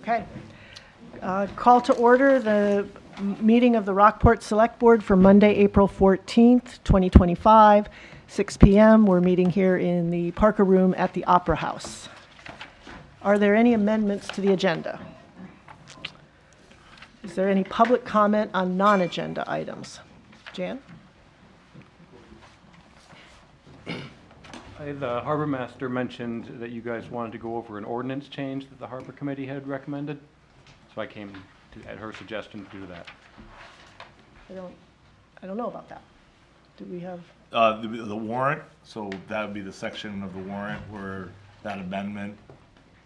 Okay. Call to order the meeting of the Rockport Select Board for Monday, April 14th, 2025, 6 p.m. We're meeting here in the Parker Room at the Opera House. Are there any amendments to the agenda? Is there any public comment on non-agenda items? Jan? The harbor master mentioned that you guys wanted to go over an ordinance change that the harbor committee had recommended. So I came to, at her suggestion, to do that. I don't know about that. Do we have? The warrant, so that would be the section of the warrant where that amendment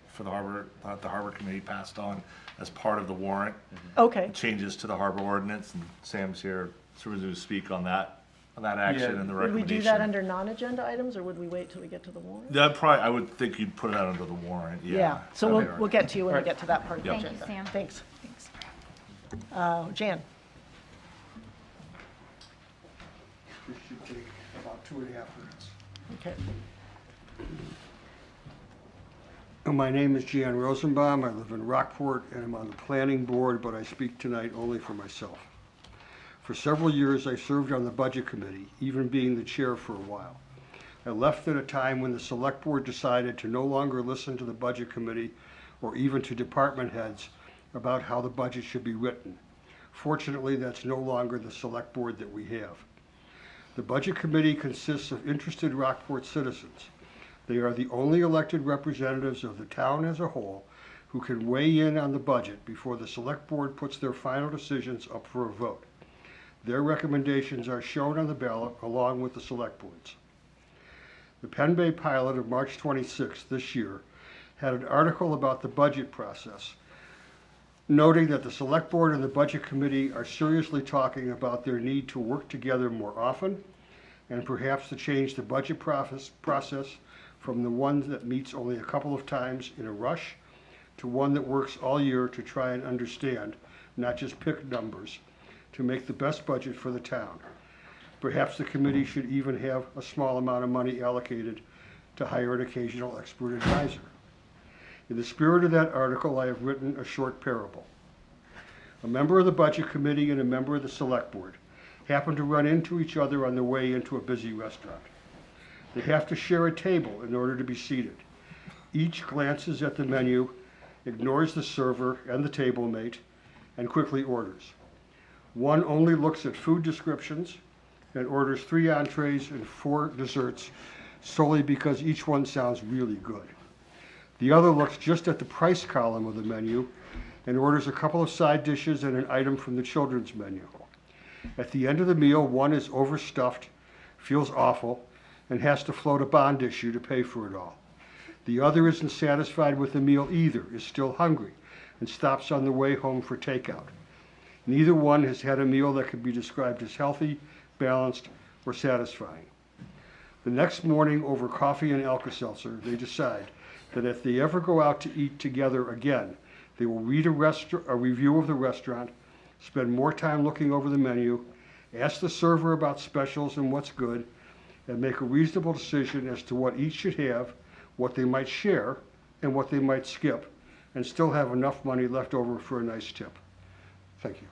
for the harbor committee passed on as part of the warrant. Okay. Changes to the harbor ordinance, and Sam's here to speak on that action and the recommendation. Would we do that under non-agenda items, or would we wait till we get to the warrant? I would think you'd put it out under the warrant, yeah. Yeah, so we'll get to you when we Right. get to that part of the Yep. agenda. Thank you, Sam. Thanks. Jan? This should take about 2.5 minutes. Okay. My name is Jan Rosenbaum. I live in Rockport and I'm on the planning board, but I speak tonight only for myself. For several years, I served on the budget committee, even being the chair for a while. I left at a time when the select board decided to no longer listen to the budget committee or even to department heads about how the budget should be written. Fortunately, that's no longer the select board that we have. The budget committee consists of interested Rockport citizens. They are the only elected representatives of the town as a whole who can weigh in on the budget before the select board puts their final decisions up for a vote. Their recommendations are shown on the ballot along with the select board's. The Penn Bay Pilot of March 26th this year had an article about the budget process, noting that the select board and the budget committee are seriously talking about their need to work together more often and perhaps to change the budget process from the one that meets only a couple of times in a rush to one that works all year to try and understand, not just pick numbers, to make the best budget for the town. Perhaps the committee should even have a small amount of money allocated to hire an occasional expert advisor. In the spirit of that article, I have written a short parable. A member of the budget committee and a member of the select board happen to run into each other on their way into a busy restaurant. They have to share a table in order to be seated. Each glances at the menu, ignores the server and the table mate, and quickly orders. One only looks at food descriptions and orders 3 entrees and 4 desserts solely because each one sounds really good. The other looks just at the price column of the menu and orders a couple of side dishes and an item from the children's menu. At the end of the meal, one is overstuffed, feels awful, and has to float a bond issue to pay for it all. The other isn't satisfied with the meal either, is still hungry, and stops on the way home for takeout. Neither one has had a meal that could be described as healthy, balanced, or satisfying. The next morning, over coffee and Alka-Seltzer, they decide that if they ever go out to eat together again, they will read a review of the restaurant, spend more time looking over the menu, ask the server about specials and what's good, and make a reasonable decision as to what each should have, what they might share, and what they might skip, and still have enough money left over for a nice tip. Thank you.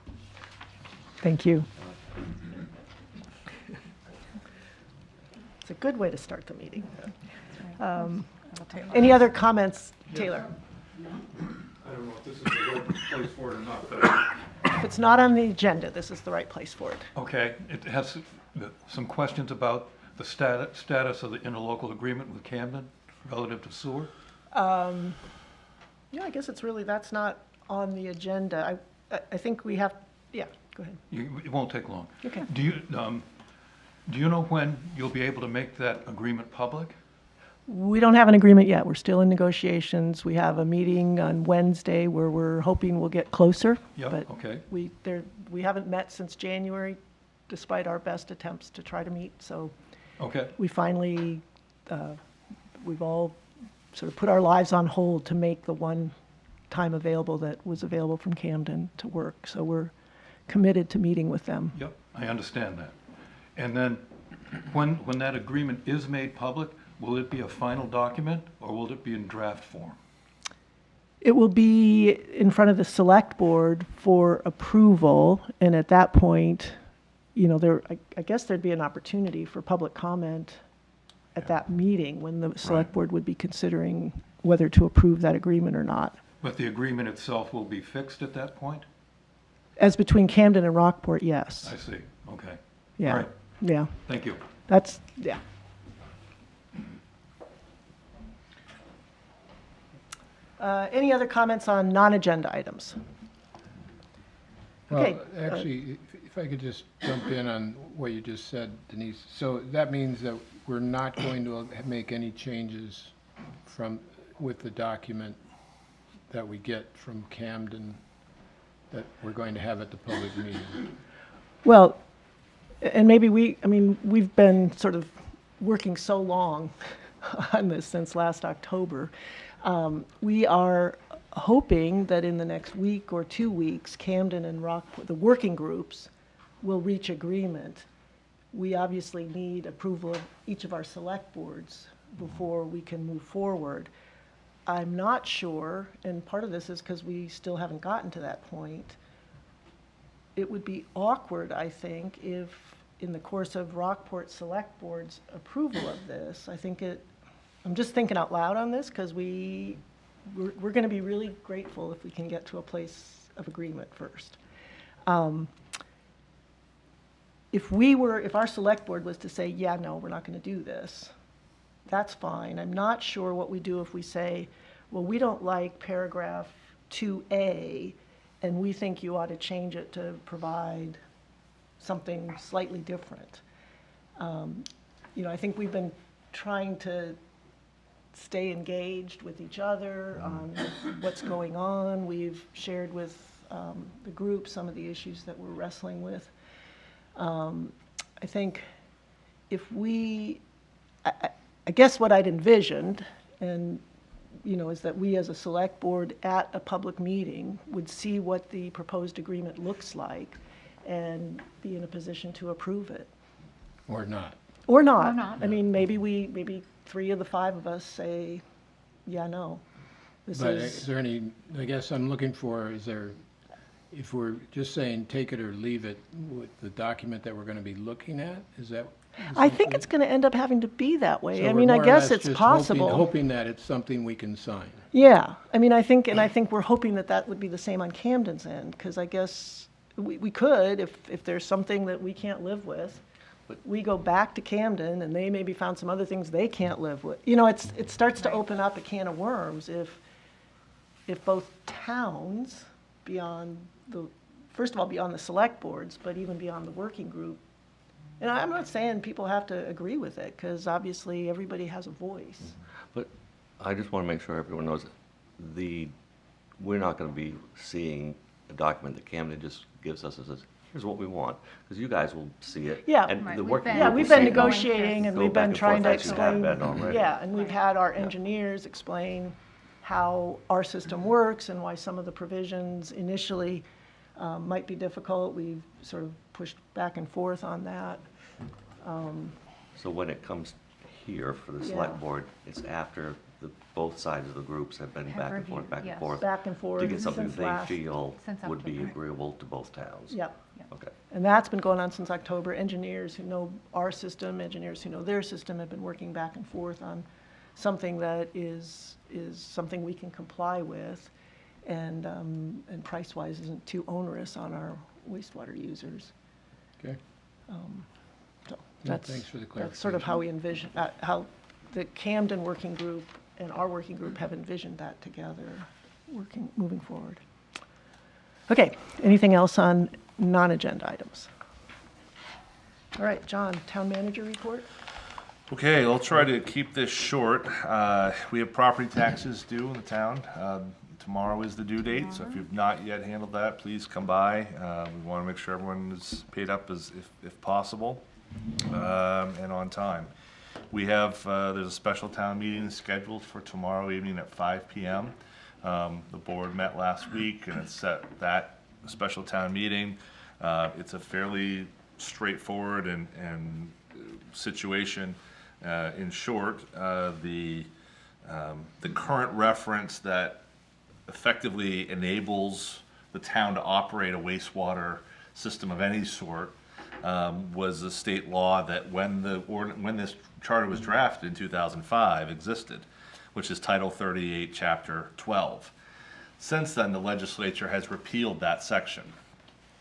Thank you. It's a good way to start the meeting. Any other comments, Taylor? I don't know if this is the right place for it or not, but If it's not on the agenda, this is the right place for it. okay, it has some questions about the status of the interlocal agreement with Camden relative to sewer. Yeah, I guess it's really, that's not on the agenda. I think we have, yeah, go ahead. It won't take long. Okay. Do you know when you'll be able to make that agreement public? We don't have an agreement yet. We're still in negotiations. We have a meeting on Wednesday where we're hoping we'll get closer. Yeah, But okay. we haven't met since January, despite our best attempts to try to meet. So Okay, we finally, we've all sort of put our lives on hold to make the one time available that was available from Camden to work. So we're committed to meeting with them. yep, I understand that. And then, when that agreement is made public, will it be a final document, or will it be in draft form? It will be in front of the select board for approval, and at that point, I guess there'd be an opportunity for public comment at that meeting when the select Right. board would be considering whether to approve that agreement or not. But the agreement itself will be fixed at that point? As between Camden and Rockport, yes. I see, okay. Yeah, All right, yeah, thank you. yeah. Any other comments on non-agenda items? Okay, Well, actually, if I could just jump in on what you just said, Denise. So that means that we're not going to make any changes with the document that we get from Camden that we're going to have at the public meeting. Well, and maybe we've been sort of working so long on this since last October. We are hoping that in the next week or 2 weeks, Camden and Rockport, the working groups, will reach agreement. We obviously need approval of each of our select boards before we can move forward. I'm not sure, and part of this is because we still haven't gotten to that point. It would be awkward, I think, if in the course of Rockport Select Board's approval of this, I'm just thinking out loud on this because we're going to be really grateful if we can get to a place of agreement first. If our select board was to say, yeah, no, we're not going to do this, that's fine. I'm not sure what we do if we say, well, we don't like paragraph 2A, and we think you ought to change it to provide something slightly different. I think we've been trying to stay engaged with each other on what's going on. We've shared with the group some of the issues that we're wrestling with. I think if I guess what I'd envisioned, and is that we as a select board at a public meeting would see what the proposed agreement looks like and be in a position to approve it. Or not. Or not. Or not. I mean, maybe 3 of the 5 of us say, yeah, no. This But is is, there any, I guess I'm looking for, if we're just saying take it or leave it with the document that we're going to be looking at, is that? I think it's going to end up having to be that way. So I we're mean, I more or guess less it's just possible. hoping that it's something we can sign. Yeah, I mean, I think we're hoping that would be the same on Camden's end, because I guess we could, if there's something that we can't live with, we go back to Camden and they maybe found some other things they can't live with. It starts to open up a can of worms if both towns, first of all, beyond the select boards, but even beyond the working group. And I'm not saying people have to agree with it, because obviously everybody has a voice. But I just want to make sure everyone knows we're not going to be seeing a document that Camden just gives us and says, here's what we want, because you guys will see it. Yeah. And Right, the we've working been- Yeah, group will we've been see it. negotiating and Go we've back been and trying forth to as you have explain. been already. Yeah, and we've had our engineers explain how our system works and why some of the provisions initially might be difficult. We've sort of pushed back and forth on that. So when it comes here for the Yeah. select board, it's after both sides of the groups have been Have back and reviewed, forth, back and yes. forth. Back and forth To get something since they last. feel Since would be October. agreeable to both towns. Yep. Okay. And that's been going on since October. Engineers who know our system, engineers who know their system have been working back and forth on something that is something we can comply with and price-wise isn't too onerous on our wastewater users. Okay? So Yeah, that's, thanks for the that's sort of how we envision, how the Camden Working Group and our working group have envisioned that together, moving forward. Okay, anything else on non-agenda items? All right, John, Town Manager report? Okay, I'll try to keep this short. We have property taxes due in the town. Tomorrow is the due date, so if you've not yet handled that, please come by. We want to make sure everyone is paid up if possible, and on time. We have, there's a special town meeting scheduled for tomorrow evening at 5 p.m. The board met last week and it set that special town meeting. It's a fairly straightforward and situation. In short, the current reference that effectively enables the town to operate a wastewater system of any sort, was a state law that when this charter was drafted in 2005 existed, which is Title 38, Chapter 12. Since then, the legislature has repealed that section,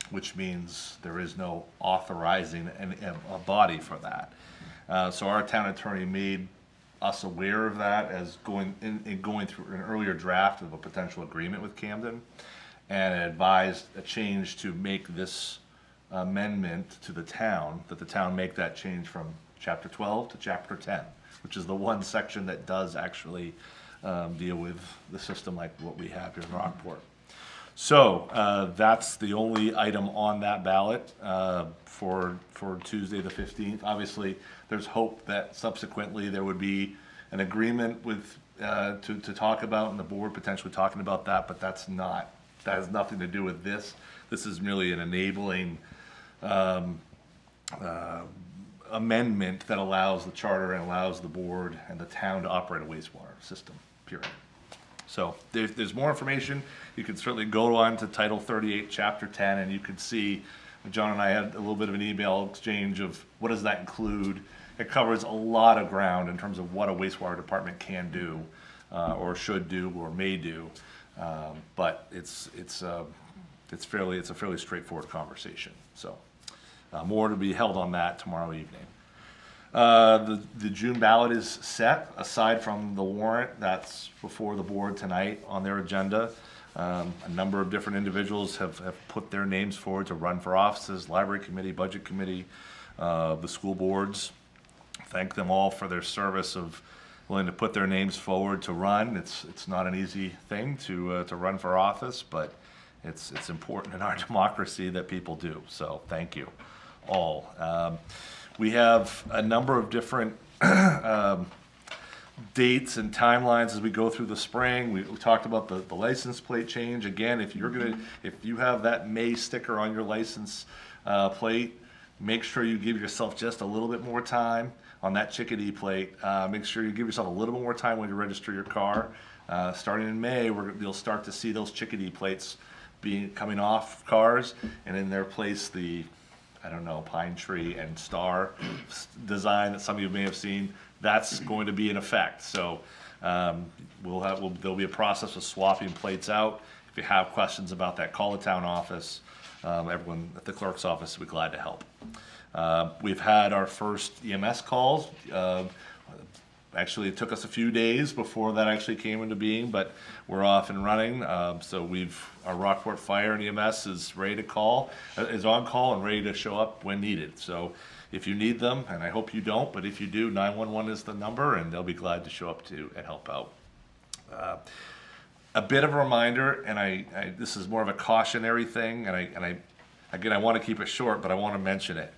which means there is no authorizing a body for that. So our town attorney made us aware of that as going through an earlier draft of a potential agreement with Camden, and advised a change to make this amendment to the town, that the town make that change from Chapter 12 to Chapter 10, which is the one section that does actually deal with the system like what we have here in Rockport. So that's the only item on that ballot for Tuesday the 15th. Obviously, there's hope that subsequently there would be an agreement with to talk about, and the board potentially talking about that, but that has nothing to do with this. This is merely an enabling amendment that allows the charter and allows the board and the town to operate a wastewater system, period. So there's more information. You can certainly go on to Title 38, Chapter 10, and you can see, John and I had a little bit of an email exchange of what does that include. It covers a lot of ground in terms of what a wastewater department can do, or should do, or may do. But it's a fairly straightforward conversation. So more to be held on that tomorrow evening. The June ballot is set, aside from the warrant that's before the board tonight on their agenda. A number of different individuals have put their names forward to run for offices, library committee, budget committee, the school boards. Thank them all for their service of willing to put their names forward to run. It's not an easy thing to run for office, but it's important in our democracy that people do. So thank you all. We have a number of different dates and timelines as we go through the spring. We talked about the license plate change. Again, if you have that May sticker on your license plate, make sure you give yourself just a little bit more time on that chickadee plate. Make sure you give yourself a little bit more time when you register your car. Starting in May, you'll start to see those chickadee plates coming off cars, and in their place the, I don't know, pine tree and star design that some of you may have seen. That's going to be in effect. So there'll be a process of swapping plates out. If you have questions about that, call the town office. Everyone at the clerk's office will be glad to help. We've had our first EMS calls. Actually, it took us a few days before that actually came into being, but we're off and running. So our Rockport Fire and EMS is ready to call, is on call and ready to show up when needed. So if you need them, and I hope you don't, but if you do, 911 is the number, and they'll be glad to show up and help out. A bit of a reminder, and this is more of a cautionary thing, and I want to keep it short, but I want to mention it.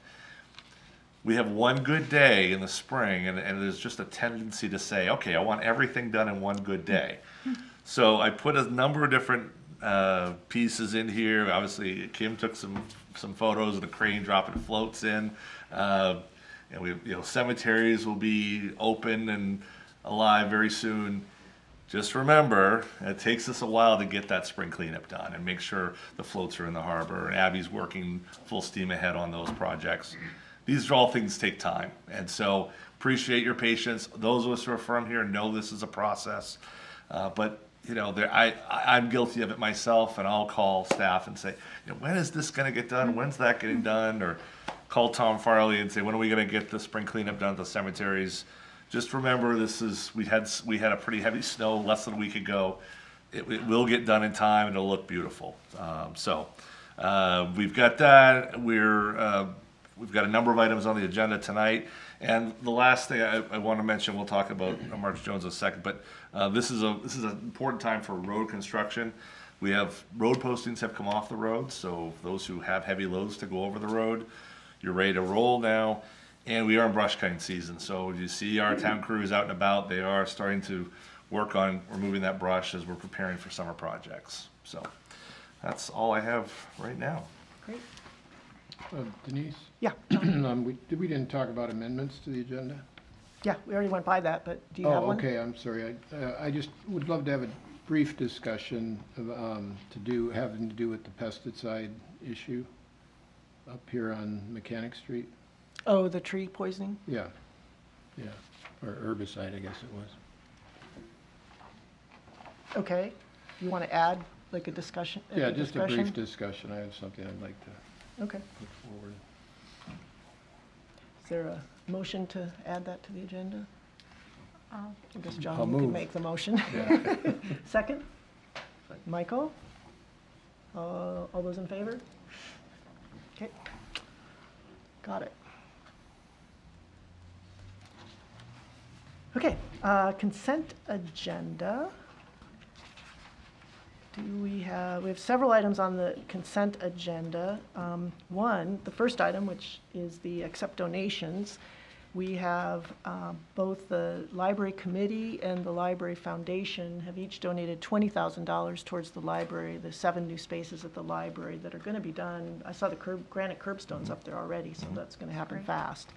We have one good day in the spring, and there's just a tendency to say, okay, I want everything done in one good day. So I put a number of different pieces in here. Obviously, Kim took some photos of the crane dropping floats in. And cemeteries will be open and alive very soon. Just remember, it takes us a while to get that spring cleanup done and make sure the floats are in the harbor. And Abby's working full steam ahead on those projects. These are all things that take time. And so appreciate your patience. Those of us who are from here know this is a process. But I'm guilty of it myself, and I'll call staff and say, when is this going to get done? When's that getting done? Or call Tom Farley and say, when are we going to get the spring cleanup done at the cemeteries? Just remember, we had a pretty heavy snow less than a week ago. It will get done in time, and it'll look beautiful. We've got that. We've got a number of items on the agenda tonight. And the last thing I want to mention, we'll talk about March Jones in a second, but this is an important time for road construction. We have road postings have come off the road, so those who have heavy loads to go over the road, you're ready to roll now. And we are in brush cutting season, so you see our town crews out and about. They are starting to work on removing that brush as we're preparing for summer projects. So that's all I have right now. Great. Denise? Yeah, We didn't talk about amendments to the agenda? yeah, we already went by that, but do you have one? Okay, I'm sorry. I just would love to have brief discussion of, having to do with the pesticide issue up here on Mechanic Street. Oh, the tree poisoning? Yeah, yeah, or herbicide, I guess it was. Okay. You want to add, like, a discussion? Yeah, just a brief discussion? discussion. I have something I'd like to Okay. put forward. Is there a motion to add that to the agenda? I guess I'll John move. can make the motion. Yeah. Second? Michael? All those in favor? Okay. Got it. Okay, consent agenda. We have several items on the consent agenda. The first item, which is the accept donations. We have both the Library Committee and the Library Foundation have each donated $20,000 towards the library, the 7 new spaces at the library that are going to be done. I saw the granite curbstones up there already, so that's going to happen fast.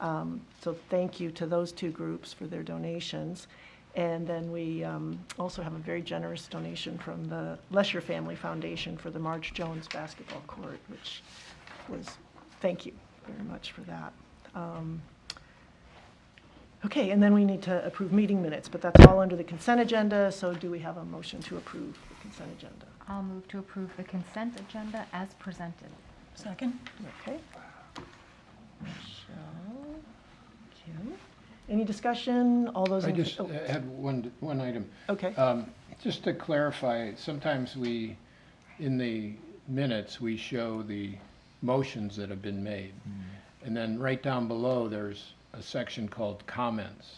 So thank you to those two groups for their donations. And then we also have a very generous donation from the Lesher Family Foundation for the Marge Jones basketball court, which was, thank you very much for that. Okay, and then we need to approve meeting minutes, but that's all under the consent agenda, so do we have a motion to approve the consent agenda? I'll move to approve the consent agenda as presented. Second? Okay. Michelle, Kim, any discussion? All those I in? just oh, had one item. Okay, Just to clarify, sometimes in the minutes, we show the motions that have been made. And then right down below, there's a section called comments.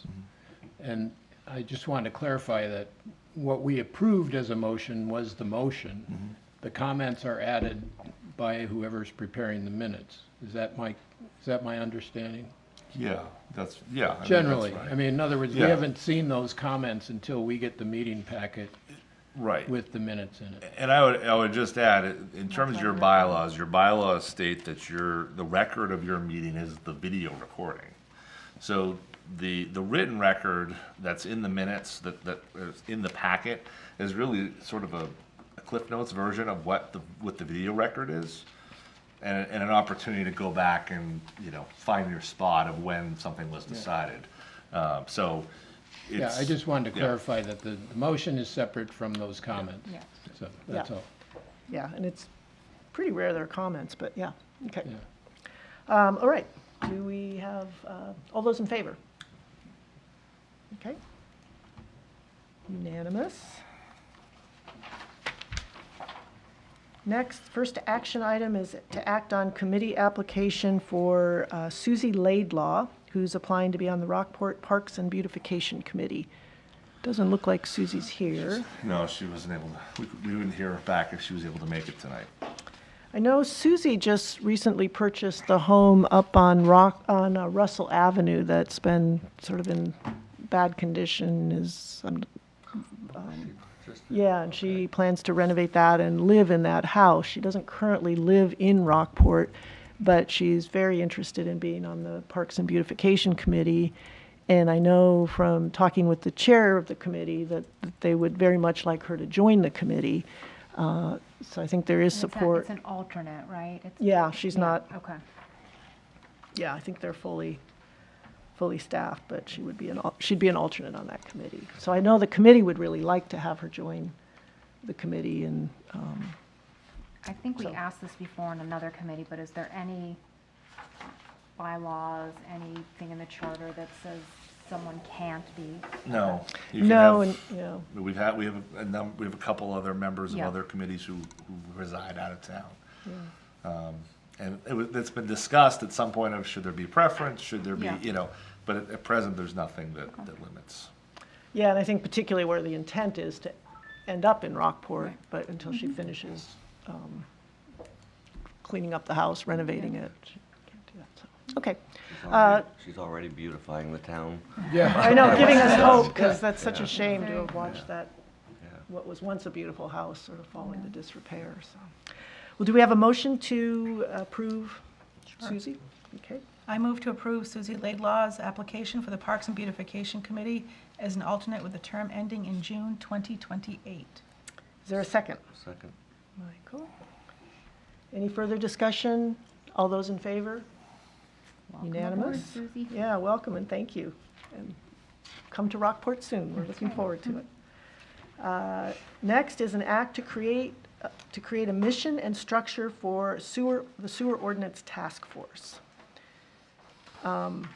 And I just wanted to clarify that what we approved as a motion was the motion. The comments are added by whoever's preparing the minutes. Is that my understanding? Yeah, I think that's Generally, right. I mean, in other words, we Yeah. haven't seen those comments until we get the meeting packet Right. with the minutes in it. And I would just add, in terms of your bylaws state that the record of your meeting is the video recording. So the written record that's in the minutes, that is in the packet, is really sort of a Cliff Notes version of what the video record is. And an opportunity to go back and, find your spot of when something was decided. So it's. Yeah, I just wanted to yeah. clarify that the motion is separate from those comments. Yeah. So, that's Yeah. all. yeah, and it's pretty rare there are comments, but yeah, okay. Yeah. All right, do we have, all those in favor? Okay. Unanimous. Next, first action item is to act on committee application for Susie Laidlaw, who's applying to be on the Rockport Parks and Beautification Committee. Doesn't look like Susie's here. No, she wasn't able to, we wouldn't hear back if she was able to make it tonight. I know Susie just recently purchased the home up on Russell Avenue that's been sort of in bad condition. Yeah, and she plans to renovate that and live in that house. She doesn't currently live in Rockport, but she's very interested in being on the Parks and Beautification Committee. And I know from talking with the chair of the committee that they would very much like her to join the committee. So I think there is And it's support. It's an alternate, right? Yeah, she's not, Okay. yeah, I think they're fully staffed, but she'd be an alternate on that committee. So I know the committee would really like to have her join the committee, and I think we So- asked this before in another committee, but is there any bylaws, anything in the charter that says someone can't be? No. You can no, have- and, you know, we have a couple other members of Yeah. other committees who reside out of town. And it's been discussed at some point of should there be preference, should there be, Yeah. but at present, there's nothing that limits. yeah, and I think particularly where the intent is to end up in Rockport, but until she finishes cleaning up the house, renovating it, she can't do that, so, okay. She's already beautifying the town. Yeah. I know, giving us hope, because that's such a shame to have Very watched that, Yeah. what was once a beautiful house sort of fall into disrepair, so. Well, do we have a motion to approve Susie? Okay, I move to approve Susie Laidlaw's application for the Parks and Beautification Committee as an alternate with a term ending in June 2028. Is there a second? Second. Michael. Any further discussion? All those in favor? Welcome aboard, Unanimous? Susie. Yeah, welcome and thank you. And come to Rockport soon. We're looking forward to it. Next is an act to create a mission and structure for the Sewer Ordinance Task Force. And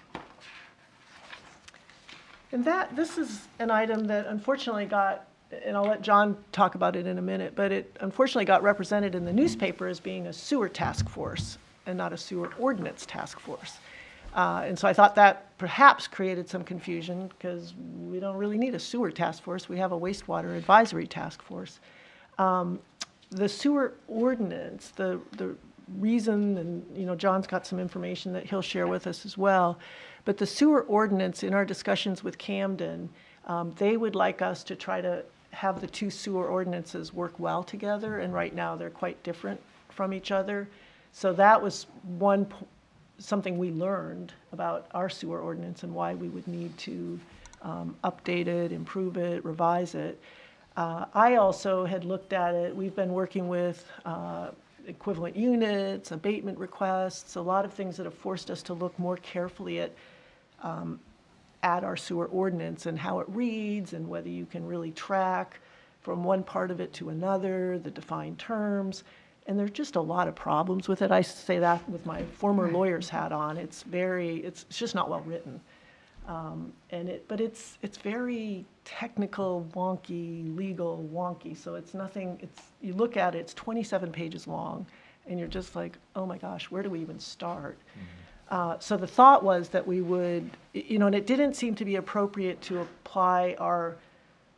this is an item that unfortunately got, and I'll let John talk about it in a minute, but it unfortunately got represented in the newspaper as being a sewer task force and not a sewer ordinance task force. And so I thought that perhaps created some confusion because we don't really need a sewer task force. We have a wastewater advisory task force. The sewer ordinance, the reason, and John's got some information that he'll share with us as well, but the sewer ordinance, in our discussions with Camden, they would like us to try to have the two sewer ordinances work well together, and right now they're quite different from each other. So that was something we learned about our sewer ordinance and why we would need to update it, improve it, revise it. I also had looked at it. We've been working with equivalent units, abatement requests, a lot of things that have forced us to look more carefully at our sewer ordinance and how it reads and whether you can really track from one part of it to another, the defined terms. And there's just a lot of problems with it. I say that with my former lawyer's hat on. It's just not well written. But it's very technical, wonky, legal, wonky. So it's nothing, you look at it, it's 27 pages long, and you're just like, oh my gosh, where do we even start? So the thought was that we would, and it didn't seem to be appropriate to apply our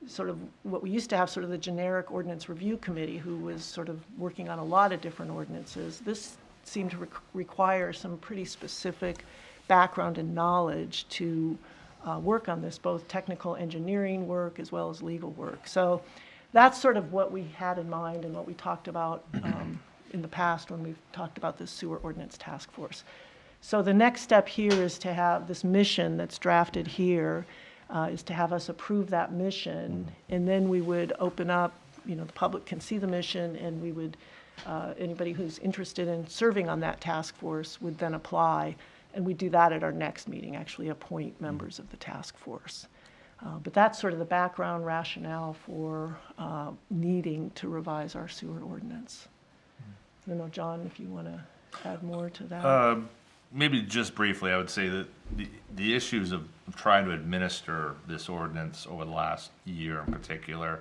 sort of what we used to have, sort of the generic ordinance review committee who was sort of working on a lot of different ordinances. This seemed to require some pretty specific background and knowledge to work on this, both technical engineering work as well as legal work. So that's sort of what we had in mind and what we talked about in the past when we've talked about this sewer ordinance task force. So the next step here is to have this mission that's drafted here, is to have us approve that mission, and then we would open up, the public can see the mission, and we would, anybody who's interested in serving on that task force would then apply, and we do that at our next meeting, actually appoint members of the task force. But that's sort of the background rationale for needing to revise our sewer ordinance. I don't know, John, if you want to add more to that. Maybe just briefly, I would say that the issues of trying to administer this ordinance over the last year in particular,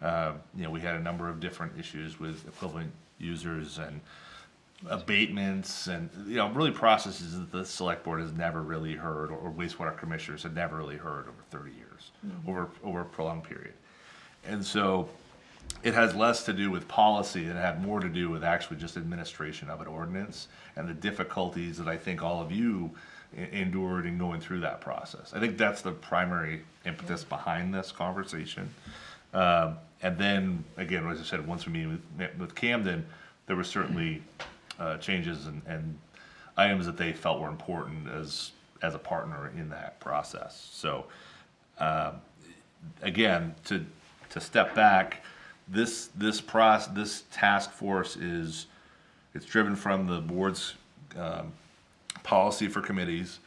we had a number of different issues with equivalent users and abatements and, really processes that the select board has never really heard, or wastewater commissioners had never really heard over 30 years, over a prolonged period. And so it has less to do with policy and it had more to do with actually just administration of an ordinance and the difficulties that I think all of you endured in going through that process. I think that's the primary impetus behind this conversation. And then, again, as I said, once we met with Camden, there were certainly changes and items that they felt were important as a partner in that process. So, again, to step back, this task force it's driven from the board's policy for committees.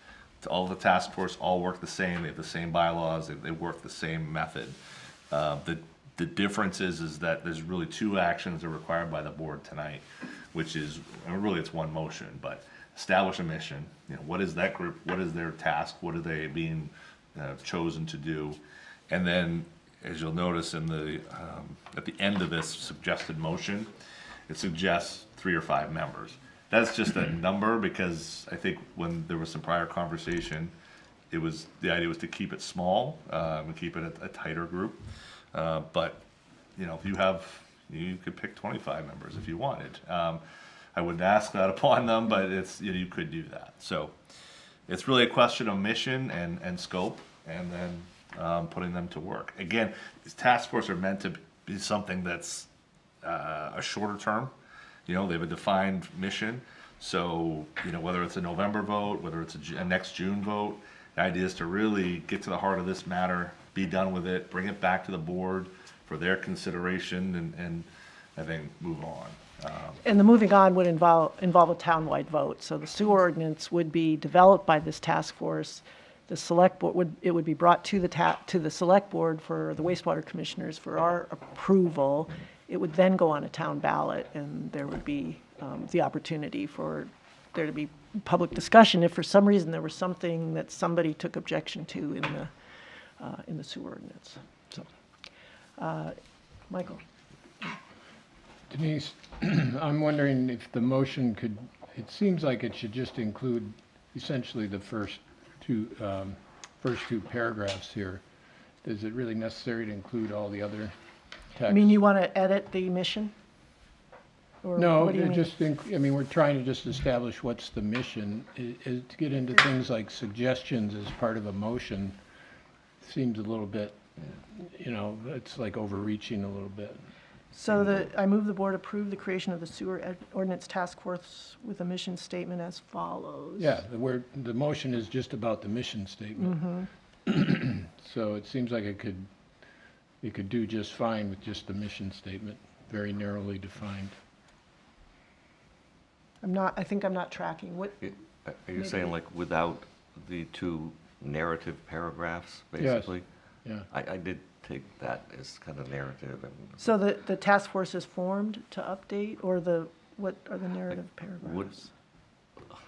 All the task force all work the same. They have the same bylaws. They work the same method. The difference is that there's really two actions that are required by the board tonight, which is, really it's one motion, but establish a mission. What is that group? What is their task? What are they being chosen to do? And then, as you'll notice in at the end of this suggested motion, it suggests 3 or 5 members. That's just a number because I think when there was some prior conversation, the idea was to keep it small and keep it a tighter group. But you could pick 25 members if you wanted. I wouldn't ask that upon them, but you could do that. So it's really a question of mission and scope, and then putting them to work. Again, these task forces are meant to be something that's a shorter term. They have a defined mission. So, whether it's a November vote, whether it's a next June vote, the idea is to really get to the heart of this matter, be done with it, bring it back to the board for their consideration, and I think move on. And the moving on would involve a townwide vote. So the sewer ordinance would be developed by this task force. The select board would be brought to the select board for the wastewater commissioners for our approval. It would then go on a town ballot, and there would be the opportunity for there to be public discussion if for some reason there was something that somebody took objection to in the sewer ordinance. So, Michael. Denise, I'm wondering if the motion could, it seems like it should just include essentially the first two paragraphs here. Is it really necessary to include all the other text? I mean, you want to edit the mission? Or No, what do you mean? we're trying to just establish what's the mission. To get into things like suggestions as part of a motion seems a little bit, it's like overreaching a little bit. So I move the board approve the creation of the sewer ordinance task force with a mission statement as follows. Yeah, the motion is just about the mission statement. So it seems like it could do just fine with just the mission statement, very narrowly defined. I think I'm not tracking. What, Are you saying like without the two narrative paragraphs, basically? Yeah. I did take that as kind of narrative and. so the task force is formed to update, or what are the narrative paragraphs?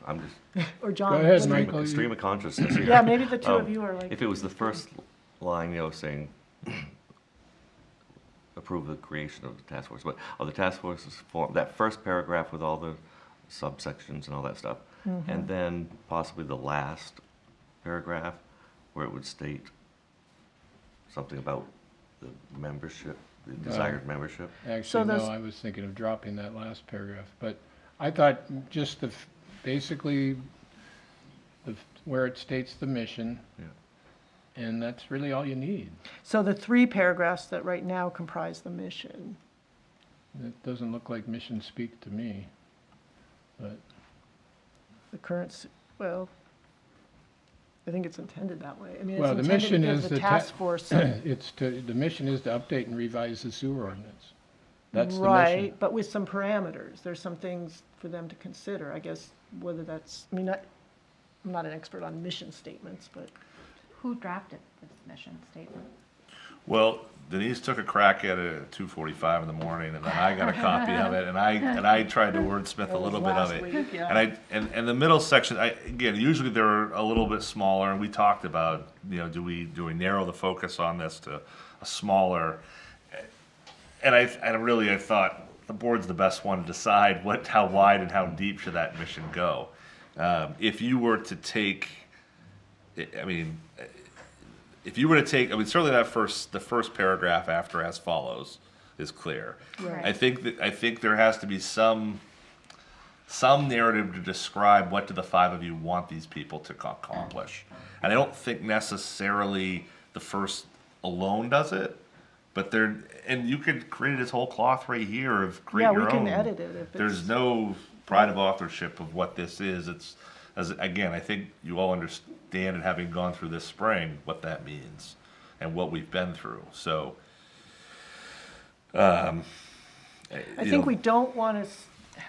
I'm just Or John? Go ahead, what- Michael. stream of consciousness here. Yeah, maybe the two of you are like. If it was the first line, saying approve the creation of the task force, but the task force is formed, that first paragraph with all the subsections and all that stuff, and then possibly the last paragraph where it would state something about the membership, the desired membership. Actually, those- no, I was thinking of dropping that last paragraph, but I thought just basically where it states the mission, Yeah. and that's really all you need. So the 3 paragraphs that right now comprise the mission. It doesn't look like mission speak to me, but The current, well, I think it's intended that way. I mean, Well, it's the intended mission to give is the the task force. the mission is to update and revise the sewer ordinance. That's the mission. Right, but with some parameters. There's some things for them to consider, I guess, whether that's, I mean, I'm not an expert on mission statements, but Who drafted this mission statement? Well, Denise took a crack at it at 2:45 in the morning, and then I got a copy of it, and I tried to wordsmith a That was little bit of last it. week, yeah. And the middle section, again, usually they're a little bit smaller, and we talked about, do we narrow the focus on this to a smaller, and I thought the board's the best one to decide how wide and how deep should that mission go. If you were to take, certainly the first paragraph after as follows is clear. Right. I think there has to be some narrative to describe what do the 5 of you want these people to accomplish. And I don't think necessarily the first alone does it, but and you could create this whole cloth right here of create Yeah, your we own. can edit it if There's it's- no pride of authorship of what this is. Again, I think you all understand, and having gone through this spring, what that means and what we've been through. So, I think we don't want to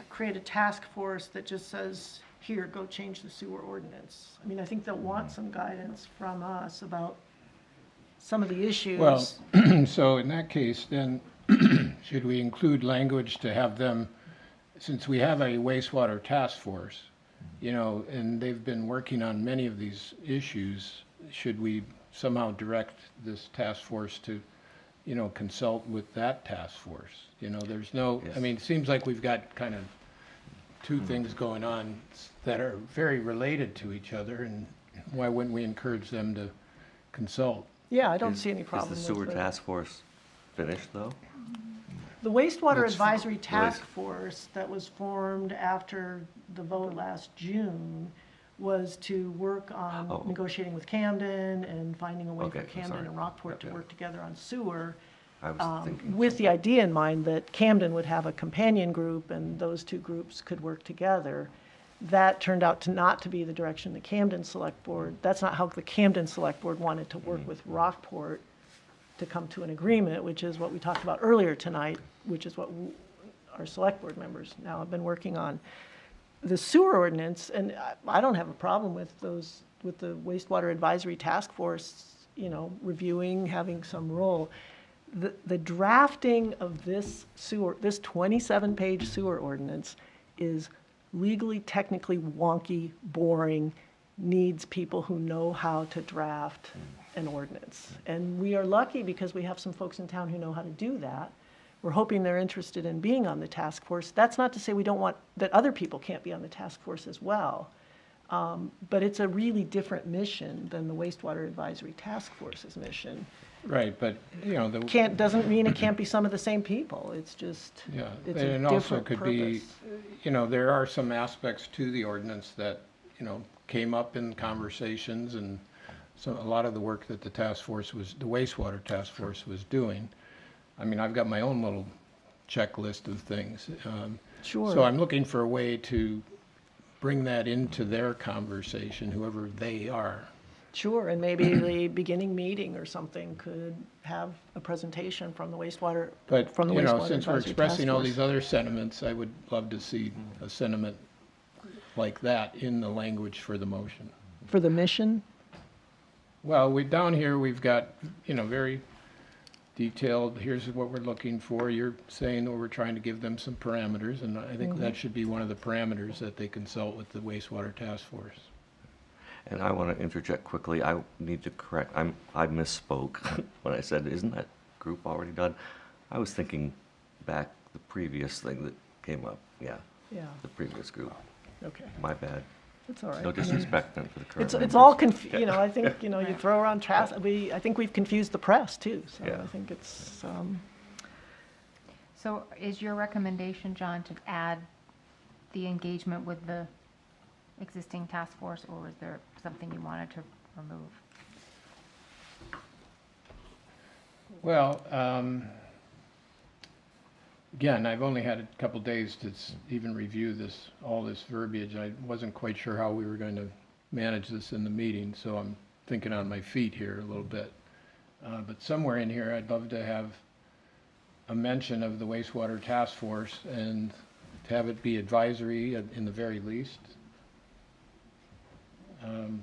create a task force that just says, here, go change the sewer ordinance. I mean, I think they'll want some guidance from us about some of the issues. Well, so in that case, then, should we include language to have them, since we have a wastewater task force, and they've been working on many of these issues, should we somehow direct this task force to, consult with that task force? There's no, I mean, it seems like we've got kind of two things going on that are very related to each other, and why wouldn't we encourage them to consult? Yeah, I don't see any problem Is with the sewer it. task force finished, though? The wastewater That's- advisory task force that was formed after the vote last June was to work on Oh. negotiating with Camden and finding a way for Okay, I'm Camden sorry. and Rockport to Okay. work together on sewer, I was thinking. with the idea in mind that Camden would have a companion group and those two groups could work together. That turned out to not to be the direction the Camden Select Board, that's not how the Camden Select Board wanted to work with Rockport to come to an agreement, which is what we talked about earlier tonight, which is what our select board members now have been working on. The sewer ordinance, and I don't have a problem with those, with the wastewater advisory task force, you know, reviewing, having some role. The drafting of this 27-page sewer ordinance is legally, technically wonky, boring, needs people who know how to draft an ordinance. And we are lucky because we have some folks in town who know how to do that. We're hoping they're interested in being on the task force. That's not to say we don't want, that other people can't be on the task force as well. But it's a really different mission than the wastewater advisory task force's mission. Right, but, you know, Doesn't mean it can't be some of the same people. It's just, yeah, it's a and also different could be, purpose. you know, there are some aspects to the ordinance that, you know, came up in conversations, and so a lot of the work that the task force was, the wastewater task force was doing. I mean, I've got my own little checklist of things. Sure. So I'm looking for a way to bring that into their conversation, whoever they are. Sure, and maybe the beginning meeting or something could have a presentation from the wastewater, But, from the you know, wastewater since we're advisory expressing task all force. these other sentiments, I would love to see a sentiment like that in the language for the motion. For the mission? Well, down here, we've got, you know, very detailed, here's what we're looking for. You're saying that we're trying to give them some parameters, and I think that should be one of the parameters that they consult with the wastewater task force. And I want to interject quickly. I need to correct. I misspoke when I said, "Isn't that group already done?" I was thinking back the previous thing that came up. Yeah, Yeah, the previous group. okay, My bad. that's all right. No disrespect then for the current. It's members. all you know, I think, you know, you throw around I think we've confused the press too, so Yeah. I think it's, So is your recommendation, John, to add the engagement with the existing task force, or is there something you wanted to remove? Well, again, I've only had a couple days to even review all this verbiage. I wasn't quite sure how we were going to manage this in the meeting, so I'm thinking on my feet here a little bit. But somewhere in here, I'd love to have a mention of the wastewater task force and to have it be advisory in the very least.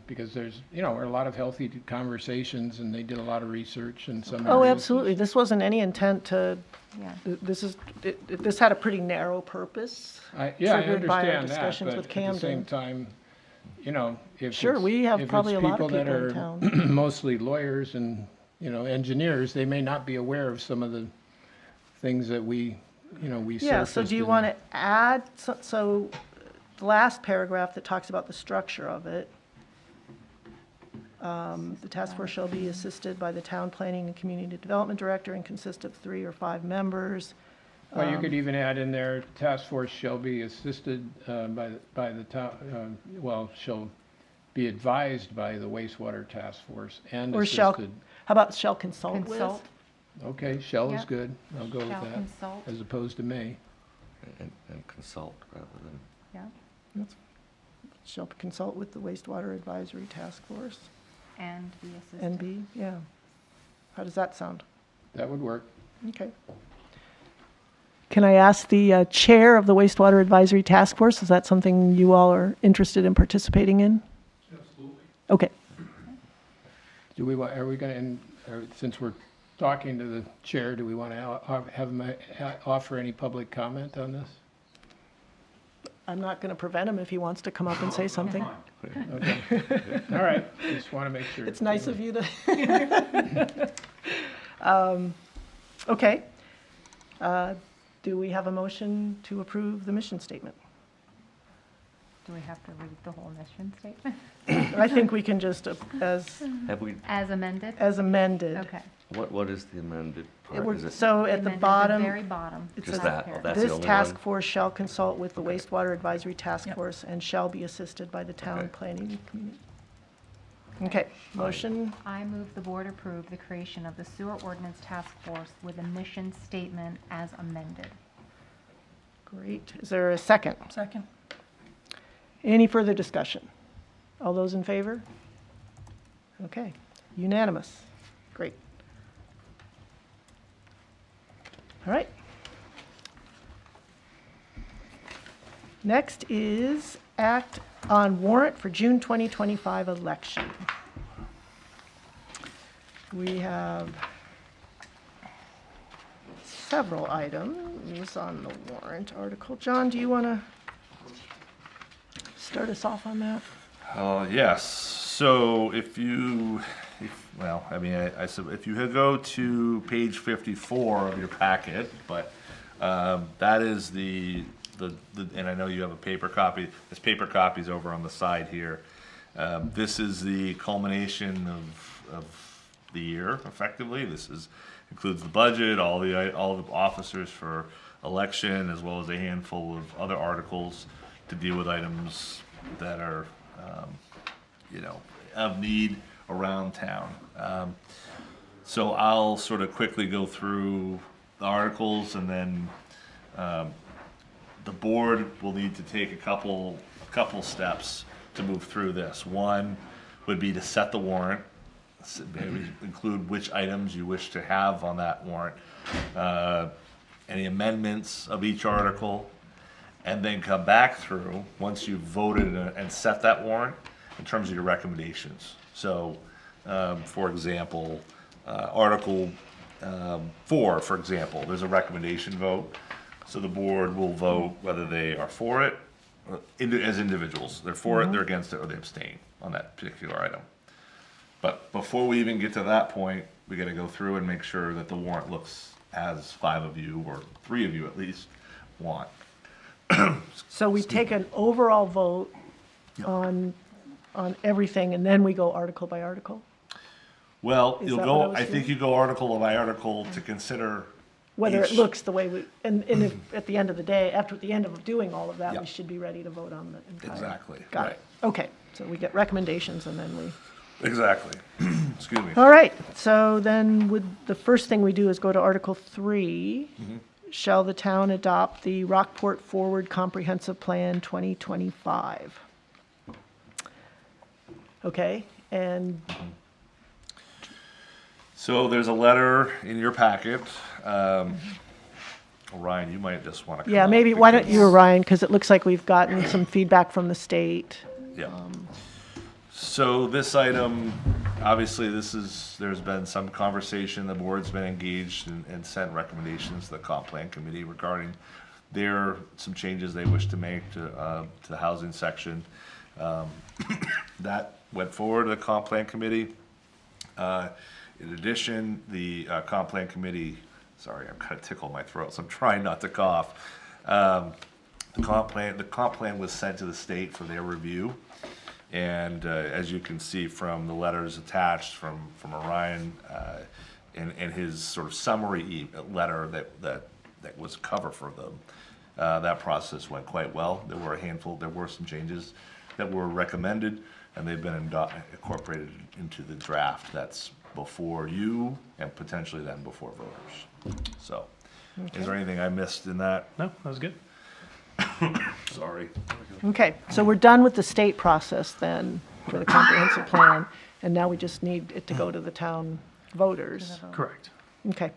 Because there's, you know, a lot of healthy conversations, and they did a lot of research in some areas. oh, absolutely. This wasn't any intent to, Yeah. this had a pretty narrow purpose. Yeah, I triggered by our understand that, discussions but with at the same Camden. time, you know, if Sure, it's- we have if it's probably a lot of that people in are town. mostly lawyers and, you know, engineers, they may not be aware of some of the things that we Yeah, so do you surfaced want to add, so the last paragraph that talks about the structure of it, the task force shall be assisted by the town planning and community development director and consist of 3 or 5 members. Well, you could even add in there, task force shall be assisted by the town, shall be advised by the wastewater task force and Or shall, assisted. how about shall consult with? Consult, Okay, shall is Yep. good, I'll go with shall that, consult, as opposed to may. And consult rather than. yeah, Shall consult with the wastewater advisory task force, and be assisted. NB, yeah. How does that sound? That would work. Okay. Can I ask the chair of the wastewater advisory task force, is that something you all are interested in participating in? Absolutely. Okay. Are we going to, since we're talking to the chair, do we want to have him offer any public comment on this? I'm not going to prevent him if he wants to come up and say something. Okay. All right, just want to make sure. It's nice of you to. Okay. Do we have a motion to approve the mission statement? Do we have to read the whole mission statement I think we can just, as Have we? as amended? amended. Okay. What is the amended It part? would- Is it So at the Amended bottom, very bottom. it just says, that? Oh, that's the this only task one? force shall consult with the Okay. wastewater advisory task Yep. force and shall be assisted by the town Okay. planning and community. Okay, motion, I move the board approve the creation of the sewer ordinance task force with a mission statement as amended. great. Is there a second? Second. Any further discussion? All those in favor? Okay, unanimous. Great. All right. Next is act on warrant for June 2025 election. We have several items on the warrant article. John, do you want to start us off on that? Yes, so if you go to page 54 of your packet, but that is and I know you have a paper copy, this paper copy's over on the side here. This is the culmination of the year, effectively. Includes the budget, all the officers for election, as well as a handful of other articles to deal with items that are, of need around town. So I'll sort of quickly go through the articles, and then the board will need to take a couple steps to move through this. One would be to set the warrant, maybe include which items you wish to have on that warrant, any amendments of each article, and then come back through, once you've voted and set that warrant, in terms of your recommendations. So, for example, Article 4, for example, there's a recommendation vote. So the board will vote whether they are for it, as individuals. They're for it, they're against it, or they abstain on that particular item. But before we even get to that point, we gotta go through and make sure that the warrant looks as 5 of you, or 3 of you at least, want. So we take an overall vote on everything, and then we go article by article? Well, Is you'll that what I go, was I think hearing? you go article by article to consider Whether it each- looks the way we, and if, at the end of the day, after the end of doing all of that, we Yep. should be ready to vote on the entire. Exactly, Got right. it. Okay, so we get recommendations and then we, Exactly. Excuse me. all right, so then the first thing we do is go to Article 3. Mm-hmm. Shall the town adopt the Rockport Forward Comprehensive Plan 2025? Okay, and, So there's a letter in your packet. Ryan, you might just want to. yeah, maybe, why don't you, Ryan, because it looks like we've gotten some feedback from the state. Yeah. So this item, obviously, there's been some conversation, the board's been engaged and sent recommendations to the comp plan committee regarding some changes they wish to make to the housing section. That went forward to the comp plan committee. In addition, the comp plan committee, sorry, I'm kind of tickled my throat, so I'm trying not to cough. The comp plan was sent to the state for their review. And as you can see from the letters attached from Orion and his sort of summary letter that was cover for them, that process went quite well. There were some changes that were recommended, and they've been incorporated into the draft that's before you and potentially then before voters. So, is there anything I missed in that? No, that was good. Sorry. Okay, so we're done with the state process then for the comprehensive plan, and now we just need it to go to the town voters. Correct. Okay,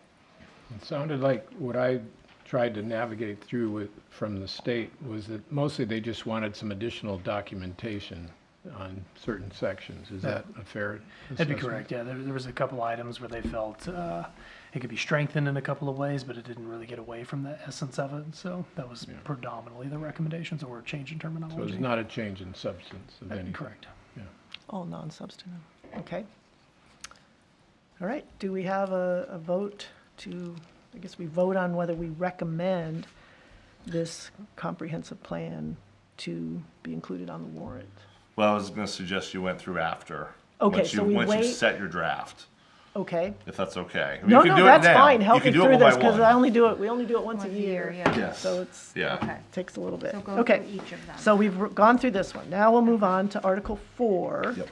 It sounded like what I tried to navigate through from the state was that mostly they just wanted some additional documentation on certain sections. Is that a fair That'd be assessment? correct, yeah. There was a couple items where they felt it could be strengthened in a couple of ways, but it didn't really get away from the essence of it. So that was predominantly the recommendations, or a change in terminology. So it's not a change in substance of That'd be anything? correct. all non-substantive. Okay. All right, do we have a vote I guess we vote on whether we recommend this comprehensive plan to be included on the warrant? Well, I was gonna suggest you went through after. Okay, Once so we Once you wait- set your draft, Okay. if that's okay. I mean, No, you can no, do it that's now. fine, You help can me do it through one by this, because one. we only do it once a year. yeah. Yes. So it's, Yeah. Okay. takes a little bit. So go Okay, through each of them. so we've gone through this one. Now we'll move on to Article 4, Yep.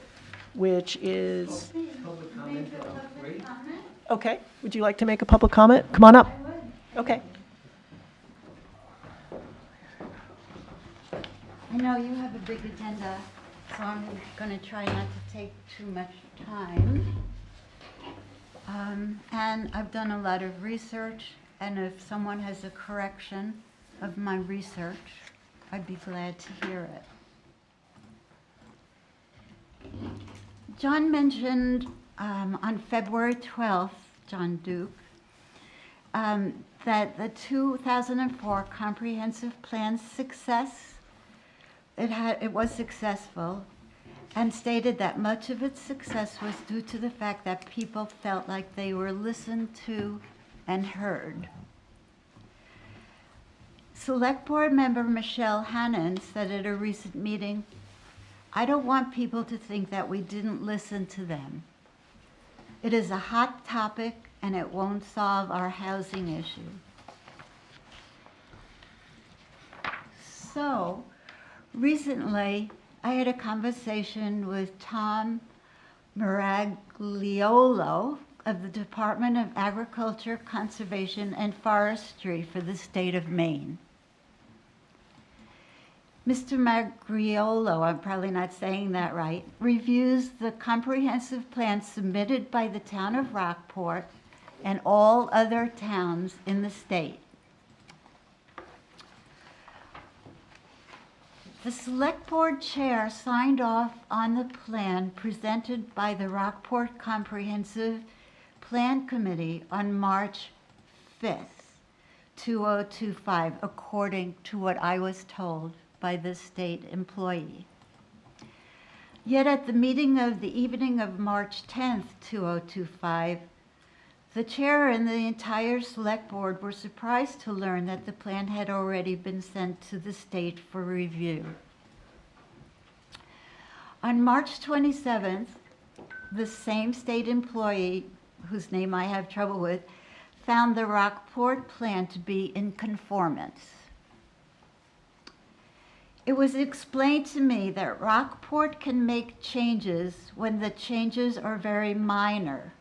which is... Okay, would you like to make a public comment? Come on up. Okay. I know you have a big agenda, so I'm going to try not to take too much time. And I've done a lot of research, and if someone has a correction of my research, I'd be glad to hear it. John mentioned on February 12th, John Duke, that the 2004 comprehensive plan success, it was successful, and stated that much of its success was due to the fact that people felt like they were listened to and heard. Select Board member Michelle Hannon said at a recent meeting, "I don't want people to think that we didn't listen to them. It is a hot topic and it won't solve our housing issue." So, recently, I had a conversation with Tom Miragliolo of the Department of Agriculture, Conservation, and Forestry for the state of Maine. Mr. Magriolo, I'm probably not saying that right, reviews the comprehensive plan submitted by the town of Rockport and all other towns in the state. The Select Board Chair signed off on the plan presented by the Rockport Comprehensive Plan Committee on March 5th, 2025, according to what I was told by the state employee. Yet at the meeting of the evening of March 10th, 2025, the chair and the entire select board were surprised to learn that the plan had already been sent to the state for review. On March 27th, the same state employee, whose name I have trouble with, found the Rockport plan to be in conformance. It was explained to me that Rockport can make changes when the changes are very minor,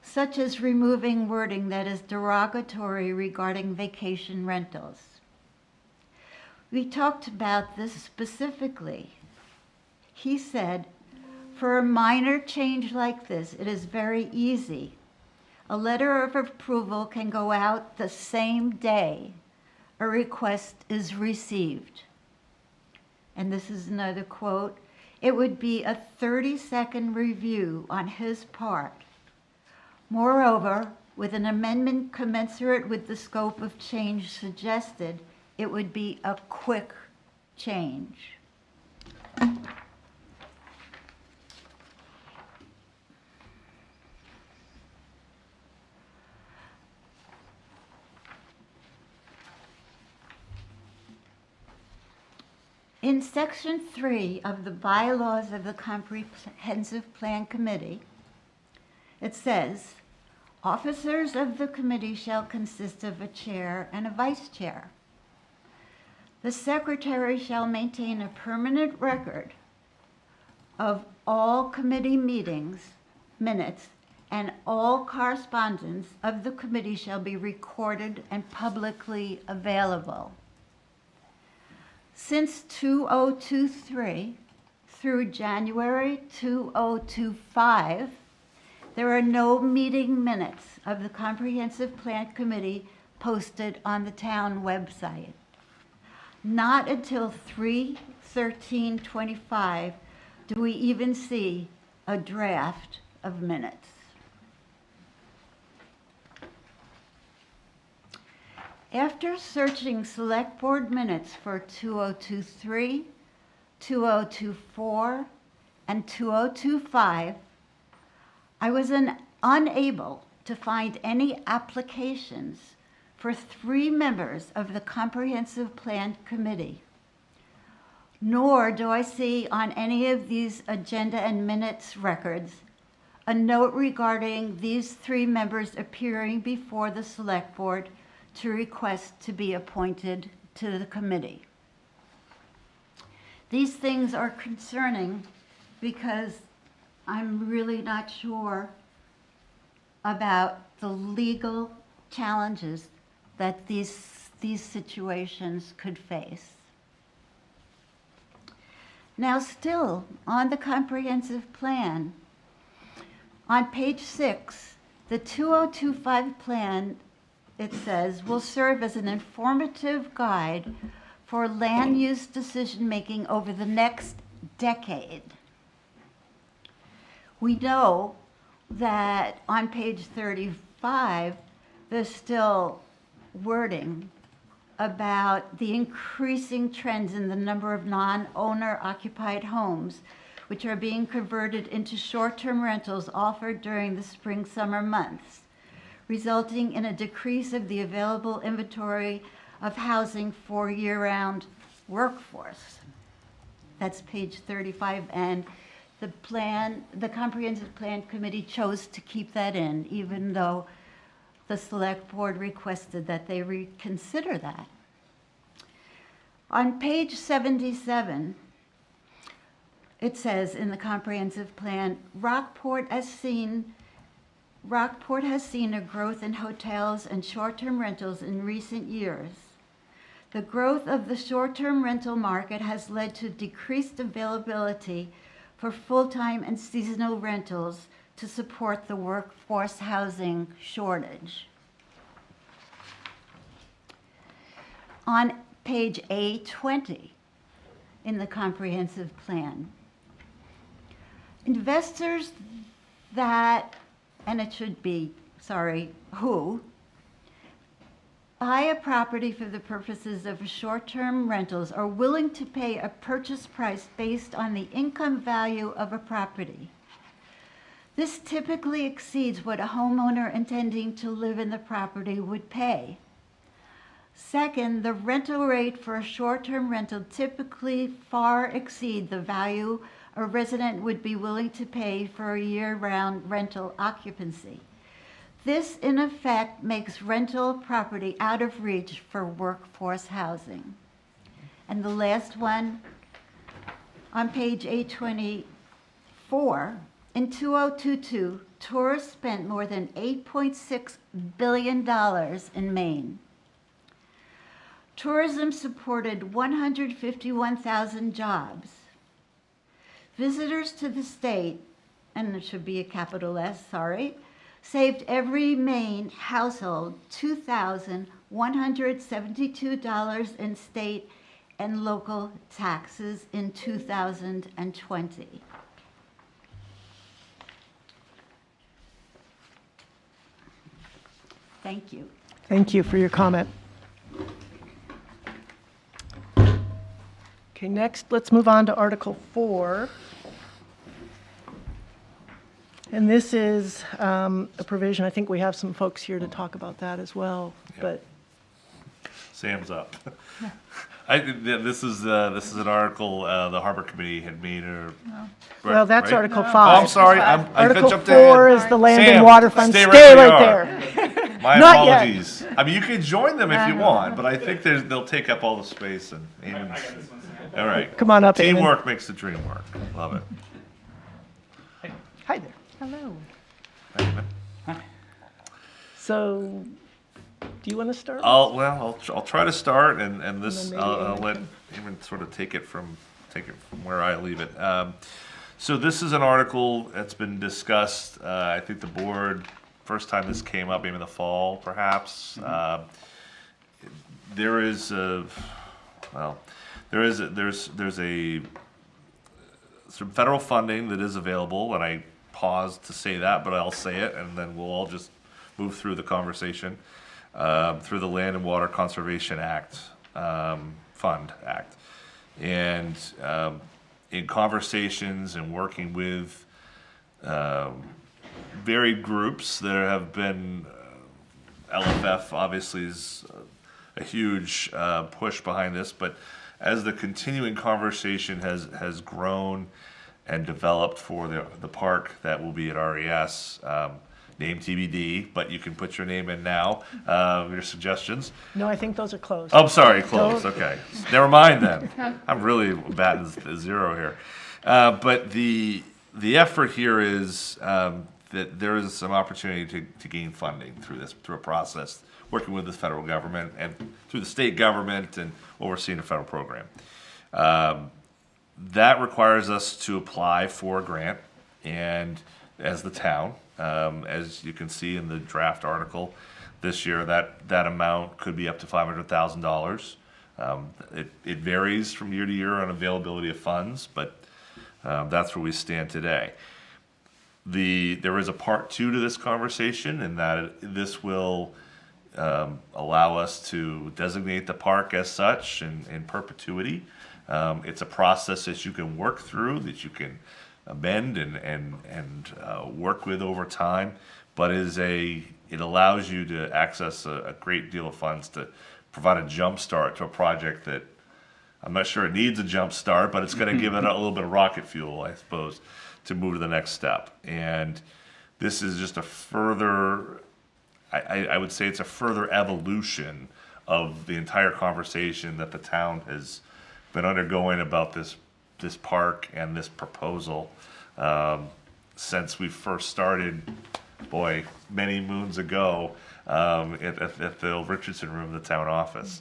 such as removing wording that is derogatory regarding vacation rentals. We talked about this specifically. He said, "For a minor change like this, it is very easy. A letter of approval can go out the same day a request is received." And this is another quote, "It would be a 30-second review on his part. Moreover, with an amendment commensurate with the scope of change suggested, it would be a quick change." In Section 3 of the bylaws of the Comprehensive Plan Committee, it says, "Officers of the committee shall consist of a chair and a vice chair. The secretary shall maintain a permanent record of all committee meetings, minutes, and all correspondence of the committee shall be recorded and publicly available." Since 2023 through January 2025, there are no meeting minutes of the Comprehensive Plan Committee posted on the town website. Not until 3/13/25 do we even see a draft of minutes. After searching select board minutes for 2023, 2024, and 2025, I was unable to find any applications for 3 members of the Comprehensive Plan Committee. Nor do I see on any of these agenda and minutes records a note regarding these 3 members appearing before the select board to request to be appointed to the committee. These things are concerning because I'm really not sure about the legal challenges that these situations could face. Now, still on the comprehensive plan, on page 6, the 2025 plan, it says, will serve as an informative guide for land use decision-making over the next decade. We know that on page 35, there's still wording about the increasing trends in the number of non-owner occupied homes, which are being converted into short-term rentals offered during the spring-summer months, resulting in a decrease of the available inventory of housing for year-round workforce. That's page 35, and the comprehensive plan committee chose to keep that in, even though the select board requested that they reconsider that. On page 77, it says in the comprehensive plan, Rockport has seen a growth in hotels and short-term rentals in recent years. The growth of the short-term rental market has led to decreased availability for full-time and seasonal rentals to support the workforce housing shortage. On page A20 in the comprehensive plan, investors that, and it should be, who buy a property for the purposes of short-term rentals are willing to pay a purchase price based on the income value of a property. This typically exceeds what a homeowner intending to live in the property would pay. Second, the rental rate for a short-term rental typically far exceed the value a resident would be willing to pay for a year-round rental occupancy. This, in effect, makes rental property out of reach for workforce housing. And the last one, on page 824, in 2022, tourists spent more than $8.6 billion in Maine. Tourism supported 151,000 jobs. Visitors to the state, and it should be a capital S, saved every Maine household $2,172 in state and local taxes in 2020. Thank you. Thank you for your comment. Okay, next, let's move on to Article 4. And this is a provision, I think we have some folks here to talk about that as well, but. Sam's up. This is an article the Harbor Committee had made her. Well, that's right? Article 5. Oh, I'm sorry, I Article jumped 4 ahead. is the Land Sam, and Water Fund. stay Stay right right where there. My Not yet. apologies. I mean, you can join them if you want, but I think they'll take up all the space and Eamon's. All right. Come on up, Eamon. Teamwork makes the dream work. Love it. Hi there. Hello. Hi, Eamon. So, do you want to start? I'll try to start, and this And then maybe I'll Eamon let can- Eamon sort of take it from where I leave it. So this is an article that's been discussed. I think the board first time this came up, maybe in the fall, perhaps. There's some federal funding that is available, and I paused to say that, but I'll say it, and then we'll all just move through the conversation through the Land and Water Conservation Act, Fund Act. And in conversations and working with varied groups, there have been, LFF obviously is a huge push behind this, but as the continuing conversation has grown and developed for the park that will be at RES, name TBD, but you can put your name in now, your suggestions. No, I think those are closed. Oh, I'm sorry, close, okay. Never mind then. I'm really batting zero here. But the effort here is that there is some opportunity to gain funding through a process, working with the federal government and through the state government and overseeing a federal program. that requires us to apply for a grant, and as the town, as you can see in the draft article, this year, that amount could be up to $500,000. It varies from year to year on availability of funds, but that's where we stand today. There is a part two to this conversation, in that this will allow us to designate the park as such in perpetuity. It's a process that you can work through, that you can amend and work with over time, but it allows you to access a great deal of funds to provide a jump start to a project that I'm not sure it needs a jump start, but it's going to give it a little bit of rocket fuel, I suppose, to move to the next step. And this is just a further, I would say it's a further evolution of the entire conversation that the town has been undergoing about this park and this proposal since we first started, many moons ago, at the old Richardson room, the town office.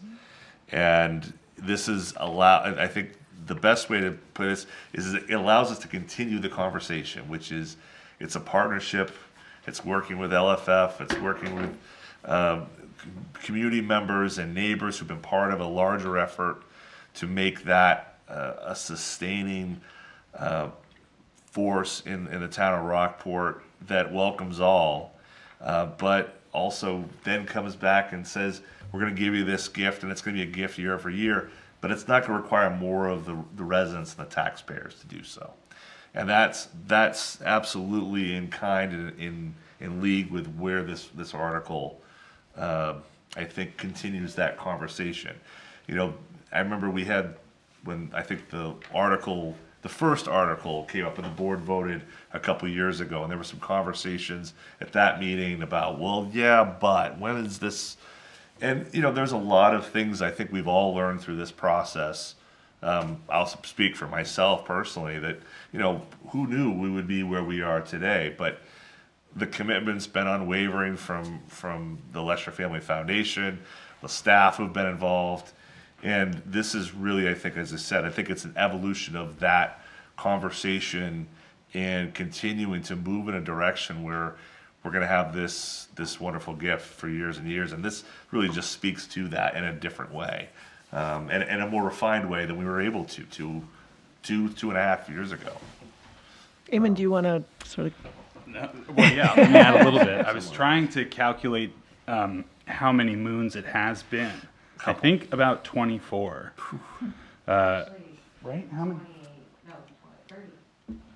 And this is I think the best way to put this is it allows us to continue the conversation, which is, it's a partnership, it's working with LFF, it's working with community members and neighbors who've been part of a larger effort to make that a sustaining force in the town of Rockport that welcomes all, but also then comes back and says, we're going to give you this gift, and it's going to be a gift year after year, but it's not going to require more of the residents and the taxpayers to do so. And that's absolutely in kind and in league with where this article, I think, continues that conversation. You know, I remember we had, when I think the first article came up and the board voted a couple years ago, and there were some conversations at that meeting about, well, yeah, but when is this? And, you know, there's a lot of things I think we've all learned through this process. I'll speak for myself personally that, you know, who knew we would be where we are today? But the commitment's been unwavering from the Lesher Family Foundation, the staff who've been involved. And this is really, I think, as I said, I think it's an evolution of that conversation and continuing to move in a direction where we're going to have this wonderful gift for years and years. And this really just speaks to that in a different way, and a more refined way than we were able to 2.5 years ago. Eamon, do you want to sort of? Well, yeah, let me add a little bit. I was trying to calculate how many moons it has been. I think about 24. Right? How many? No, 30.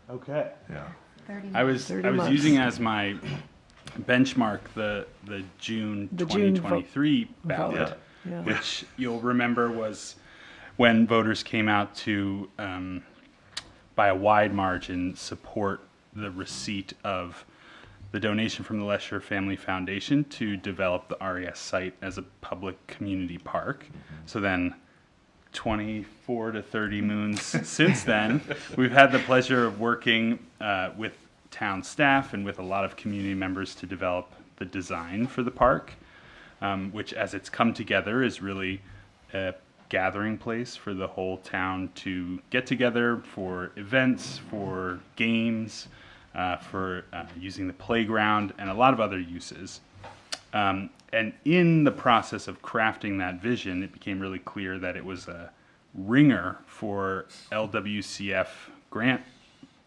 Okay. Yeah. 30 I was months. using as my benchmark the June The June 2023 ballot, vote. Yeah. which you'll remember was when voters came out to, by a wide margin, support the receipt of the donation from the Lesher Family Foundation to develop the RES site as a public community park. So then 24 to 30 moons since then, we've had the pleasure of working with town staff and with a lot of community members to develop the design for the park, which, as it's come together, is really a gathering place for the whole town to get together for events, for games, for using the playground, and a lot of other uses. And in the process of crafting that vision, it became really clear that it was a ringer for LWCF grant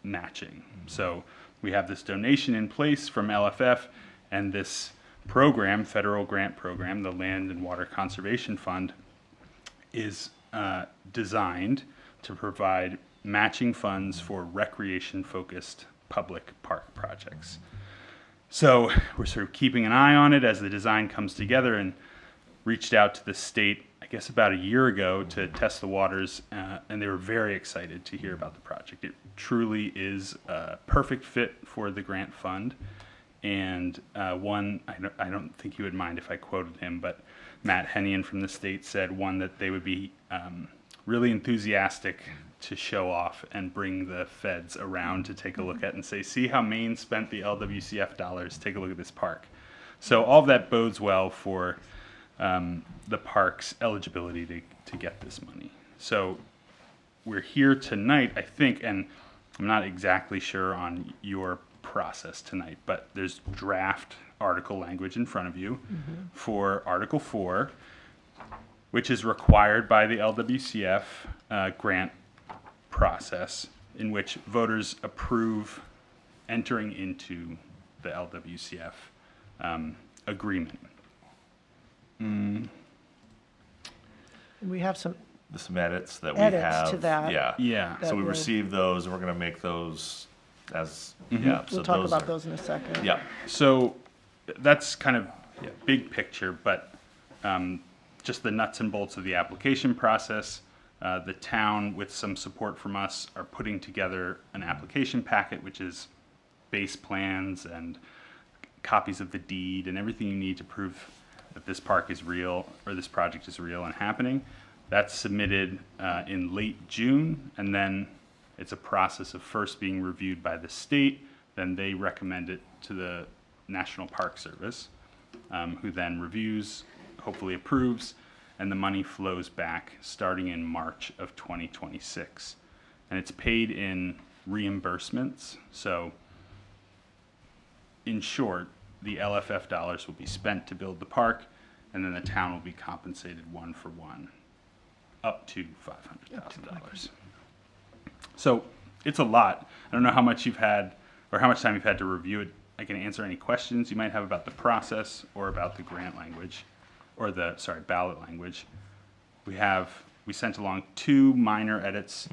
matching. So we have this donation in place from LFF, and this program, federal grant program, the Land and Water Conservation Fund, is designed to provide matching funds for recreation-focused public park projects. So we're sort of keeping an eye on it as the design comes together, and reached out to the state, I guess about a year ago, to test the waters, and they were very excited to hear about the project. It truly is a perfect fit for the grant fund, and one, I don't think he would mind if I quoted him, but Matt Hennian from the state said, one, that they would be really enthusiastic to show off and bring the feds around to take a look at and say, see how Maine spent the LWCF dollars, take a look at this park. So all of that bodes well for the park's eligibility to get this money. So we're here tonight, I think, and I'm not exactly sure on your process tonight, but there's draft article language in front of you for Article 4, which is required by the LWCF grant process, in which voters approve entering into the LWCF agreement. We have some There's some edits that we edits have. to that. Yeah. Yeah. that So we will- received those, and we're gonna make those as, Mm-hmm. yeah. so We'll talk about are- those in a second. Yeah. So that's kind of big picture, but just the nuts and bolts of the application process. The town, with some support from us, are putting together an application packet, which is base plans and copies of the deed and everything you need to prove that this park is real, or this project is real and happening. That's submitted in late June, and then it's a process of first being reviewed by the state, then they recommend it to the National Park Service, who then reviews, hopefully approves, and the money flows back starting in March of 2026. And it's paid in reimbursements. So in short, the LFF dollars will be spent to build the park, and then the town will be compensated one for one, up to $500,000. So it's a lot. I don't know how much you've had, or how much time you've had to review it. I can answer any questions you might have about the process or about the grant language, or the, sorry, ballot language. We sent along 2 minor edits.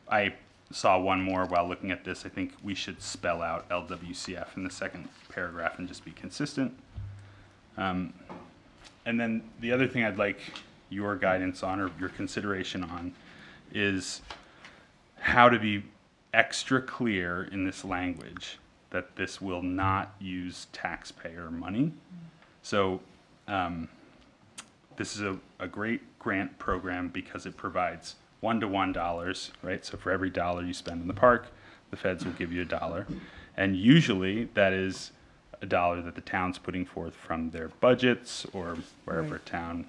I saw one more while looking at this. I think we should spell out LWCF in the second paragraph and just be consistent. And then the other thing I'd like your guidance on, or your consideration on, is how to be extra clear in this language that this will not use taxpayer money. So this is a great grant program because it provides $1-to-1 dollars, right? So for every dollar you spend in the park, the feds will give you $1. And usually that is $1 that the town's putting forth from their budgets or wherever a town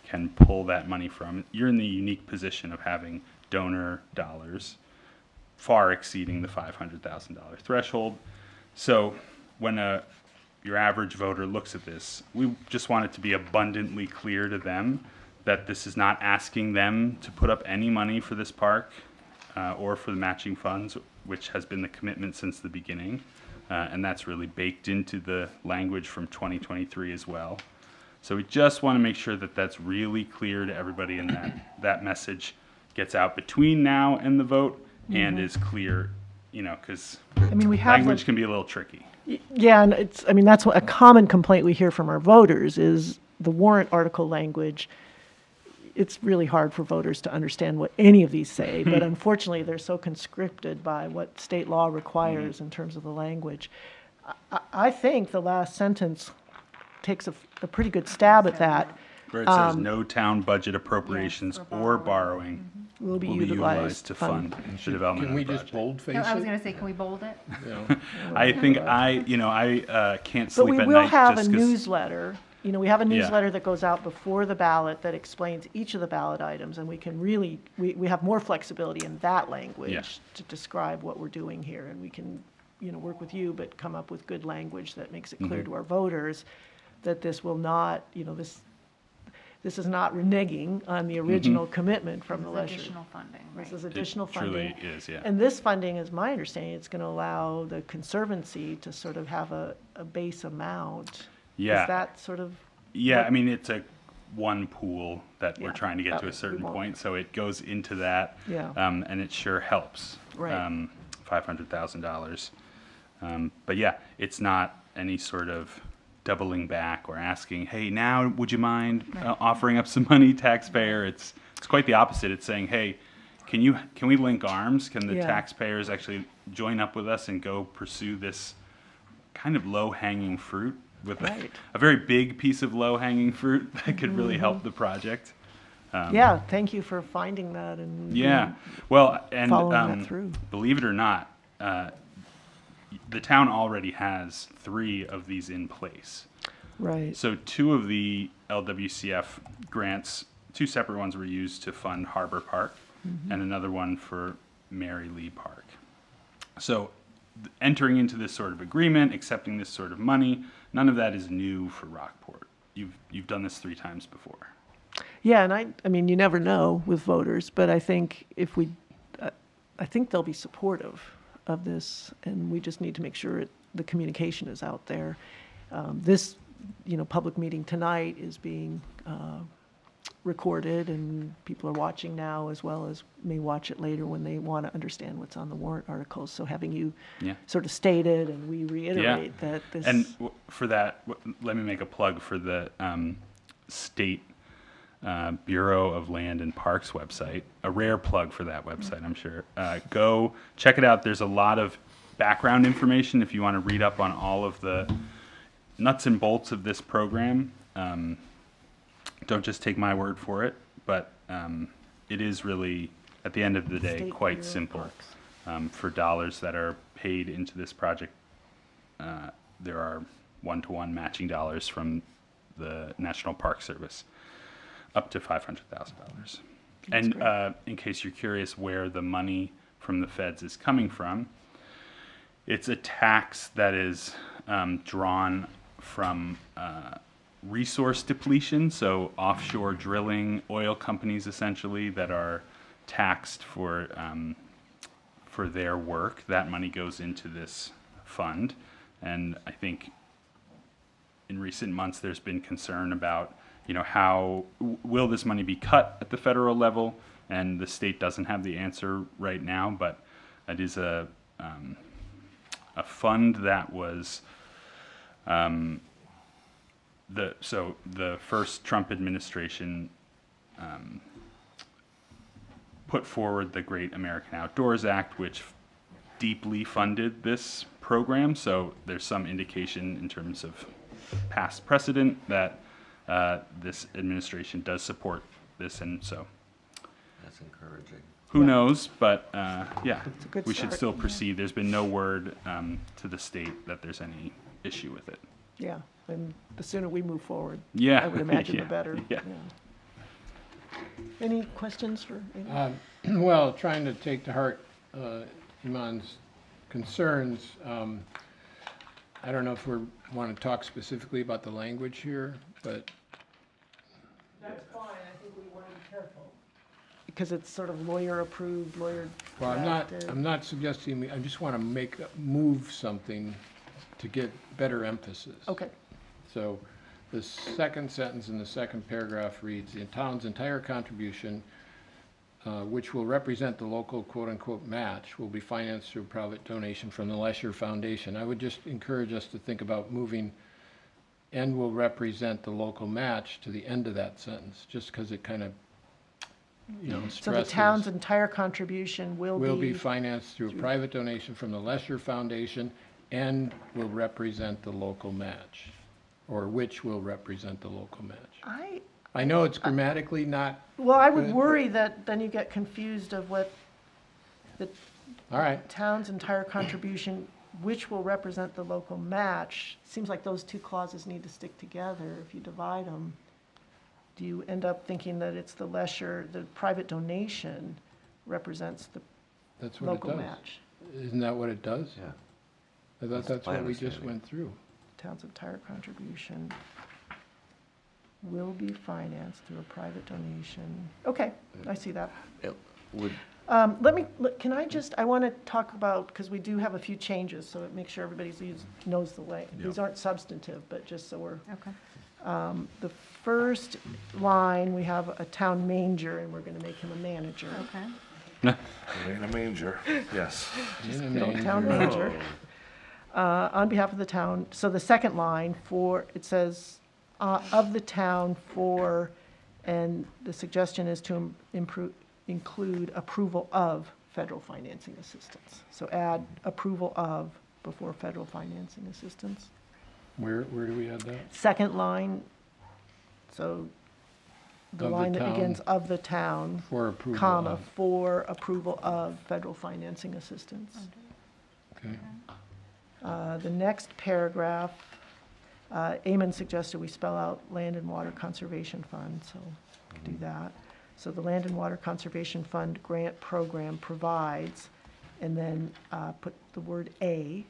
can pull that money from. You're in the unique position of having donor dollars far exceeding the $500,000 threshold. So when your average voter looks at this, we just want it to be abundantly clear to them that this is not asking them to put up any money for this park or for the matching funds, which has been the commitment since the beginning. And that's really baked into the language from 2023 as well. So we just want to make sure that that's really clear to everybody, and that message gets out between now and the vote and is clear, you know, because I mean, we have language can be a little tricky. Yeah, and I mean, that's a common complaint we hear from our voters is the warrant article language. It's really hard for voters to understand what any of these say, but unfortunately, they're so conscripted by what state law requires in terms of the language. I think the last sentence takes a pretty good stab at that. Where it says no town budget appropriations or borrowing Will be will be utilized utilized to fund the development Can of we the just project. boldface No, I was it? going to say, can we bold it? You know? I think I can't But sleep we at will night have a just 'cause- newsletter. You know, we have a Yeah. newsletter that goes out before the ballot that explains each of the ballot items, and we can really, we have more flexibility in that language to describe what we're doing here, and we can, you know, work with you, but come up with good language that makes it clear to our voters that this will not, you know, this is not reneging on the original commitment from the This is Lesher. additional funding, This right? is additional It funding. truly is, yeah. And this funding, is my understanding, it's going to allow the Conservancy to sort of have a base amount. Yeah. Is that sort of? Yeah, I mean, it's a one pool that we're Yeah, trying to get that to a we certain won't- point, so it goes into that. Yeah. And it sure helps. Right. $500,000. But yeah, it's not any sort of doubling back or asking, hey, now would you mind offering up some money, taxpayer? It's quite the opposite. It's saying, hey, can we link arms? Can the Yeah. taxpayers actually join up with us and go pursue this kind of low-hanging fruit with Right. a very big piece of low-hanging fruit that could really help the project? Yeah, thank you for finding that and. Yeah, well, and Following that through. believe it or not, the town already has 3 of these in place. Right, So 2 of the LWCF grants two separate ones were used to fund Harbor Park, and another one for Mary Lee Park. So entering into this sort of agreement, accepting this sort of money, none of that is new for Rockport. You've done this 3 times before. Yeah, and I mean, you never know with voters, but I think I think they'll be supportive of this, and we just need to make sure the communication is out there. This, public meeting tonight is being recorded, and people are watching now, as well as may watch it later when they want to understand what's on the warrant articles. So having you Yeah. sort of stated, and we reiterate that this. And for that, let me make a plug for the State Bureau of Land and Parks website. A rare plug for that website, I'm sure. Go check it out. There's a lot of background information if you want to read up on all of the nuts and bolts of this program. Don't just take my word for it, but it is really, at the end of the day, State quite Bureau of simple. Parks. For dollars that are paid into this project, there are one-to-one matching dollars from the National Park Service, up to $500,000. And in case you're curious where the money from the feds is coming from, it's a tax that is drawn from resource depletion, so offshore drilling, oil companies essentially that are taxed for their work. That money goes into this fund, and I think in recent months there's been concern about, how will this money be cut at the federal level, and the state doesn't have the answer right now, but it is a fund that was the first Trump administration put forward the Great American Outdoors Act, which deeply funded this program. So there's some indication in terms of past precedent that this administration does support this, and so That's encouraging. who knows? But yeah, It's a good we should start. still proceed. There's been no word to the state that there's any issue with it. Yeah, and the sooner we move forward, Yeah, I would imagine yeah, the better. yeah. Any questions for Amy? Well, trying to take to heart Iman's concerns, I don't know if we want to talk specifically about the language here, but That's fine, I think we want to be careful. Because it's sort of lawyer-approved, lawyer well, drafted. I'm not suggesting, I just want to move something to get better emphasis. Okay, So the second sentence in the second paragraph reads, "The town's entire contribution, which will represent the local quote-unquote match, will be financed through private donation from the Lesher Foundation." I would just encourage us to think about moving "and will represent the local match" to the end of that sentence, just because it kind of, stresses. so the town's entire contribution will Be financed through a private donation from the Lesher Foundation and will represent the local match, or which will represent the local match. I know it's grammatically not, Well, I would Good. worry that then you get confused of what the all right, town's entire contribution, which will represent the local match. Seems like those two clauses need to stick together. If you divide them, do you end up thinking that it's the Lesher, the private donation represents the that's what it local does. match? Isn't that what it does? Yeah. I thought That's that's my what we just understanding. went through. Town's entire contribution will be financed through a private donation. Okay, I see that. It would, Can I just, I want to talk about, because we do have a few changes, so it makes sure everybody knows the way. These aren't substantive, but just so we're, Okay. the first line, we have a town manger, and we're going to make him a manager. Okay. In a manger, yes. In a No, manger. town manager. On behalf of the town, so the second line it says, of the town for, and the suggestion is to include approval of federal financing assistance. So add approval of before federal financing assistance. Where do we add that? Second line, so the Of the line that town. begins of the town, For approval comma, of. for approval of federal financing assistance. Okay. The next paragraph, Eamon suggested we spell out Land and Water Conservation Fund, so do that. So the Land and Water Conservation Fund grant program provides, and then put the word "a,"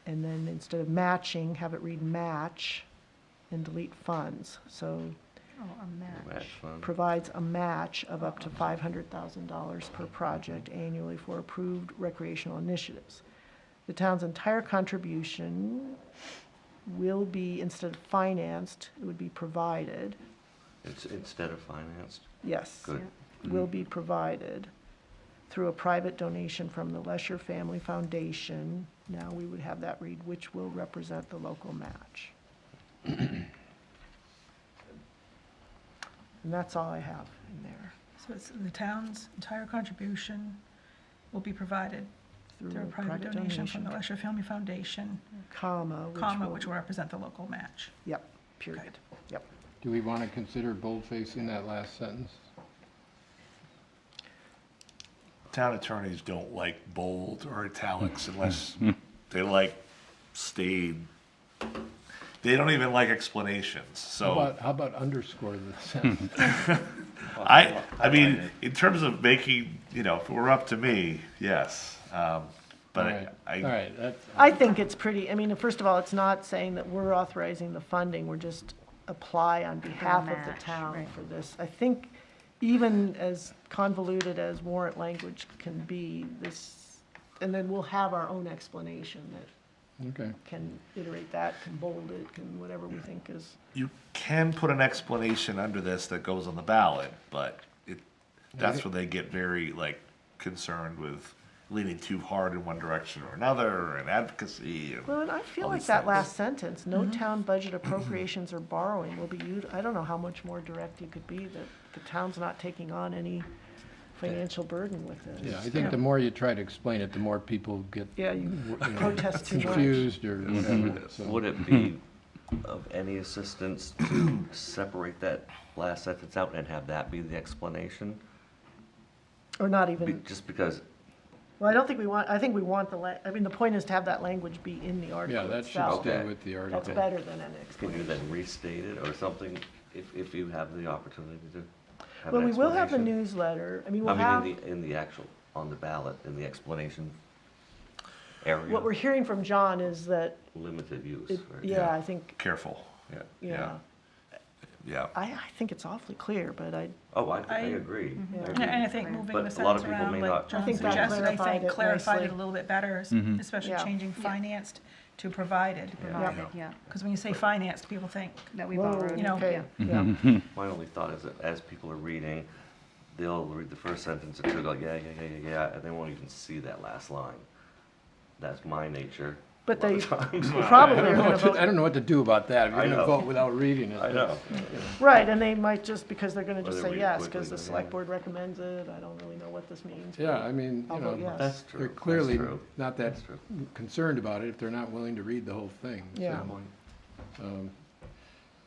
and then instead of matching, have it read match, and delete funds. So Oh, a match. Match fund. provides a match of up to $500,000 per project annually for approved recreational initiatives. The town's entire contribution will be, instead of financed, it would be provided. It's instead of financed. Yes. Good. Will be provided through a private donation from the Lesher Family Foundation. Now we would have that read, which will represent the local match. And that's all I have in there. So it's the town's entire contribution will be provided through a private donation from the Lesher Family Foundation, Comma, which will represent the local match. Yep, period. Yep. Do we want to consider boldfacing that last sentence? Town attorneys don't like bold or italics unless they like stayed. They don't even like explanations, so. How about underscore the sentence? I mean, in terms of making, if it were up to me, yes. But All right, that's, I think it's pretty, I mean, first of all, it's not saying that we're authorizing the funding, we're just apply on behalf of the match, town right. for this. I think even as convoluted as warrant language can be, this, and then we'll have our own explanation that okay. can iterate that, can bold it, can whatever we think is. you can put an explanation under this that goes on the ballot, but that's where they get very, concerned with leaning too hard in one direction or another, and advocacy. And Well, and I feel all like these that things. last sentence, no town budget appropriations or borrowing will be used, I don't know how much more direct you could be, that the town's not taking on any financial burden with this. Yeah, I think the more you try to explain it, the more people get Yeah, you know, protest too much. confused or whatever. So- Would it be of any assistance to separate that last sentence out and have that be the explanation? Or not Be- even, Just because, well, I don't think we want, I think we want I mean, the point is to have that language be in the article Yeah, that should itself. stay Okay. with the article. That's better than an can you explanation. then restate it or something if you have the opportunity to have Well, an we will have a explanation? newsletter, I mean, we'll I have, mean, in the actual, on the ballot, in the explanation area, what we're hearing from John is that, limited use, it, right? yeah, I think, Careful. Yeah. yeah. Yeah. I think it's awfully clear, but I, Oh, I I- agree. Yeah. I And agree. I think moving But the a lot of sentence people around, may like not John I think that suggested, I clarified think it clarified it nicely. a little bit better, especially Yeah. changing financed to provided. Provided, yeah, Because when you say financed, people think, that we whoa, borrowed. You know, okay, yeah. yeah. My only thought is that as people are reading, they'll read the first sentence and they'll go, yeah, and they won't even see that last line. That's my nature. But a lot they of times. probably I are don't know gonna what to- I vote, don't know what to do about that. If you're I going to know. vote without reading it. I know. right, and they might just, because they're gonna just Or they say read yes, quickly, because the but select yeah. board recommends it, I don't really know what this means. but Yeah, I mean, I'll you vote know, yes. That's true. they're That's clearly true. not that That's true. concerned about it if they're not willing to read the whole thing. So, Yeah.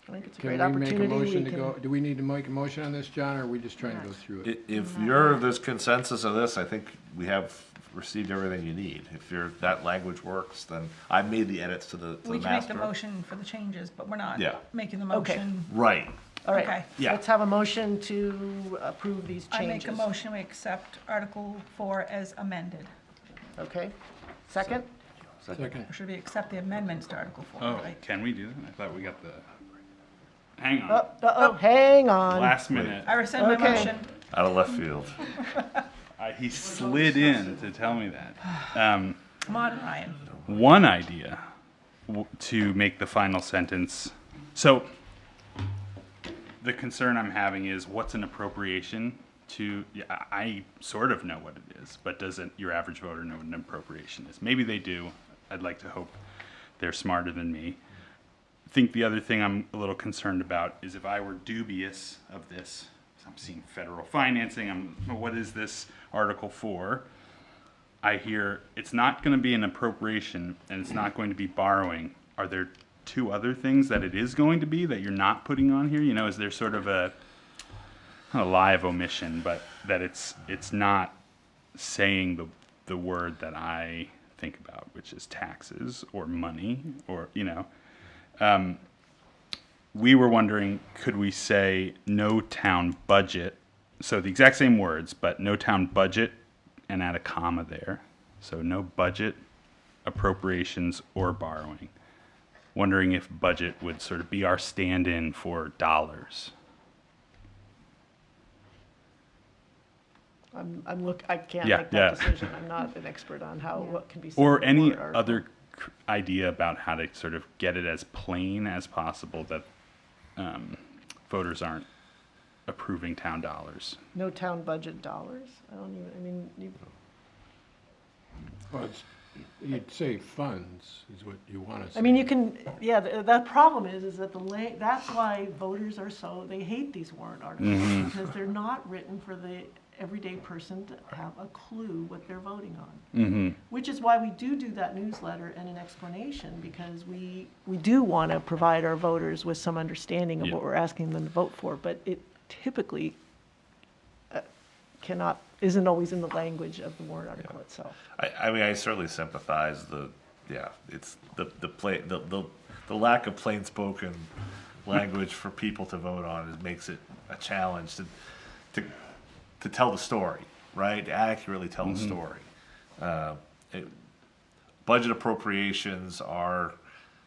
I think it's a Can great we make a opportunity, motion we to go, can, do we need to make a motion on this, John, or are we just trying to go through it? If there's consensus of this, I think we have received everything you need. If that language works, then I made the edits to the we can make master. the motion for the changes, but we're not Yeah. making the Okay. motion. Right. all right, Okay. Yeah. let's have a motion to approve these I changes. make a motion, we accept Article 4 as amended. Okay, second? Second. Or should we accept the amendments to Article 4, Oh, right? can we do that? I thought we got the, hang on, Uh-oh, hang on. last minute. I rescind my Okay. motion. Out of left field. He slid in to tell me that. Come on, Ryan. One idea to make the final sentence. So the concern I'm having is what's an appropriation to, yeah, I sort of know what it is, but doesn't your average voter know what an appropriation is? Maybe they do. I'd like to hope they're smarter than me. I think the other thing I'm a little concerned about is if I were dubious of this, I'm seeing federal financing, what is this article for? I hear it's not going to be an appropriation and it's not going to be borrowing. Are there two other things that it is going to be that you're not putting on here? You know, is there sort of a lie of omission, but that it's not saying the word that I think about, which is taxes or money or, you know. we were wondering, could we say no town budget? So the exact same words, but no town budget and add a comma there. So no budget, appropriations, or borrowing. Wondering if budget would sort of be our stand-in for dollars. I can't Yeah, make that yeah. decision. I'm not an expert on what can be said. Or in a any warrant article. other idea about how to sort of get it as plain as possible that voters aren't approving town dollars. No town budget dollars? Well, you'd say funds is what you want to say. I mean, you can, yeah, that problem is that that's why voters are they hate these warrant articles, because they're not written for the everyday person to have a clue what they're voting on. Which is why we do that newsletter and an explanation, because we do want to provide our voters with some understanding of Yeah. what we're asking them to vote for, but it typically isn't always in the language of the warrant article itself. I mean, I certainly sympathize it's the lack of plain spoken language for people to vote on makes it a challenge to tell the story, right? To accurately tell the story. Budget appropriations are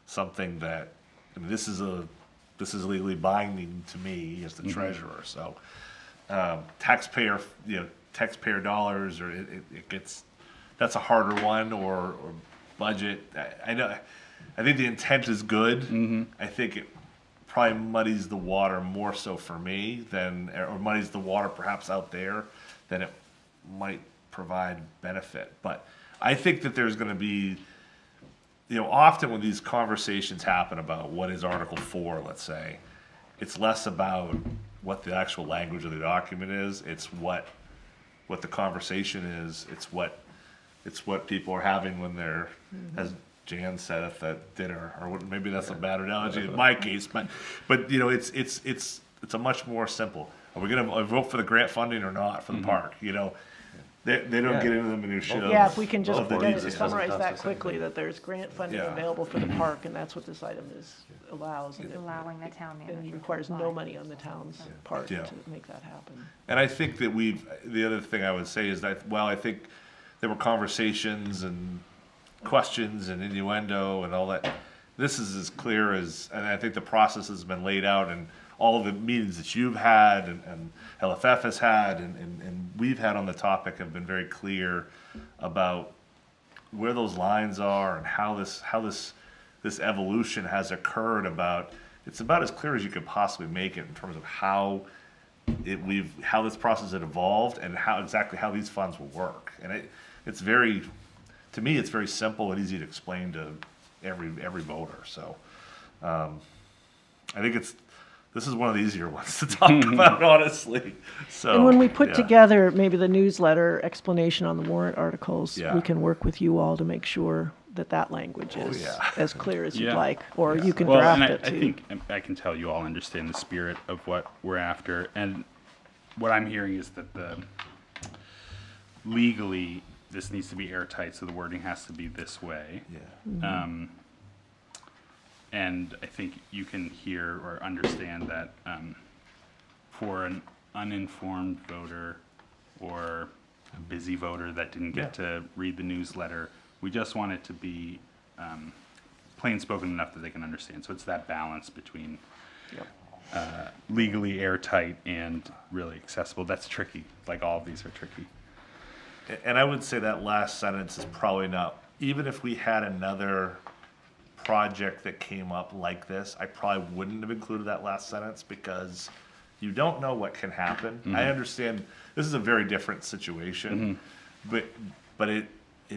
something that, I mean, this is legally binding to me as the treasurer, so taxpayer dollars, or it gets, that's a harder one, or budget. I think the intent is good. I think it probably muddies the water more so for me or muddies the water perhaps out there than it might provide benefit. But I think that there's going to be, often when these conversations happen about what is Article 4, let's say, it's less about what the actual language of the document is. It's what the conversation is. It's what people are having when they're, as Jan said, at that dinner, or maybe that's a bad analogy in my case, but it's a much more simple. Are we going to vote for the grant funding or not for the park? They don't get into the minutiae. Yeah, if we can just of the details. summarize that quickly, that there's grant funding available for the park, and that's what this item allows. And Allowing the town manager. and to requires no apply. money on the town's part Yeah. to make that happen. And I think that the other thing I would say is that, while I think there were conversations and questions and innuendo and all that, this is as clear as, and I think the process has been laid out, and all of the meetings that you've had and LFF has had and we've had on the topic have been very clear about where those lines are and how this evolution has occurred. It's about as clear as you could possibly make it in terms of how this process had evolved and exactly how these funds will work. And to me, it's very simple and easy to explain to every voter. So I think this is one of the easier ones to talk about, honestly. So, And when we put yeah. together maybe the newsletter explanation on the warrant articles, Yeah. we can work with you all to make sure that language is yeah. as clear as you'd Yeah. like, or you can Well, draft and it I too. think I can tell you all understand the spirit of what we're after, and what I'm hearing is that legally this needs to be airtight, so the wording has to be this way. Yeah. And I think you can hear or understand that for an uninformed voter or a busy voter that didn't get to read the newsletter, we just want it to be plain spoken enough that they can understand. So it's that balance between legally airtight and really accessible. That's tricky. Like all of these are tricky. And I would say that last sentence is probably not, even if we had another project that came up like this, I probably wouldn't have included that last sentence, because you don't know what can happen. I understand this is a very different situation, but it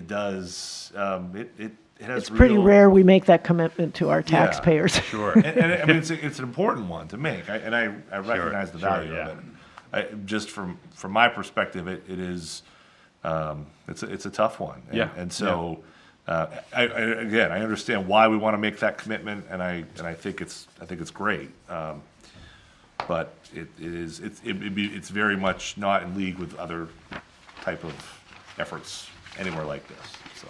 does, it has It's pretty real- rare we make that commitment to our taxpayers. Sure. And I mean, it's an important one to make, and I recognize the value yeah. of it. Just from my perspective, it is, it's a tough one. And so, I understand why we want to make that commitment, and I think it's great. But it's very much not in league with other type of efforts anywhere like this. So.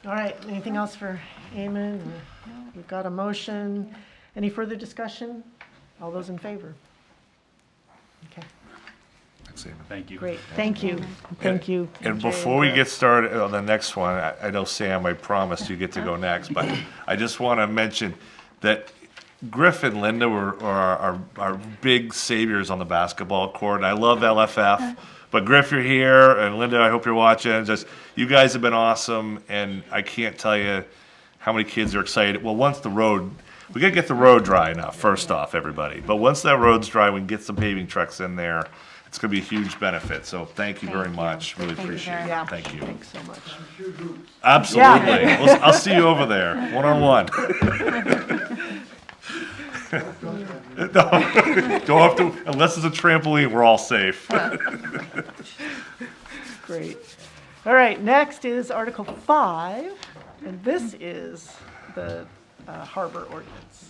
All right, anything else for Eamon? We've got a motion. Any further discussion? All those in favor? Okay, Thanks, Eamon. Thank you. great, thank you, thank you. And Jay before we Chris. get started on the next one, I know Sam, I promised you get to go next, but I just want to mention that Griff and Linda are our big saviors on the basketball court. I love LFF, but Griff, you're here, and Linda, I hope you're watching. Just you guys have been awesome, and I can't tell you how many kids are excited. Well, once the road, we gotta get the road dry enough. First off, everybody, but once that road's dry, we can get some paving trucks in there. It's gonna be a huge benefit. So thank you very Thank you. much. Really Thank you appreciate very it. Yeah, Thank you. thanks so much. Absolutely. I'll see you over there, one-on-one. No, don't have to, unless it's a trampoline, we're all safe. Great. All right, next is Article 5, and this is the harbor ordinance.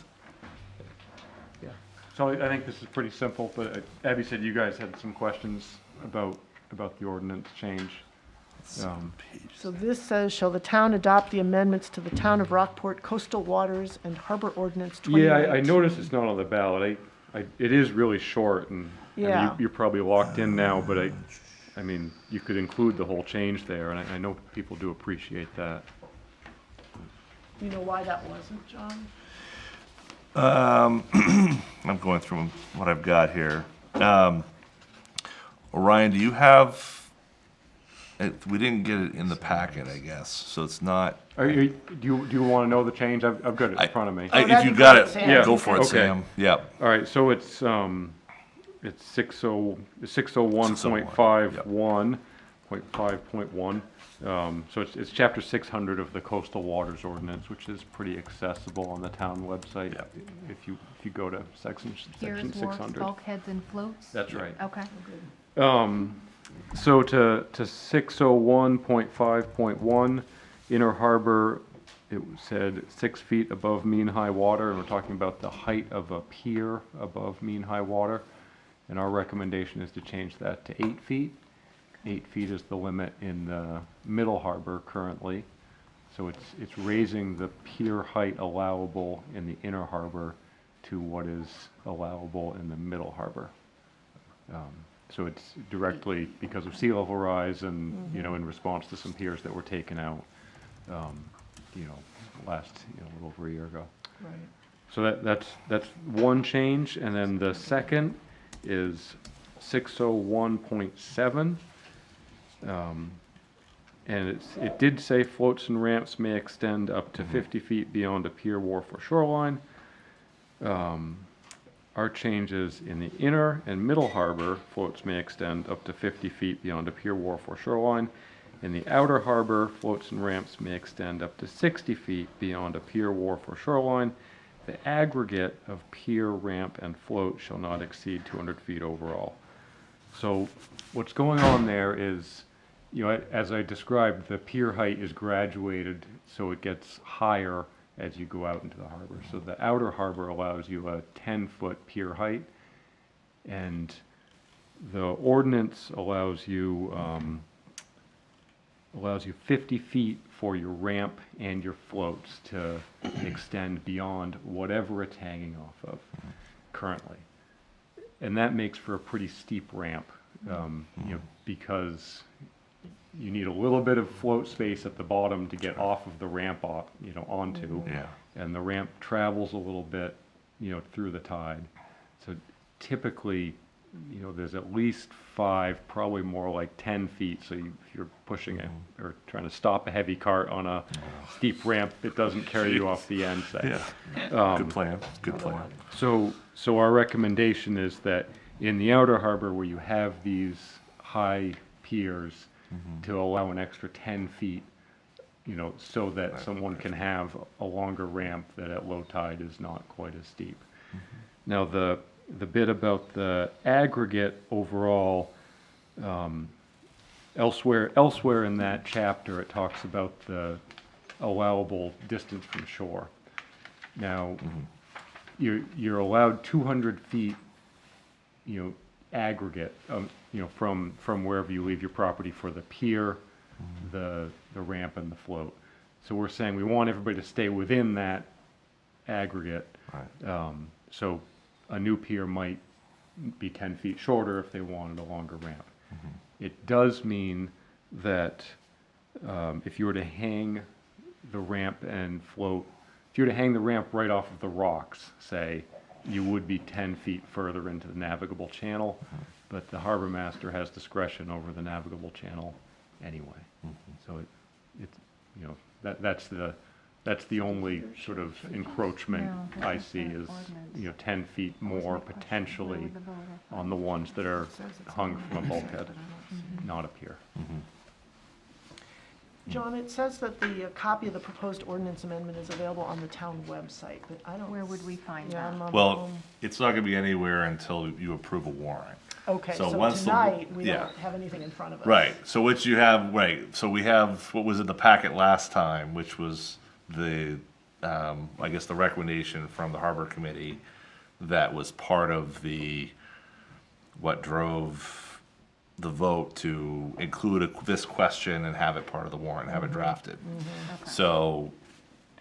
So I think this is pretty simple, but Abby said you guys had some questions about the ordinance change. So this says, shall the town adopt the amendments to the Town of Rockport Coastal Waters and Harbor Ordinance 2019? Yeah, I noticed it's not on the ballot. It is really short, and I mean, Yeah. you're probably locked in now, but I mean, you could include the whole change there, and I know people do appreciate that. You know why that wasn't, John? I'm going through what I've got here. Orion, do you have, we didn't get it in the packet, I guess, so it's not. Do you want to know the change? I've got it in front of me. If you got it, Sam. go for it, Okay. Sam. Yep. All right, so it's 601.51.5.1. So it's chapter 600 of the Coastal Waters Ordinance, which is pretty accessible on the town website. Yep. If you go to section Piers, wharfs, 600. bulkheads, and floats? That's right. Okay. So to 601.5.1, Inner Harbor, it said 6 feet above mean high water, and we're talking about the height of a pier above mean high water. And our recommendation is to change that to 8 feet. 8 feet is the limit in the Middle Harbor currently. So it's raising the pier height allowable in the Inner Harbor to what is allowable in the Middle Harbor. So it's directly because of sea level rise and, you know, in response to some piers that were taken out, last, a little over a year ago. Right. So that's one change, and then the second is 601.7. And it did say floats and ramps may extend up to 50 feet beyond a pier, wharf, or shoreline. Our changes in the inner and middle harbor, floats may extend up to 50 feet beyond a pier, wharf, or shoreline. In the outer harbor, floats and ramps may extend up to 60 feet beyond a pier, wharf, or shoreline. The aggregate of pier, ramp, and float shall not exceed 200 feet overall. So what's going on there is, as I described, the pier height is graduated, so it gets higher as you go out into the harbor. So the outer harbor allows you a 10-foot pier height, and the ordinance allows you 50 feet for your ramp and your floats to extend beyond whatever it's hanging off of currently. And that makes for a pretty steep ramp, because you need a little bit of float space at the bottom to get off of the ramp onto. Yeah. And the ramp travels a little bit, through the tide. So typically, there's at least 5, probably more like 10 feet. So if you're pushing it or trying to stop a heavy cart on a steep ramp, it doesn't carry you off the end. Yeah. Good plan. Good plan. So our recommendation is that in the outer harbor where you have these high piers, to allow an extra 10 feet, so that someone can have a longer ramp that at low tide is not quite as steep. Now the bit about the aggregate overall, elsewhere in that chapter, it talks about the allowable distance from shore. Now, you're allowed 200 feet, aggregate, from wherever you leave your property for the pier, the ramp, and the float. So we're saying we want everybody to stay within that aggregate. Right. So a new pier might be 10 feet shorter if they wanted a longer ramp. It does mean that if you were to hang the ramp and float, if you were to hang the ramp right off of the rocks, say, you would be 10 feet further into the navigable channel, but the harbor master has discretion over the navigable channel anyway. So it's, you know, that's the only sort of encroachment No, I that's see the is, ordinance. you know, 10 feet more potentially on the ones that are hung from a bulkhead, not a pier. John, it says that the copy of the proposed ordinance amendment is available on the town website, but I don't. Where would we find Yeah, that? I'm on Well, home. it's not gonna be anywhere until you approve a warrant. Okay, so so once the- tonight, we yeah. don't have anything in front of us. Right, so what you have, right, so we have what was in the packet last time, which was the, I guess the recommendation from the Harbor Committee that was part of what drove the vote to include this question and have it part of the warrant, have it drafted. So,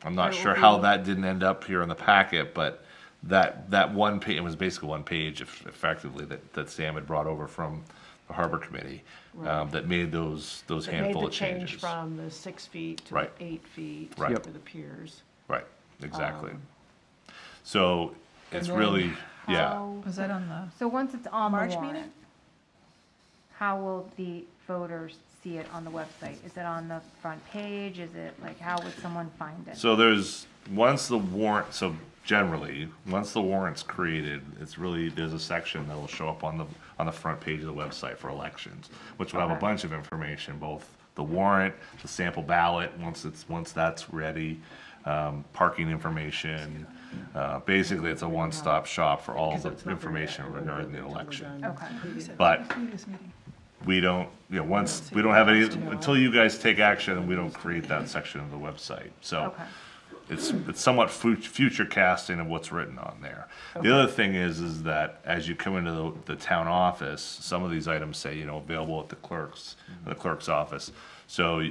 I'm not sure how that didn't end up here in the packet, but that one page, it was basically one page effectively that Sam had brought over from the Harbor Committee, that made those That made handful the of change changes. from the 6 feet to Right. the 8 feet Right. for the piers. Right, exactly. So, it's then really, yeah, How- Was that on the So once it's on the March warrant, meeting? how will the voters see it on the website? Is it on the front page? Is it, like, how would someone find it? so generally, once the warrant's created, there's a section that will show up on the front page of the website for elections, which will have a Okay. bunch of information, both the warrant, the sample ballot, once that's ready, parking information. Basically, it's a one-stop shop for all Because the it's not information very regarding the until we're election. done. Okay. But previous meeting? we don't, once, we don't have any, until you guys take action, we don't create that section of the website. So Okay. it's somewhat future casting of what's written on there. The other thing is that as you come into the town office, some of these items say, available at the clerk's office. So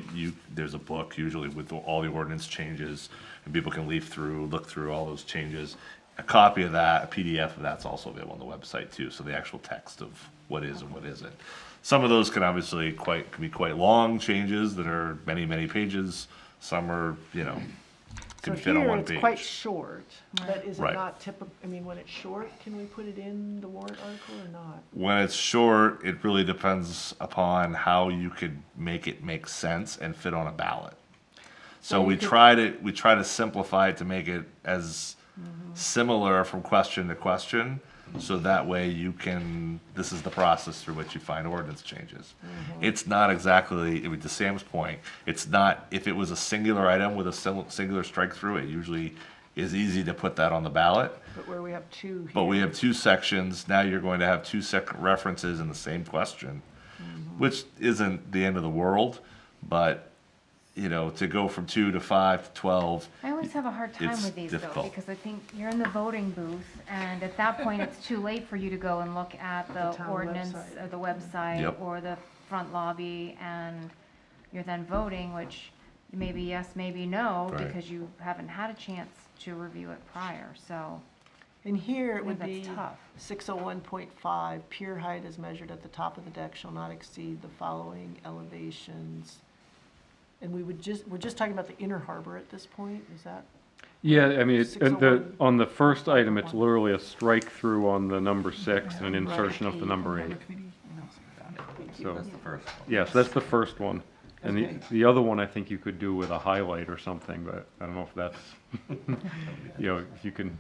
there's a book usually with all the ordinance changes, and people can look through all those changes. A copy of that, a PDF of that's also available on the website too, so the actual text of what is and what isn't. Some of those can obviously can be quite long changes that are many, many pages. Some are, So can fit on here, one it's page. quite short, but is it Right. not typical, when it's short, can we put it in the warrant article or not? When it's short, it really depends upon how you could make it make sense and fit on a ballot. So you we could- try to simplify it to make it as similar from question to question, so that way this is the process through which you find ordinance changes. It's not exactly, to Sam's point, it's not, if it was a singular item with a singular strike through, it usually is easy to put that on the ballot. But where we have two here. But we have two sections, now you're going to have two separate references in the same question, which isn't the end of the world, but, to go from 2 to 5 to 12. I always have a hard time It's with these though, difficult. because I think you're in the voting booth, and at that point, it's too late for you to go and look at the town ordinance, website. or the website, Yep. or the front lobby, and you're then voting, which maybe yes, maybe no, Right. because you haven't had a chance to review it prior, so. And here I it would think be that's tough. 601.5, pier height as measured at the top of the deck shall not exceed the following elevations. And we're just talking about the inner harbor at this point, is that? Yeah, I mean, and 601. on the first item, it's literally a strike through on the number 6 and an insertion of the number 8. So, That's the first one. yes, that's the first one. And Okay. the other one, I think you could do with a highlight or something, but I don't know if that's, if you can,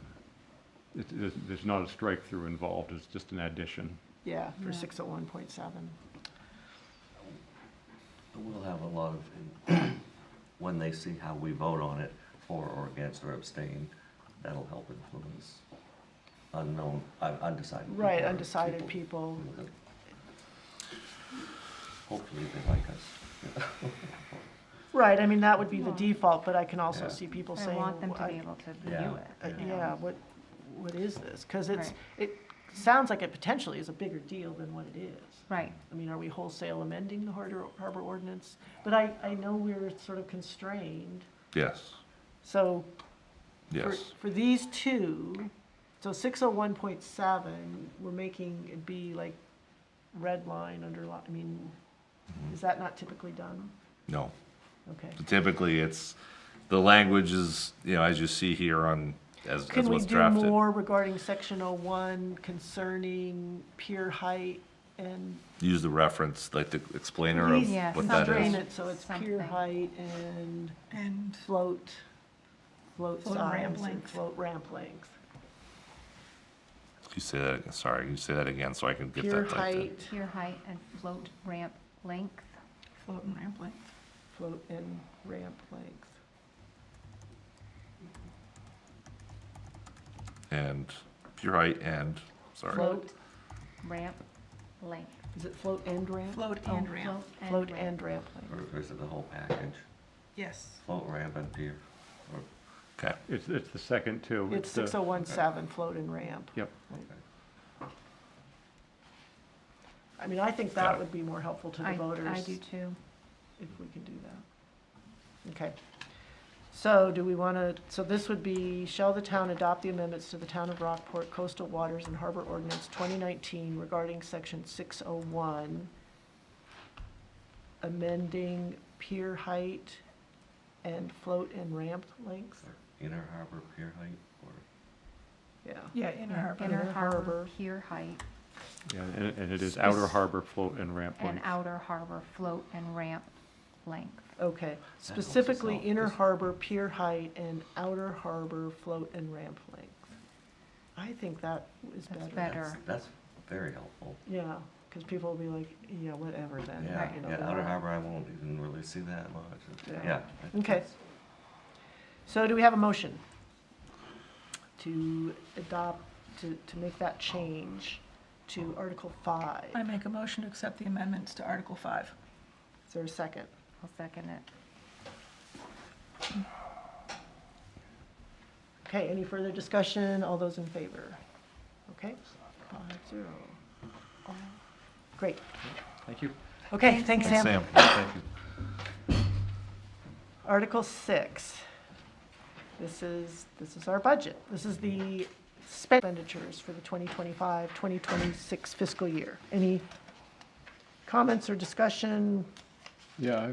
there's not a strike through involved, it's just an addition. Yeah, for 601.7. We'll have a lot of, when they see how we vote on it, for or against or abstain, that'll help influence undecided. Right, or undecided people. Hopefully they like us. Right, that would be the default, but I can also Yeah. see people I saying. want them to "Well, be able to Yeah. view it. Yeah, what is this? Because Right. it sounds like it potentially is a bigger deal than what it is. Right, Are we wharbor ordinance? But I know we're sort of constrained Yes, So for, yes. for these two, so 601.7, we're making it be like red line, underline, I mean, is that not typically done? No. Okay. Typically, it's, the language is, as you see here on, as Can we what's do drafted. more regarding section 01 concerning pier height and Use the reference, like the explainer of please Yeah, what that constrain is. it so it's pier Something. height and float Float size ramp and length. float ramp length. You say that again, sorry, you say that again so I can get Pier that typed in. height, Pier height and float ramp length. Float and ramp length. float and ramp length. And pure height and, sorry. Float, Ramp length. is it float and ramp? Float Oh, and ramp. Float and ramp length. Or is it the whole package? Yes. Float ramp and pier? Or- Okay, It's the second two. It's the- 6017, float and ramp. Yep. I mean, I think Got that it. would be more helpful to the I voters. do too. If we can do that. Okay. So do we want to, so this would be, shall the town adopt the amendments to the Town of Rockport Coastal Waters and Harbor Ordinance 2019 regarding section 601, amending pier height and float and ramp length? Inner harbor pier height or? Yeah. Yeah, inner harbor. Inner harbor harbor. pier height Yeah, and it is outer harbor float and ramp and length. outer harbor float and ramp length. Okay. helps us Specifically, out, inner 'cause- harbor pier height and outer harbor float and ramp length. I think that is That's better. better. That's very helpful. Yeah, because people will be like, yeah, whatever then. Yeah, you know, yeah, outer harbor, I won't even really see that much. Yeah. Yeah. Okay. So do we have a motion to adopt, to make that change to Article 5? I make a motion to accept the amendments to Article 5. Is there a second? I'll second it. Okay, any further discussion? All those in favor? Okay, 5-0. Great. Thank you. Okay, thanks, Sam. Sam, thank you. Article 6. This is our budget. This is the expenditures for the 2025-2026 fiscal year. Any comments or discussion? Yeah,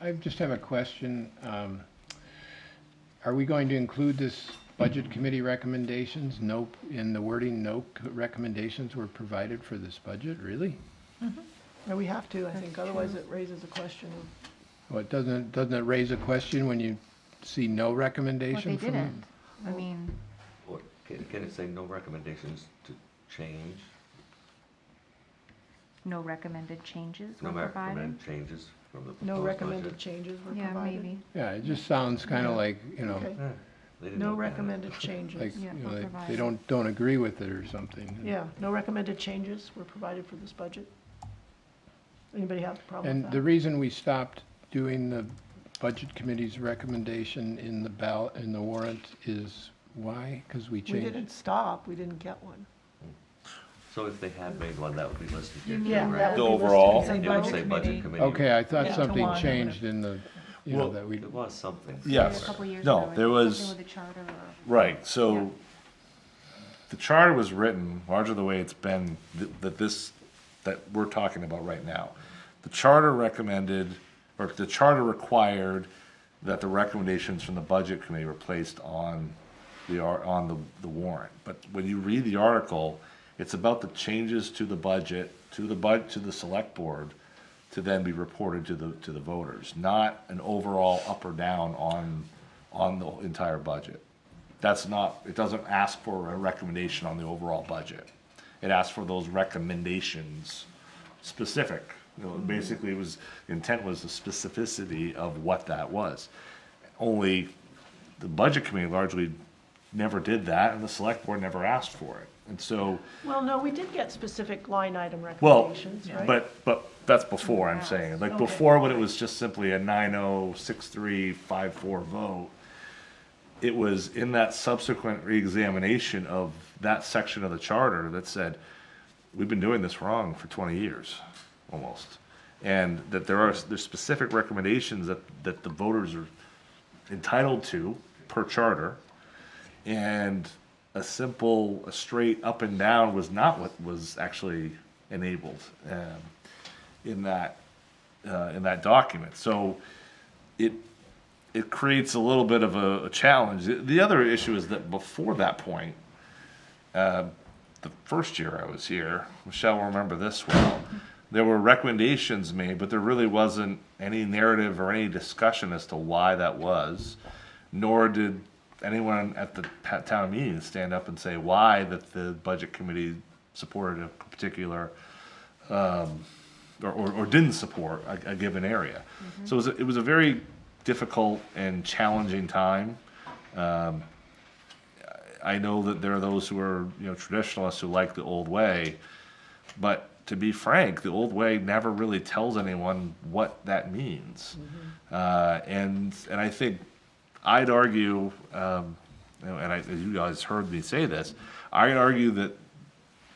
I just have a question. Are we going to include this budget committee recommendations? No, in the wording, no recommendations were provided for this budget, really? No, we have to, I think, otherwise it raises a question of, Well, doesn't it raise a question when you see no Well, recommendation they from? didn't. I mean, What, can it say no recommendations to change? no recommended changes No were provided? recommended changes from the proposed no recommended budget? changes were Yeah, provided? maybe. Yeah, it just sounds kind of like, Okay. Yeah, they didn't No look at it. recommended changes. like, Yeah, you know, were they provided. don't agree with it or something. Yeah, no recommended changes were provided for this budget. Anybody have a problem And with the that? reason we stopped doing the budget committee's recommendation in the ballot, in the warrant is why? Because we We changed. didn't stop, we didn't get one. So if they had made one, that would be listed here. mean too, Yeah, right? that would The be listed overall? as a Say It would budget say budget budget committee. committee. Okay, I thought Yeah, something Tawana. changed in the, you know, Well, that we, It was something. Yes. A couple years No, ago, I there think, was- something with the charter or. Right, so Yeah. the charter was written, largely the way it's been, that we're talking about right now. The charter recommended, or the charter required that the recommendations from the budget committee were placed on the warrant. But when you read the article, it's about the changes to the budget, to the select board, to then be reported to the voters, not an overall up or down on the entire budget. That's not, it doesn't ask for a recommendation on the overall budget. It asks for those recommendations specific. Basically, it was, the intent was the specificity of what that was. Only the budget committee largely never did that, and the select board never asked for it. And so, Well, no, we did get specific line item well, recommendations, right? but that's before, I'm saying. Like, Okay. before, when it was just simply a 9-0, 6-3, 5-4 vote, it was in that subsequent reexamination of that section of the charter that said, we've been doing this wrong for 20 years, almost. And that there's specific recommendations that the voters entitled to per charter, and a straight up and down was not what was actually enabled in that document. So it creates a little bit of a challenge. The other issue is that before that point, the first year I was here, Michelle will remember this well, there were recommendations made, but there really wasn't any narrative or any discussion as to why that was, nor did anyone at the town meeting stand up and say why that the budget committee supported a particular, or didn't support a given area. So it was a very difficult and challenging time. I know that there are those who are, traditionalists who like the old way, but to be frank, the old way never really tells anyone what that means. And I think I'd argue, you guys heard me say this, I'd argue that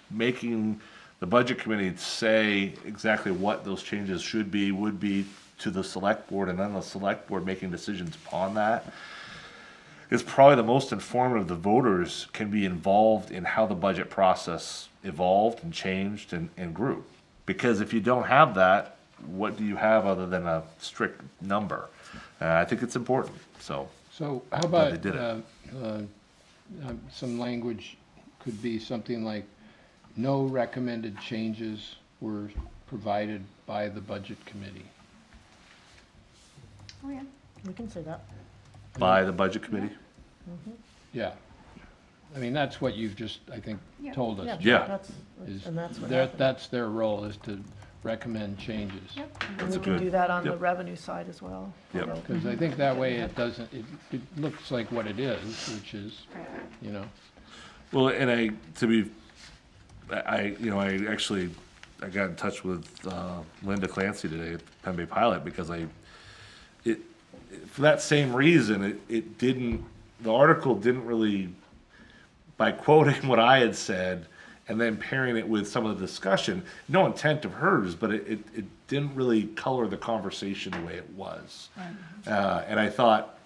making the budget committee say exactly what those changes should be, would be to the select board, and then the select board making decisions upon that, is probably the most informative. The voters can be involved in how the budget process evolved and changed and grew. Because if you don't have that, what do you have other than a strict number? I think it's important, so. So how Glad about they did some language could be something like, no recommended changes were provided by the budget committee. Oh, yeah. We can say that. By the budget committee? Yeah. I mean, that's what you've just, I think, Yeah. told us. Yeah. That's, is and that's what their- happened. That's their role, is to recommend changes. Yep. And we can good. do that on the Yep. revenue side as well. Yep. Although- Because I think that way it doesn't, it looks like what it is, which is, Well, and I got in touch with Linda Clancy today at Penn Bay Pilot because for that same reason, the article didn't really, by quoting what I had said and then pairing it with some of the discussion, no intent of hers, but it didn't really color the conversation the way it was. And I thought,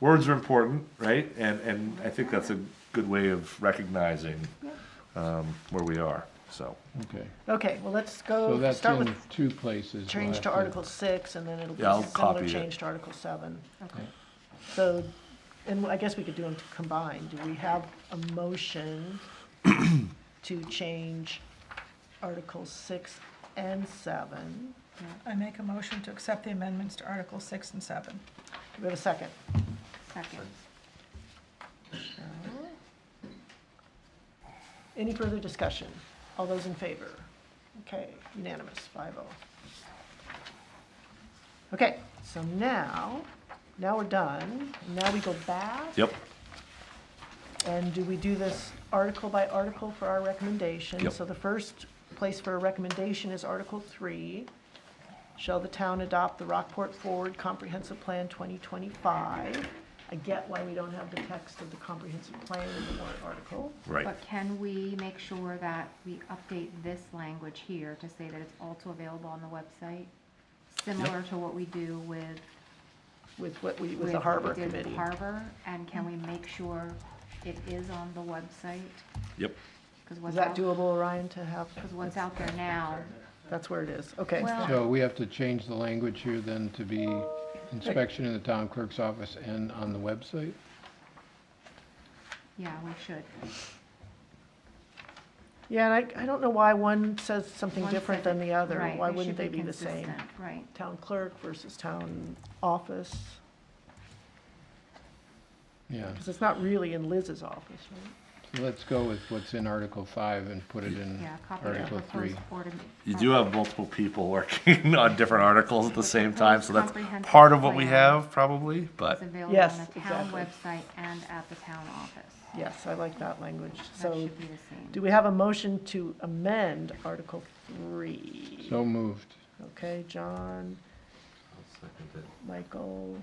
words are important, right? And I think that's a good way of recognizing where we are, so. okay. Okay, well, let's So go, that's start in with two places. We'll change have to Article 6, and then it'll be Yeah, I'll a similar copy it. change to Article 7. Okay. So, and I guess we could do them combined. Do we have a motion to change Articles 6 and 7? I make a motion to accept the amendments to Article 6 and 7. Do we have a second? Second. Any further discussion? All those in favor? Okay, unanimous, 5-0. Okay, so now we're done. Now we go back. Yep. And do we do this article by article for our recommendation? Yep. So the first place for a recommendation is Article 3. Shall the town adopt the Rockport Forward Comprehensive Plan 2025? I get why we don't have the text of the comprehensive plan in the warrant article. Right. But can we make sure that we update this language here to say that it's also available on the website? Similar to what we do with With what we, with with the what harbor we did with committee. Harbor, and can we make sure it is on the website? Yep. Because Is what's that out, doable, Orion, to have? because what's out there now, That's where it is, okay. well, So we have to change the language here then to be inspection in the town clerk's office and on the website? yeah, we should. Yeah, and I don't know why one says something One different says than it- the other. right, Why should wouldn't they be the same? consistent, Right. Town clerk versus town office, Yeah. because it's not really in Liz's office, right? So let's go with what's in Article 5 and put it in Yeah, copy of the Article 3. proposed ordinance. You do have multiple people working on different articles at the same time, so that's Comprehensive part of what we plan. have probably, but. It's available Yes, on the town exactly. website and at the town office. Yes, I like that language. That So should be the same. do we have a motion to amend Article 3? So moved. Okay, John, Michael,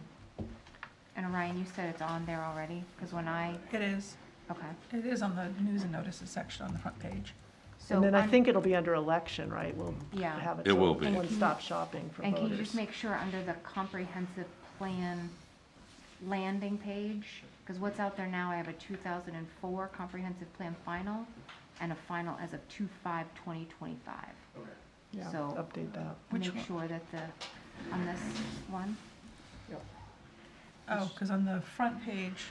And Orion, you said it's on there already? Because when I, It is. okay. It is on the news and notices section on the front page. So and then I un- think it'll be under election, right? We'll Yeah. have it. It so will be. one-stop shopping for And can you voters. just make sure under the comprehensive plan landing page, because what's out there now, I have a 2004 comprehensive plan final and a final as of 2/5/2025. Yeah, So- update that. Make sure that on this one, Oh, because on the front page,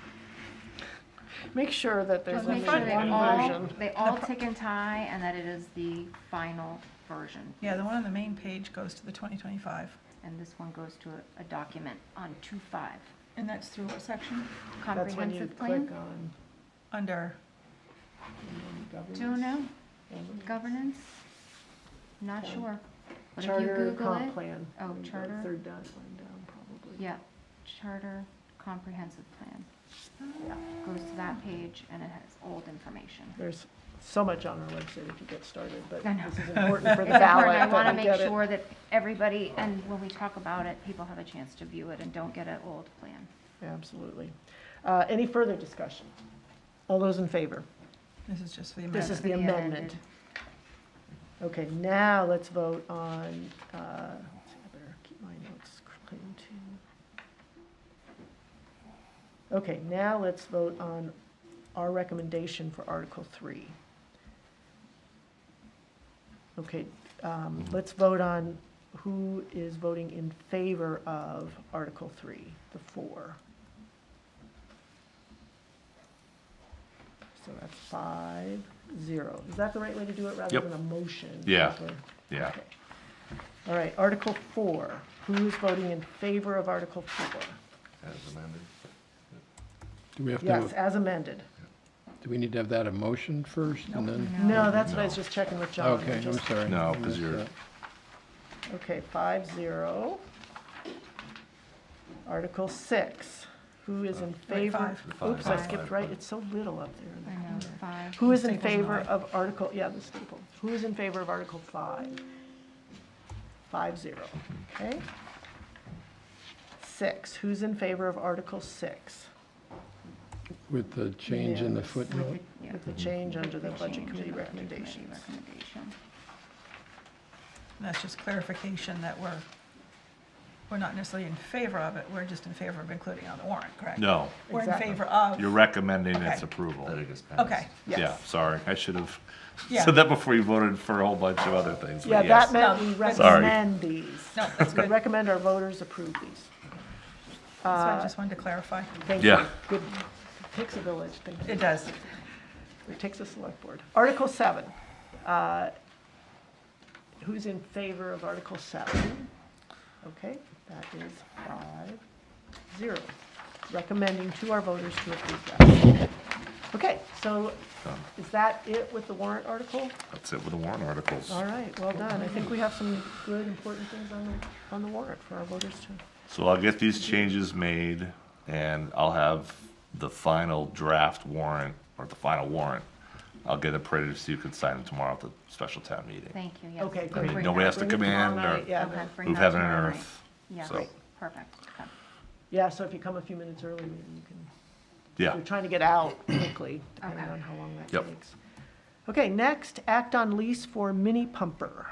Make sure that there's just only make sure one version. they all tick and tie and that it is the final version. yeah, the one on the main page goes to the 2025. And this one goes to a document on 2/5. And that's through what section? That's when you Comprehensive plan? click on Under, Don't know, governance. governance? Not Okay. sure. But if you Charter Google comp it, plan. oh, There you go, charter. Third down, line down, probably. yeah, charter comprehensive plan. Yeah. Goes to that page and it has old information. There's so much on our website if you get started, but I know. this is important for the It's ballot. important, I want to that we make get it. sure that everybody, and when we talk about it, people have a chance to view it and don't get an old plan. Absolutely. Any further discussion? All those in favor? this is just for the This is amendment. the The amendment. amended. Okay, now let's vote on, let's see, I better keep my notes clean too. Okay, now let's vote on our recommendation for Article 3. Okay, let's vote on who is voting in favor of Article 3, the 4. So that's 5-0. Is that the right way to do it, rather Yep. than a motion? Yeah. Or- Yeah. okay. All right, Article 4. Who is voting in favor of Article 4? As amended. Do we have Yes, to, as amended. do we need to have that a motion first and then? No, that's what I was just checking with John. Okay, I'm Just- sorry. No, I 'cause missed you're- that. Okay, 5-0. Article 6. Who is in favor? five. Oops, I Five. skipped right. It's so little up there in the I know, corner. 5. Who is in Staples favor nine. of Article, yeah, the staple. Who is in favor of Article 5? 5-0, okay? 6, who's in favor of Article 6? With the change in the Unanimous. footnote? Yeah. With the change under the Budget Change in Committee the Budget Committee recommendations. recommendation. And that's just clarification that we're not necessarily in favor of it, we're just in favor of including it on the warrant, correct? No, We're in Exactly. favor of. you're recommending its Okay. approval. That it gets passed. Okay, Yeah, Yes. sorry, I should have Yeah. said that before you voted for a whole bunch of other things, Yeah, but yes. that meant we No, Sorry. recommend these. no, that's We good, recommend our voters approve these. that's what I just wanted to clarify. Thank you. Yeah. Good. Takes a village, thank you. It does. It takes a select board. Article 7. Who's in favor of Article 7? Okay, that is 5-0. Recommending to our voters to approve that. Okay, so Done. is that it with the warrant article? That's it with the warrant articles. All right, well done. I think we have some good, important things on the warrant for our voters to. So I'll get these changes made, and I'll have the final draft warrant, or the final warrant. I'll get it printed so you can sign it tomorrow at the special town meeting. Thank you, yes. Okay, Bring great. that- Nobody has to Bring it come tomorrow in, or night, yeah. Okay, bring move that heaven and tomorrow night. earth. Yeah, So, perfect. Okay. Yeah, so if you come a few minutes early, maybe you can. yeah, We're trying to get out quickly, depending Okay. on how long that Yep. takes. Okay, next, act on lease for mini pumper.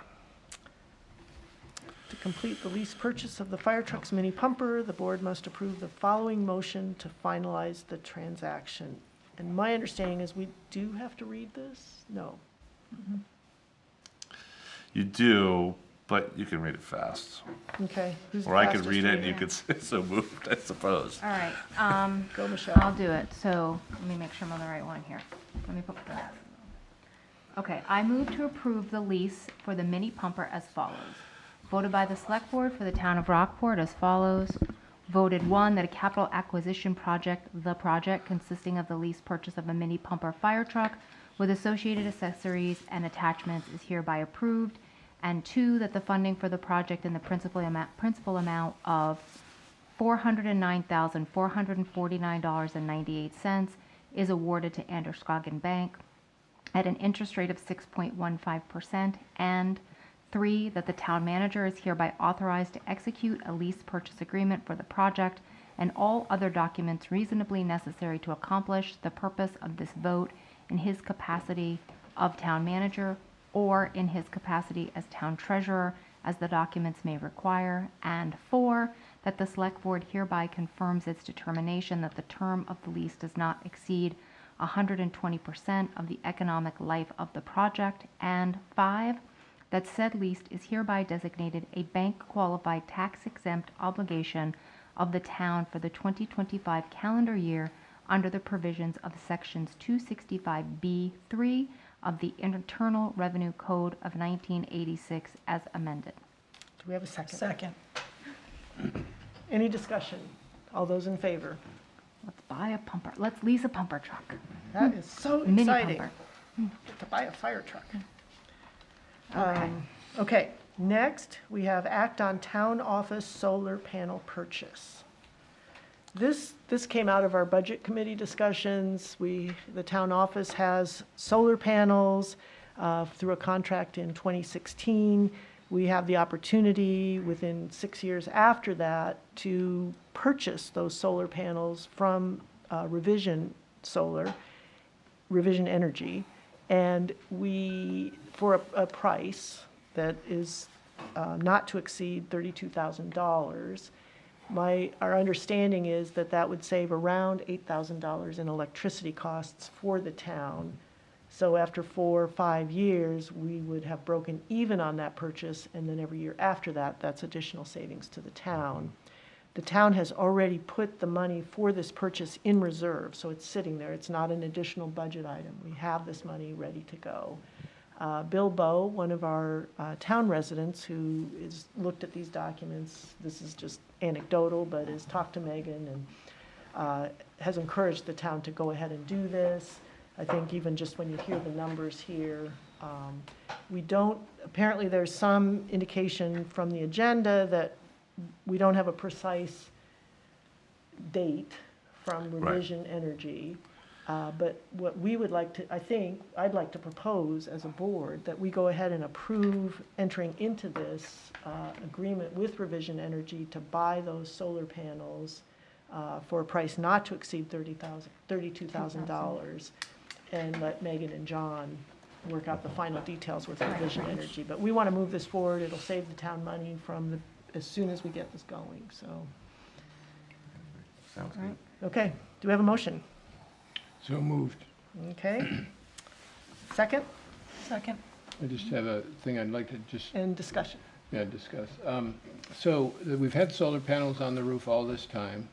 To complete the lease purchase of the fire truck's mini pumper, the board must approve the following motion to finalize the transaction. And my understanding is we do have to read this? No. you do, but you can read it fast. Okay. Who's the Or I could fastest read it and you reader? could say so moved, I suppose. All right, Go, I'll Michelle. do it. So let me make sure I'm on the right one here. Let me put that. Okay, I move to approve the lease for the mini pumper as follows. Voted by the select board for the town of Rockport as follows. Voted 1, that a capital acquisition project, the project consisting of the lease purchase of a mini pumper fire truck with associated accessories and attachments is hereby approved. And 2, that the funding for the project in the principal amount of $409,449.98 is awarded to Androscoggin Bank at an interest rate of 6.15%, and 3, that the town manager is hereby authorized to execute a lease purchase agreement for the project and all other documents reasonably necessary to accomplish the purpose of this vote in his capacity of town manager or in his capacity as town treasurer as the documents may require, and 4, that the Select Board hereby confirms its determination that the term of the lease does not exceed 120% of the economic life of the project, and 5, that said lease is hereby designated a bank-qualified tax-exempt obligation of the town for the 2025 calendar year under the provisions of Sections 265B3 of the Internal Revenue Code of 1986 as amended. Do we have a second? Second. Any discussion? All those in favor? Let's buy a pumper. Let's lease a pumper truck. That is so Mini exciting. pumper. Get to buy a fire truck. Okay. Okay, next, we have act on town office solar panel purchase. This came out of our budget committee discussions. The town office has solar panels through a contract in 2016. We have the opportunity within 6 years after that to purchase those solar panels from Revision Energy. And for a price that is not to exceed $32,000. Our understanding is that would save around $8,000 in electricity costs for the town. So after 4 or 5 years, we would have broken even on that purchase, and then every year after that, that's additional savings to the town. The town has already put the money for this purchase in reserve, so it's sitting there. It's not an additional budget item. We have this money ready to go. Bill Bowe, one of our town residents who has looked at these documents, this is just anecdotal, but has talked to Megan and has encouraged the town to go ahead and do this. I think even just when you hear the numbers here, apparently there's some indication from the agenda that we don't have a precise date from Revision Energy. But what we would like to, I'd like to propose as a board that we go ahead and approve entering into this agreement with Revision Energy to buy those solar panels for a price not to exceed $32,000, and let Megan and John work out the final details with Revision Energy. But we want to move this forward. It'll save the town money as soon as we get this going, so. Sounds good. Okay, do we have a motion? So moved. Okay. Second, Second. I just have a thing I'd like to just, and discussion. discuss. So we've had solar panels on the roof all this time.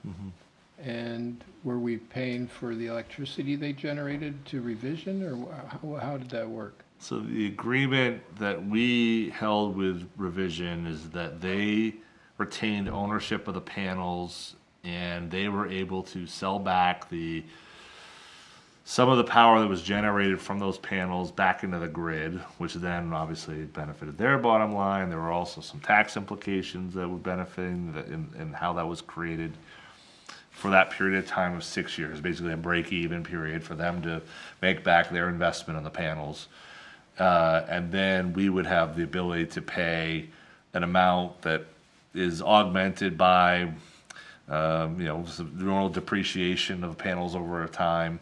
And were we paying for the electricity they generated to Revision, or how did that work? So the agreement that we held with Revision is that they retained ownership of the panels, and they were able to sell back some of the power that was generated from those panels back into the grid, which then obviously benefited their bottom line. There were also some tax implications that were benefiting in how that was created for that period of time of 6 years, basically a break-even period for them to make back their investment on the panels. And then we would have the ability to pay an amount that is augmented by some normal depreciation of panels over time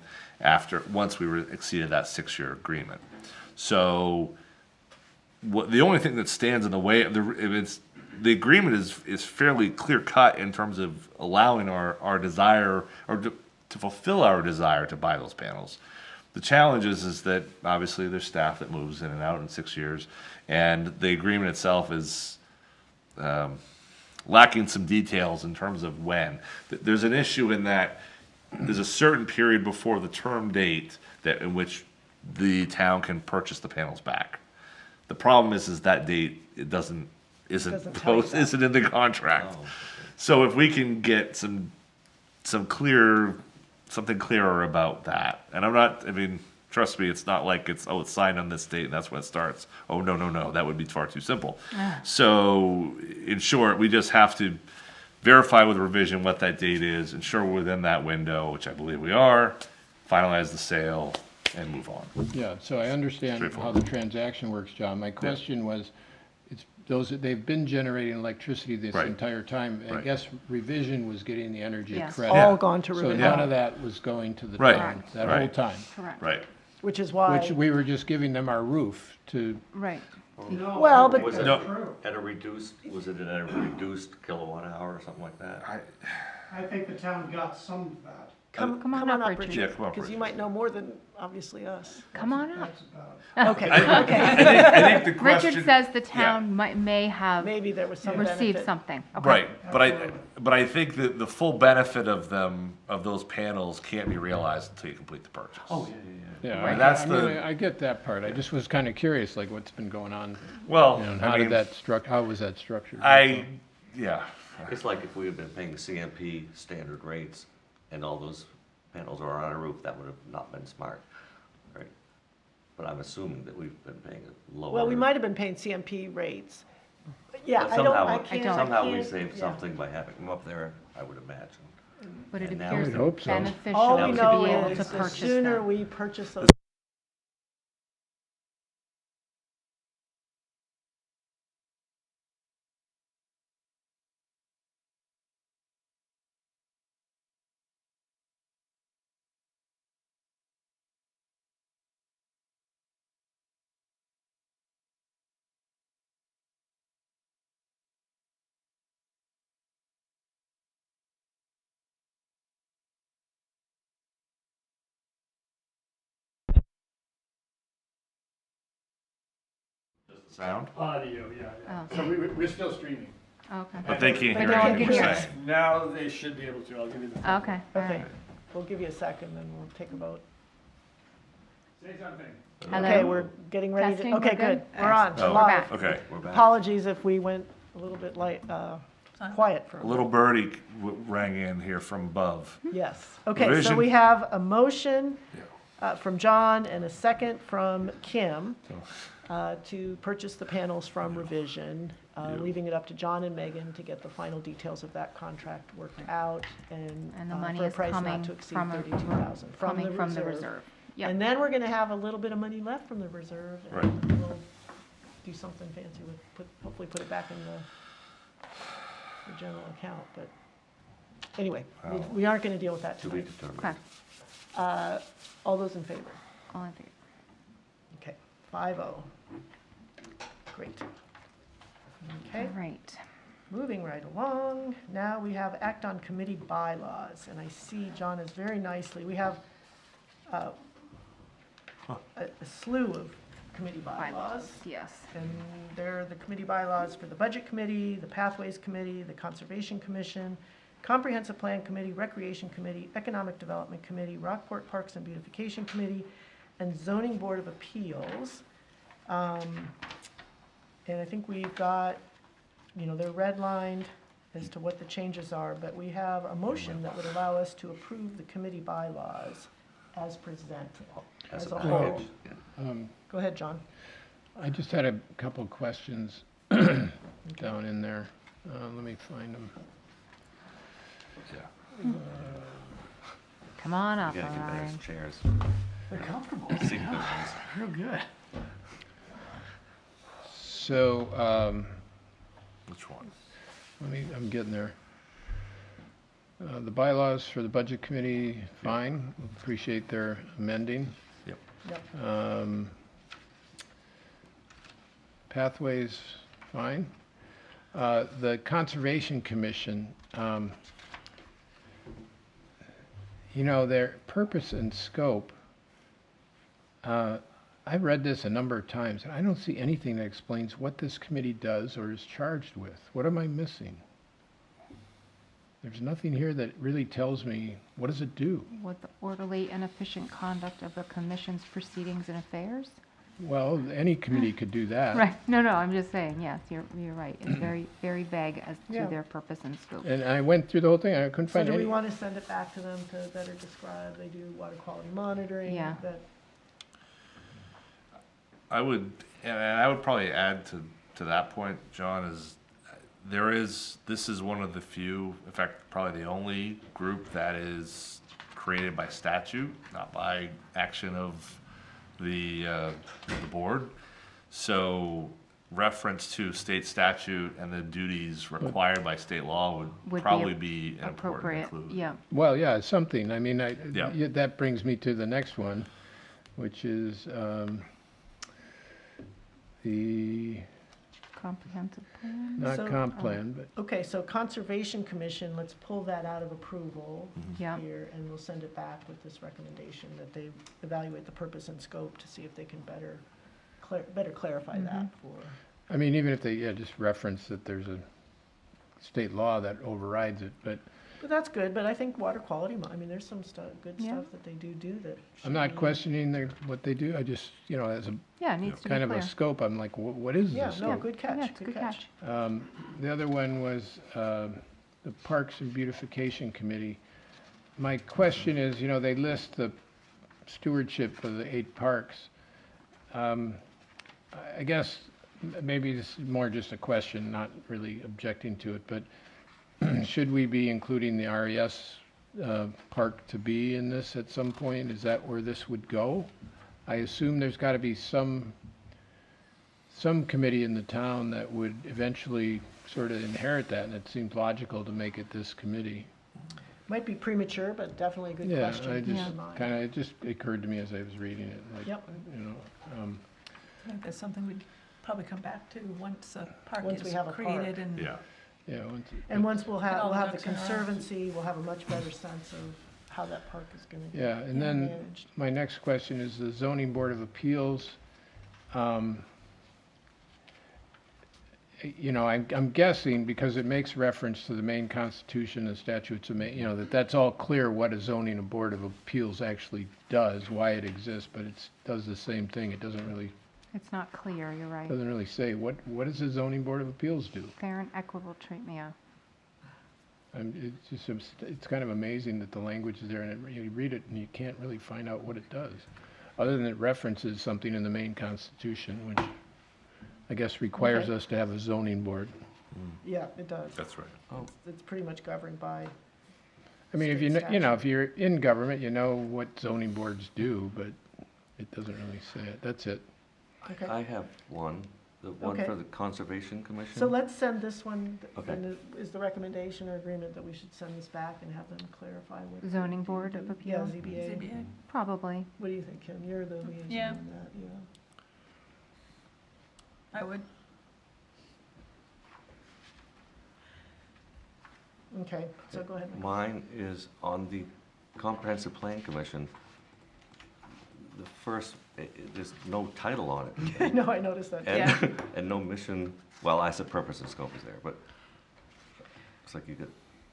once we exceeded that 6-year agreement. So the only thing that stands in the way of the agreement is fairly clear cut in terms of allowing our desire, or to fulfill our desire to buy those panels. The challenge is that obviously there's staff that moves in and out in 6 years, and the agreement itself is lacking some details in terms of when. There's an issue in that there's a certain period before the term date in which the town can purchase the panels back. The problem is that date isn't in the contract. So if we can get something clearer about that, and trust me, it's not like it's signed on this date and that's when it starts. Oh, no, that would be far too simple. So in short, we just have to verify with Revision what that date is, ensure we're within that window, which I believe we are, finalize the sale, and move on. Yeah, so I understand how the transaction works, John. My question was, they've been generating electricity this entire time. I guess Revision was getting the energy Yes. credit. All gone to So Revision. none of that was going to the Right. town that Right. whole time. Correct. Right. Which is why. Which we were just giving them our roof to, Right. Well, but Was it No. at a reduced, was it at a reduced kilowatt hour or something like that? I think the town got some of that. come on up, Richard. Yeah, come on, Because you Richard. might know more than, obviously, us. Come on up. That's about it. Okay, I okay. think the question. Richard says the town may have Maybe there was some received benefit. something. Okay. Right, but I think that the full benefit of them, of those panels can't be realized until you complete the purchase. Oh, yeah. Yeah, Right, I, that's I mean, the- I get that part. I just was kind of curious, like what's been going on, Well, you know, and I how mean, did that how was that structured? yeah, It's like if we had been paying CMP standard rates and all those panels are on a roof, that would have not been smart, right? But I'm assuming that we've been paying a lower. Well, we might have been paying CMP rates. Yeah, But I don't, I somehow- can't. I Somehow we can't- saved yeah. something by having them up there, I would imagine. But it And now appears I would hope so. beneficial All to we be know able is to the purchase sooner them. we purchase those. sound, Audio, yeah. Oh, So we're still streaming. okay. but they can't But hear no one anything can you're hear saying. Now they should be able to. I'll give you the. Okay, all Okay, right. we'll give you a second, then we'll take a vote. Say something. Hello? Okay, we're getting ready to, Testing, okay, we're good. good? We're on, Oh, we're We're live. back. Okay, We're back. Apologies if we went a little bit quiet for a a minute. little birdie rang in here from above. Yes. Okay, so Revision. we have a motion from John and a second from Kim to purchase the panels from Revision, leaving it up to John and Megan to get the final details of that contract worked out and And the money for a is price coming not to exceed from $32,000 coming from the reserve. Yep. And then we're gonna have a little bit of money left from the reserve. Right. And we'll do something fancy with, hopefully put it back in the general account, but anyway, we aren't gonna deal with that To be tonight. determined. Okay, All those in favor? all in favor. Okay, 5-0. Great. Okay, All right. moving right along. Now we have act on committee bylaws, and I see John is very nicely, we have a slew of committee bylaws. Yes. And they're the committee bylaws for the Budget Committee, the Pathways Committee, the Conservation Commission, Comprehensive Plan Committee, Recreation Committee, Economic Development Committee, Rockport Parks and Beautification Committee, and Zoning Board of Appeals. And I think we've got, they're redlined as to what the changes are, but we have a motion that would allow us to approve the committee bylaws as presented, As as a a whole. package, yeah. Go ahead, John. I just had a couple questions down in there. Let me find them. Come on up, You gotta get Orion. those chairs. They're comfortable. Seat cushions. Real good. So, Which one? I'm getting there. The bylaws for the Budget Committee, fine. Appreciate their amending. Yep. Yep. Pathways, fine. The Conservation Commission, their purpose and scope, I've read this a number of times, and I don't see anything that explains what this committee does or is charged with. What am I missing? There's nothing here that really tells me, what does it do? With the orderly and efficient conduct of the commission's proceedings and affairs? Well, any committee could do that. Right, no, I'm just saying, yes, you're right. It's very, very vague as Yeah. to their purpose and scope. And I went through the whole thing, I couldn't So find do we any. want to send it back to them to better describe, they do water quality monitoring? Yeah. that- I would probably add to that point, John, this is one of the few, in fact, probably the only group that is created by statute, not by action of the board. So reference to state statute and the duties required by state law would Would be probably be an important Appropriate, include. yeah. Well, yeah, it's something. I mean, Yeah. that brings me to the next one, which is, the, Comprehensive plan? not So- comp plan, but, Okay, so Conservation Commission, let's pull that out of approval Yeah. here, and we'll send it back with this recommendation that they evaluate the purpose and scope to see if they can better clarify that for. I mean, even if they, yeah, just reference that there's a state law that overrides it, but But that's good, but I think water quality, I mean, there's some stuff, good Yeah. stuff that they do that. I'm should not be- questioning what they do, I just, as a Yeah, it needs to be kind of clear. a scope, I'm like, what is Yeah, this no, scope? good Yeah, catch, it's a good catch. The other one was the Parks and Beautification Committee. My question is, they list the stewardship of the 8 parks. I guess maybe this is more just a question, not really objecting to it, but should we be including the RES park to be in this at some point? Is that where this would go? I assume there's got to be some committee in the town that would eventually sort of inherit that, and it seems logical to make it this committee. Might be premature, but definitely a good Yeah, question I to keep just in mind. kind of, it just occurred to me as I was reading it, like, Yep. I think that's something we'd probably come back to once a park Once we is have a park. created and. Yeah. yeah, And once we'll have, all we'll the have the ducks in a row. conservancy, we'll have a much better sense of how that park is gonna be yeah, and then managed. my next question is the zoning board of appeals. I'm guessing, because it makes reference to the Maine Constitution and statutes of Maine, that's all clear what a zoning board of appeals actually does, why it exists, but it does the same thing. It doesn't really It's not clear, you're right. say, what does the zoning board of appeals do? Fair and equitable treatment, yeah. It's kind of amazing that the language is there, and you read it and you can't really find out what it does, other than it references something in the Maine Constitution, which I guess requires Okay. us to have a zoning board. Yeah, it does. That's right. It's pretty much governed by, I mean, if State statute. if you're in government, you know what zoning boards do, but it doesn't really say it. That's it. okay. I have one, the one Okay. for the Conservation Commission. So let's send this one, Okay. and is the recommendation or agreement that we should send this back and have them clarify what. they Zoning do Board do? of Yeah, Appeals? ZBA. ZBA. Probably. What do you think, Kim? You're the liaison Yeah. on that, yeah. I would, Okay, so go ahead. Mike. Mine is on the Comprehensive Plan Commission. The first, there's no title on it. I know, I noticed that. Yeah. And no mission, well, I said purpose and scope is there, but looks like you could,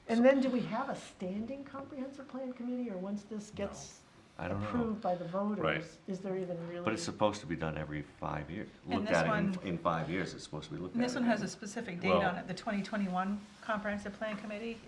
And then do we have a standing comprehensive plan committee, or once this gets I don't know. approved by the voters, Right. is there even really? But it's supposed to be done every 5 years. And Looked this at it one- in 5 years, it's supposed to be looked at. and this one every has a year. specific date Well- on it, the 2021 Comprehensive Plan Committee.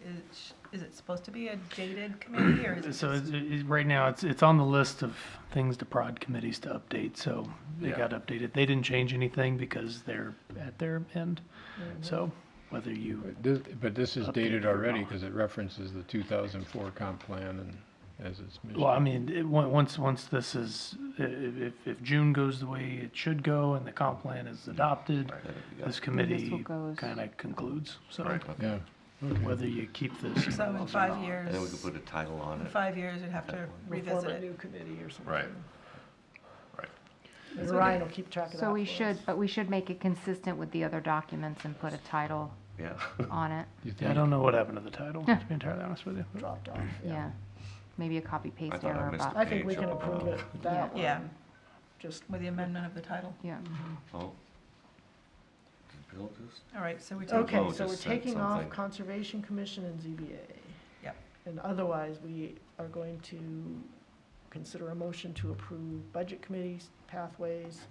Is it supposed to be a dated committee, or is it So just? right now, it's on the list of things to prod committees to update, so they Yeah. got updated. They didn't change anything because they're at their end. Mhm. So whether you, But this is Updated dated or already not. because it references the 2004 comp plan and as its mission. well, I mean, once this is, if June goes the way it should go and the comp plan is adopted, Then if you got- this This committee will goes. kind of concludes. So Right. Yeah. whether you keep this. So in or 5 not. years. And then we could put a title on In it. 5 years, you'd have to We'll revisit form a it. new committee or something. Right. Right. And So Ryan will keep track of that So we for us. should, but we should make it consistent with the other documents and put a title Yeah. on it. You Yeah, I think? don't know what happened to the title, to be entirely honest with you. Dropped off, Yeah. Maybe a copy paste thought I error, missed but, I think we Page can up approve above. it, that Yeah. one, just, With the amendment of the title. yeah. Oh. Did Bill just? All right, so we take. okay, Oh, so we're just said taking off something. Conservation Commission and ZBA. Yep. And otherwise, we are going to consider a motion to approve Budget Committees, Pathways,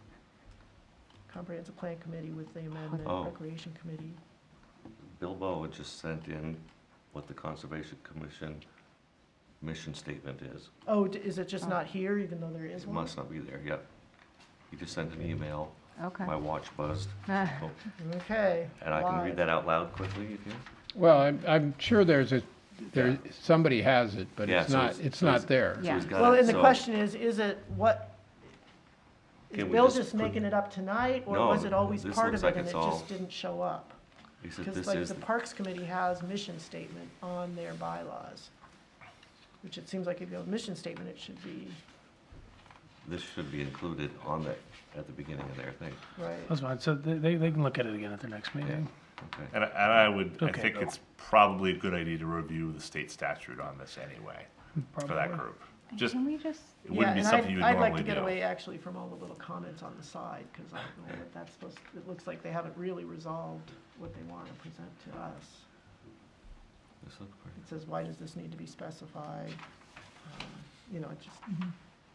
Comprehensive Plan Committee with the amendment, Oh. Recreation Committee. Bilbo had just sent in what the Conservation Commission mission statement is. Oh, is it just not here, even though there is It one? must not be there, yep. He just sent an email, Okay. my watch buzzed, Ah, Oh, Okay. and I can live. read that out loud quickly if you. Well, I'm sure somebody has it, but Yeah, it's so not, it's- it's so not it's- there. So Yeah. he's got Well, it, and the so- question is it what, is Can we Bill just just put- making it up tonight, or No, was it always this part looks of it like and it's it all- just didn't show up? He said Because this like is, the Parks Committee has mission statement on their bylaws, which it seems like if you have a mission statement, it should be this should be included on the, at the beginning of their thing. Right. That's fine. So they can look at it again at their next meeting. Okay. And I Okay. think it's probably a good idea to review the state statute on this anyway, for that Probably. group. Just, Can we just, it wouldn't be Yeah, something and you would I'd like normally to get do. away actually from all the little comments on the side, because I don't know what that's supposed, it looks like they haven't really resolved what they want to present to us. This looks great. It says, why does this need to be specified? You know, it just.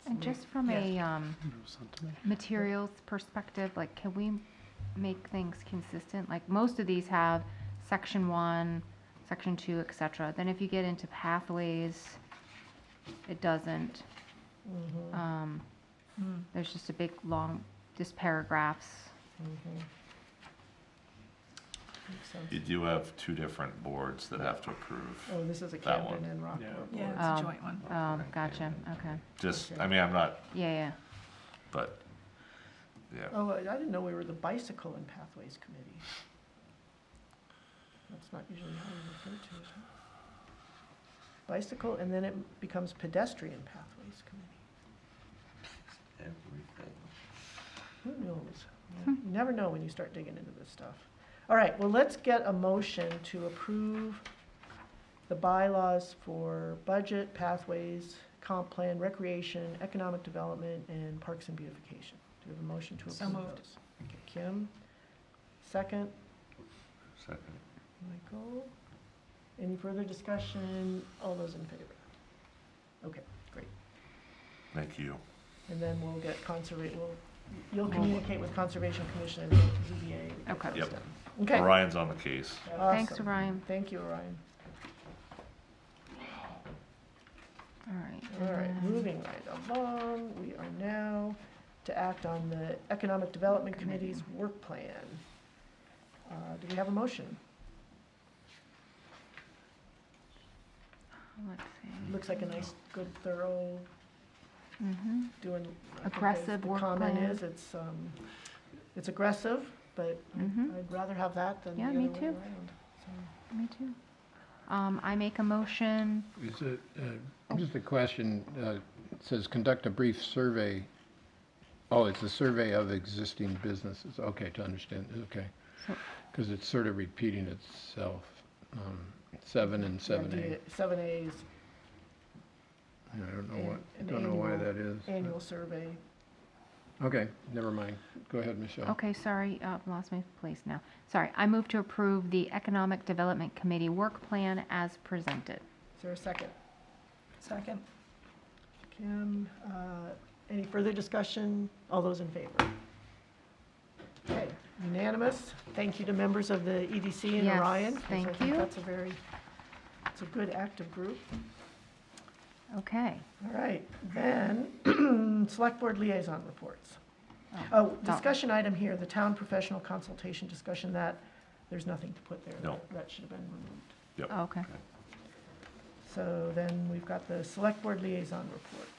and just from Yeah. a, It was sent to me. materials perspective, like, can we make things consistent? Like, most of these have section 1, section 2, et cetera. Then if you get into pathways, it doesn't. There's just a big, long, just paragraphs. Makes sense. You do have two different boards that have to approve. Oh, this is a That one. Camden and Rockport board. Yeah, it's Oh. a joint one. Oh, gotcha, okay. Just, Okay. I mean, I'm not, Yeah, yeah. but, yeah. Oh, I didn't know we were the Bicycle and Pathways Committee. That's not usually how we refer to it. Huh? Bicycle, and then it becomes Pedestrian Pathways Committee. Everything. Who knows? Yeah, you never know when you start digging into this stuff. All right, well, let's get a motion to approve the bylaws for budget, pathways, comp plan, recreation, economic development, and parks and beautification. Do we have a motion to approve So moved. those? Okay, Kim, second. Second. Michael. Any further discussion? All those in favor? Okay, great. Thank you. And then we'll get you'll communicate with Conservation Commission and ZBA. to get Okay. those Yep. done. Okay. Orion's on the case. Thanks, Awesome. Orion. Thank you, Orion. All right. All right, moving right along, we are now to act on the Economic Development Committee's work plan. Do we have a motion? Let's see. Looks like a nice, good, thorough, doing. I think Aggressive the work comment plan. is, it's aggressive, but I'd rather have that than the Yeah, other me way too. around. So, Me too. I make a motion, Is it, just a question, it says conduct a brief survey. Oh, it's a survey of existing businesses, okay, to understand, okay. So- Because it's sort of repeating itself, 7 and 7A. 7A is I don't know an don't know why annual- that is. annual survey. Okay, never mind. Go ahead, Michelle. okay, sorry, lost my place now. Sorry, I move to approve the Economic Development Committee work plan as presented. Is there a second? Second. Kim, any further discussion? All those in favor? Okay, unanimous. Thank you to members of the EDC and Yes, Orion. 'cause thank I think you. it's a good active group. Okay. All right, then, Select Board Liaison Reports. Oh, discussion item here, the town professional consultation discussion, there's nothing to put there. No. That should have been removed. Yep. Oh, okay. So then we've got the Select Board Liaison Reports.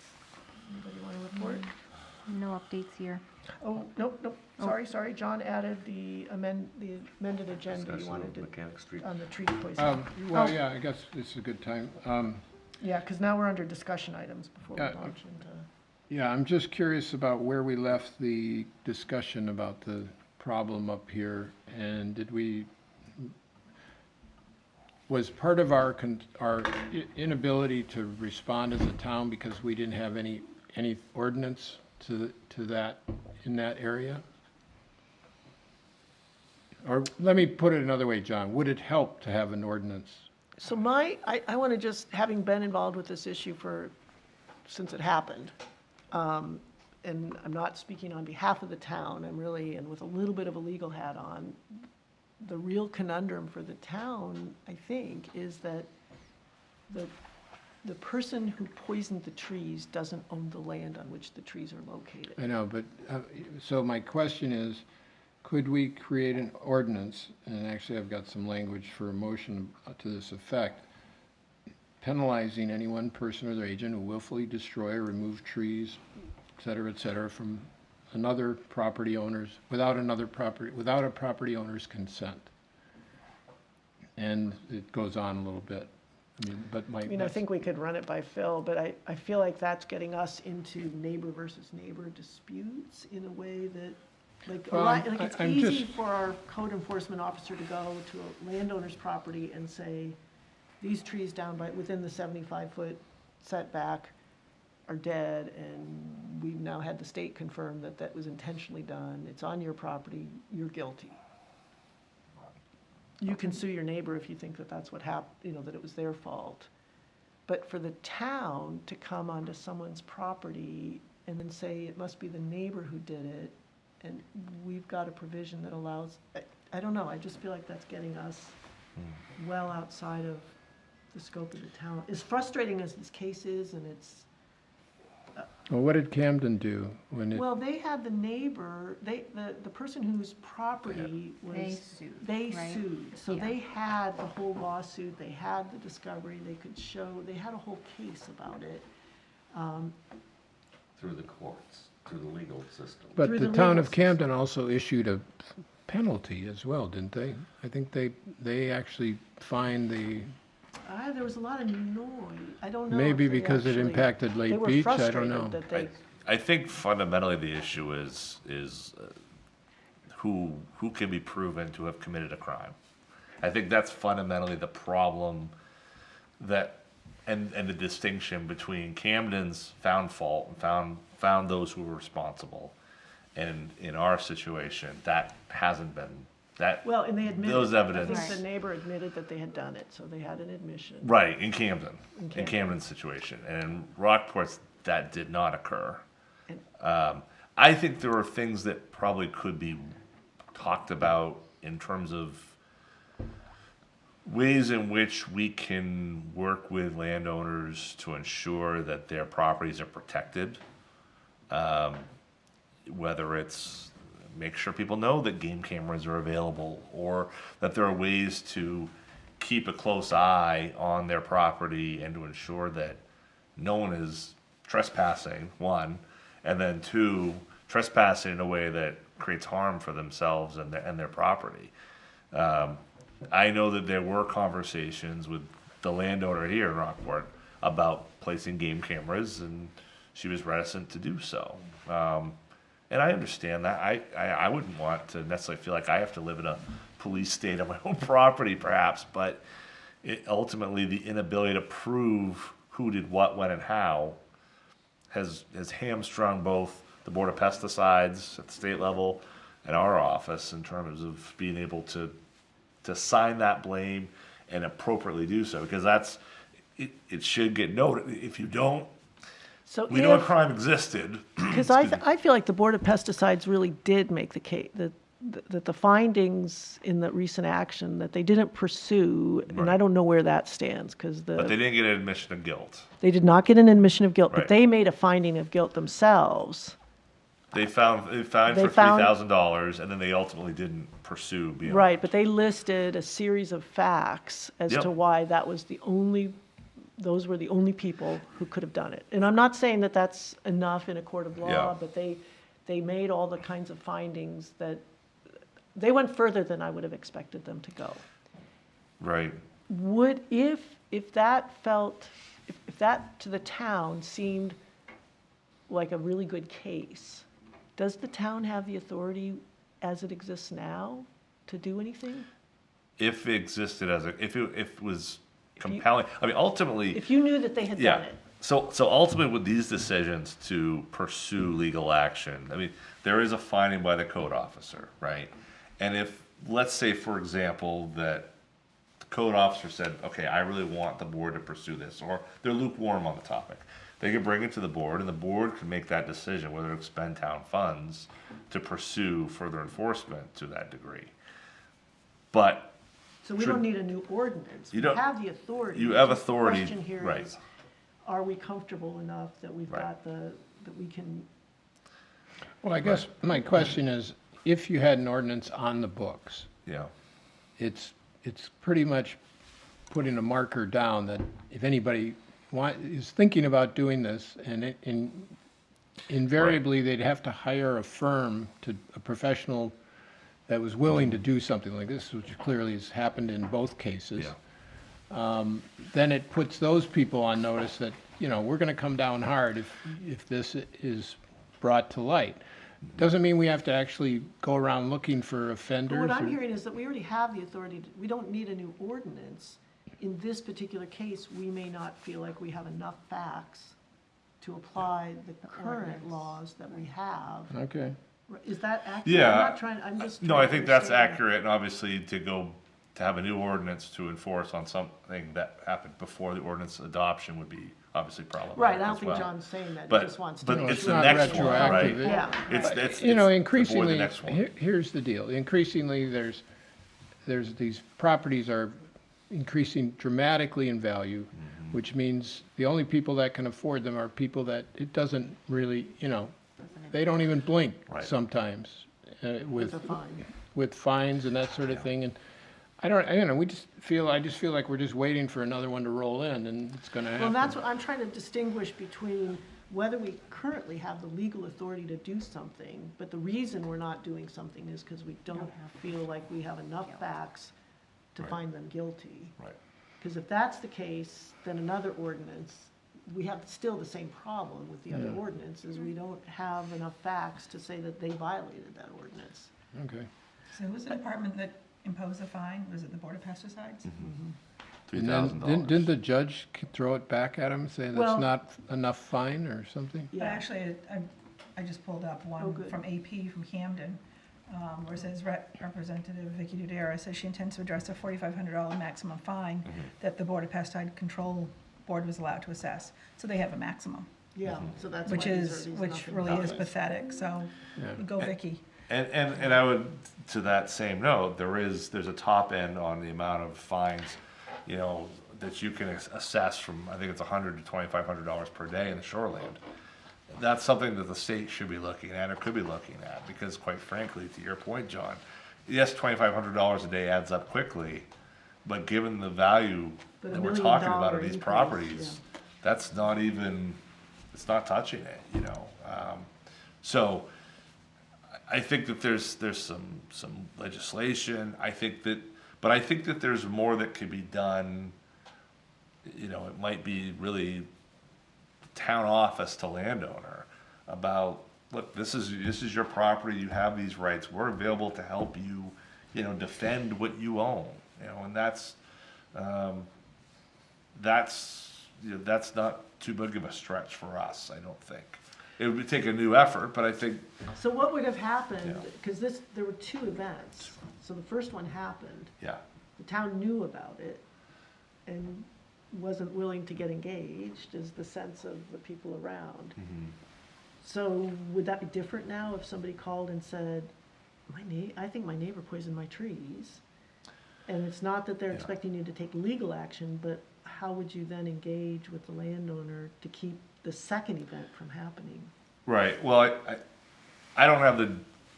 Anybody want to report? No updates here. Oh, nope, sorry, John added the amended agenda you Discussion wanted of to, Mechanic Street. on the tree poison. Well, Oh. yeah, I guess it's a good time. Yeah, because now we're under discussion items before we Yeah, launch into. Yeah, I'm just curious about where we left the discussion about the problem up here, and was part of our inability to respond as a town because we didn't have any ordinance to that, in that area? Or let me put it another way, John, would it help to have an ordinance? So I want to just, having been involved with this issue since it happened, and I'm not speaking on behalf of the town, I'm really, and with a little bit of a legal hat on, the real conundrum for the town, I think, is that the person who poisoned the trees doesn't own the land on which the trees are located. I know, but, so my question is, could we create an ordinance, and actually I've got some language for a motion to this effect, penalizing any one person or their agent who willfully destroy or remove trees, et cetera, from another property owner's, without a property owner's consent. And it goes on a little bit. I mean, but my. I mean, I think we could run it by Phil, but I feel like that's getting us into neighbor versus neighbor disputes in a way that, like, Well, like it's I'm easy just- for our code enforcement officer to go to a landowner's property and say, these trees down within the 75-foot setback are dead, and we've now had the state confirm that that was intentionally done. It's on your property, you're guilty. You can sue your neighbor if you think that that's what happened, that it was their fault. But for the town to come onto someone's property and then say it must be the neighbor who did it, and we've got a provision that allows, I don't know, I just feel like that's getting us well outside of the scope of the town. As frustrating as this case is, and it's, Well, what did Camden do when it? well, they had the neighbor, the person whose property was. They sued, They right? sued, so Yeah. they had the whole lawsuit, they had the discovery, they could show, they had a whole case about it. Through the courts, through the legal system. But through the the town legal of Camden also issued a penalty as well, didn't they? I think they actually fined the, There was a lot of noise, I don't know. maybe if they because it actually- impacted they Lake were Beach, I don't frustrated know. that they- I think fundamentally the issue is who can be proven to have committed a crime. I think that's fundamentally the problem and the distinction between Camden's found fault and found those who were responsible. And in our situation, that hasn't been, Well, and they admitted. those I evidence. think the neighbor admitted that they had done it, so they had an admission. Right, in Camden, In in Camden. Camden's situation. And in Rockport's, that did not occur. And- I think there are things that probably could be talked about in terms of ways in which we can work with landowners to ensure that their properties are protected. Whether it's make sure people know that game cameras are available, or that there are ways to keep a close eye on their property and to ensure that no one is trespassing, one, and then two, trespassing in a way that creates harm for themselves and their property. I know that there were conversations with the landowner here in Rockport about placing game cameras, and she was reticent to do so. And I understand that. I wouldn't want to necessarily feel like I have to live in a police state on my own property, perhaps, but ultimately the inability to prove who did what, when, and how has hamstrung both the Board of Pesticides at the state level and our office in terms of being able to sign that blame and appropriately do so, because it should get noted. If you don't, So we know a if- crime existed. Because I feel like the Board of Pesticides really did make the case, that the findings in the recent action that they didn't pursue, and I Right. don't know where that stands, because But they didn't get an admission of guilt. they did not get an admission of guilt, but Right. they made a finding of guilt themselves. They found They for found- $3,000, and then they ultimately didn't pursue beyond. Right, but they listed a series of facts as Yep. to why those were the only people who could have done it. And I'm not saying that that's enough in a court of law, Yeah. but they made all the kinds of findings that, they went further than I would have expected them to go. Right. Would, if that to the town seemed like a really good case, does the town have the authority as it exists now to do anything? If it existed if it was compelling, I mean, ultimately. If you knew that they had done it? So ultimately with these decisions to pursue legal action, I mean, there is a finding by the code officer, right? And if, let's say, for example, that the code officer said, okay, I really want the board to pursue this, or they're lukewarm on the topic, they could bring it to the board, and the board could make that decision whether to expend town funds to pursue further enforcement to that degree. But So we don't need a new ordinance. You We don't- have the authority. you have Just the authority, question here right. is, are we comfortable enough that we've Right. got that we can, Well, I guess my question is, if you had an ordinance on the books, yeah, it's pretty much putting a marker down that if anybody is thinking about doing this, and invariably they'd have to hire a firm, a professional that was willing to do something like this, which clearly has happened in both cases. then it puts those people on notice that, you know, we're gonna come down hard if this is brought to light. Doesn't mean we have to actually go around looking for But offenders. what I'm or- hearing is that we already have the authority, we don't need a new ordinance. In this particular case, we may not feel like we have enough facts to apply the current laws that we have. Okay. Is that accurate? Yeah. I'm not trying, I'm just. No, trying I to think that's understand. accurate, and obviously to have a new ordinance to enforce on something that happened before the ordinance adoption would be obviously problematic Right, I don't as think well. John's saying that, he But, just wants to. but make it's sure. the not next one, right? retroactive. Yeah. It's You know, avoid the increasingly, next one. here's the deal. Increasingly, there's these properties are increasing dramatically in value, which means the only people that can afford them are people that it doesn't really, you know, they don't even blink Right. sometimes With a fine. with fines and that sort of thing. And I don't, you know, I just feel like we're just waiting for another one to roll in, and it's gonna happen. Well, that's what I'm trying to distinguish between whether we currently have the legal authority to do something, but the reason we're not doing something is because we don't feel like we have enough facts to Right. find them guilty. Right. Because if that's the case, then another ordinance, we have still the same problem with the other Yeah. ordinance, is we don't have enough facts to say that they violated that ordinance. Okay. So who's the department that imposed the fine? Was it the Board of Pesticides? And then, didn't the judge throw it back at him, and say Well- that's not enough fine or something? But actually, I just pulled up Oh, one good. from AP from Camden, where it says Representative Vicky Dudera says she intends to address a $4,500 maximum fine that the Board of Pesticide Control Board was allowed to assess. So they have a maximum, Yeah, so that's why which these are which nothing really is but- pathetic, so Yeah. go Vicky. And I would, to that same note, there's a top end on the amount of fines, you know, that you can assess from, I think it's $100 to $2,500 per day in the shoreland. That's something that the state should be looking at, or could be looking at, because quite frankly, to your point, John, yes, $2,500 a day adds up quickly, but given the value But that $1 we're million talking about of these increase, properties, that's not even, it's not touching it, you know? So, I think that there's some legislation, but I think that there's more that could be done. You know, it might be really town office to landowner about, look, this is your property, you have these rights, we're available to help you, you know, defend what you own, you know, and that's not too big of a stretch for us, I don't think. It would take a new effort, but I think, So what would have happened, Yeah. because there were two events. So the first one happened, yeah, the town knew about it and wasn't willing to get engaged, is the sense of the people around. So would that be different now if somebody called and said, I think my neighbor poisoned my trees? And it's not that they're Yeah. expecting you to take legal action, but how would you then engage with the landowner to keep the second event from happening? right, well, I don't have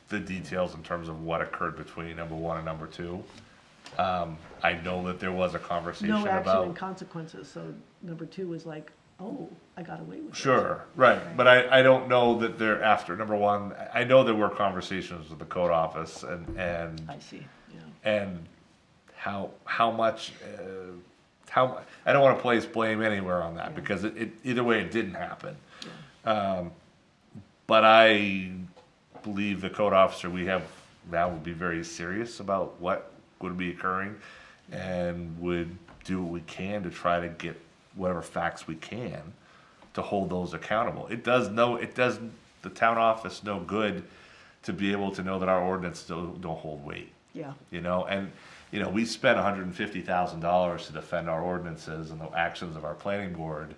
the details in terms of what occurred between number one and number two. I know that there was a conversation No action and about, consequences, so number two was like, oh, I got away with it. sure, right, but I don't know that they're after, number one, I know there were conversations with the code office and I see, yeah. and how much, I don't wanna place blame anywhere on that, Yeah. because either way, it didn't happen. But I believe the code officer we have now would be very serious about what would be occurring, and would do what we can to try to get whatever facts we can to hold those accountable. It does the town office no good to be able to know that our ordinance don't hold weight. Yeah, You know, and, you know, we spent $150,000 to defend our ordinances and the actions of our planning board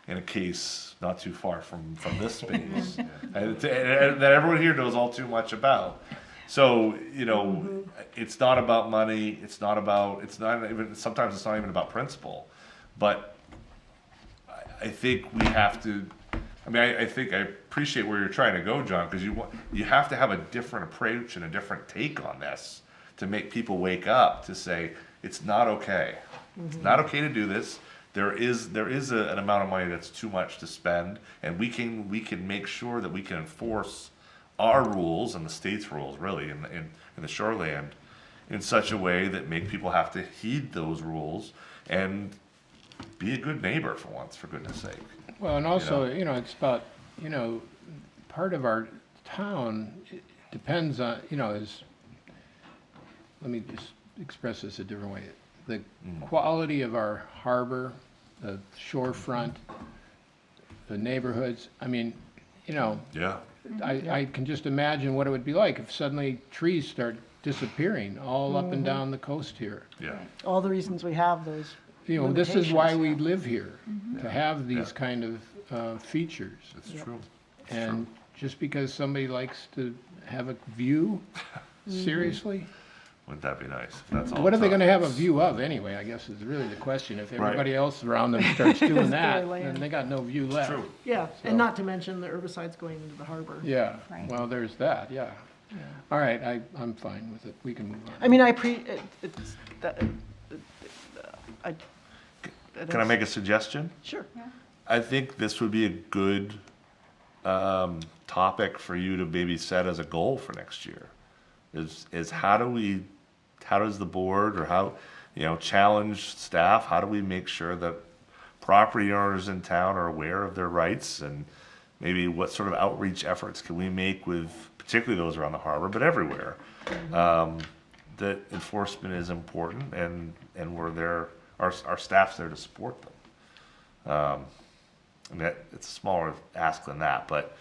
in a case not too far from this space. And that everyone here knows all too much about. So, you know, it's not about money, sometimes it's not even about principle. But I think we have to, I think I appreciate where you're trying to go, John, because you have to have a different approach and a different take on this to make people wake up to say, it's not okay. It's not okay to do this. There is an amount of money that's too much to spend, and we can make sure that we can enforce our rules and the state's rules, really, in the shoreland, in such a way that make people have to heed those rules and be a good neighbor for once, for goodness sake. Well, and also, it's about, part of our town depends on, let me just express this a different way. The quality of our harbor, the shorefront, the neighborhoods, Yeah. I can just imagine what it would be like if suddenly trees start disappearing all up and down the coast here. Yeah. All the reasons we have those This is why we limitations, live here, to have these kind of features. That's true. And just because somebody likes to have a view, seriously? Wouldn't that be nice? If that's all. What are they it's gonna on. have a view of anyway, I guess is really the question. If everybody else around them starts doing that, Their land. then they got no view left. True. Yeah, So- and not to mention the herbicides going into the harbor. Yeah, Right. well, there's that, yeah. All right, I'm fine with it. We can move on. I mean, it's, Can I make a suggestion? Sure. I think this would be a good topic for you to maybe set as a goal for next year. Is how does the board or how, challenge staff, how do we make sure that property owners in town are aware of their rights, and maybe what sort of outreach efforts can we make with, particularly those around the harbor, but everywhere, that enforcement is important, and we're there, our staff's there to support them. And that, it's a smaller ask than that, but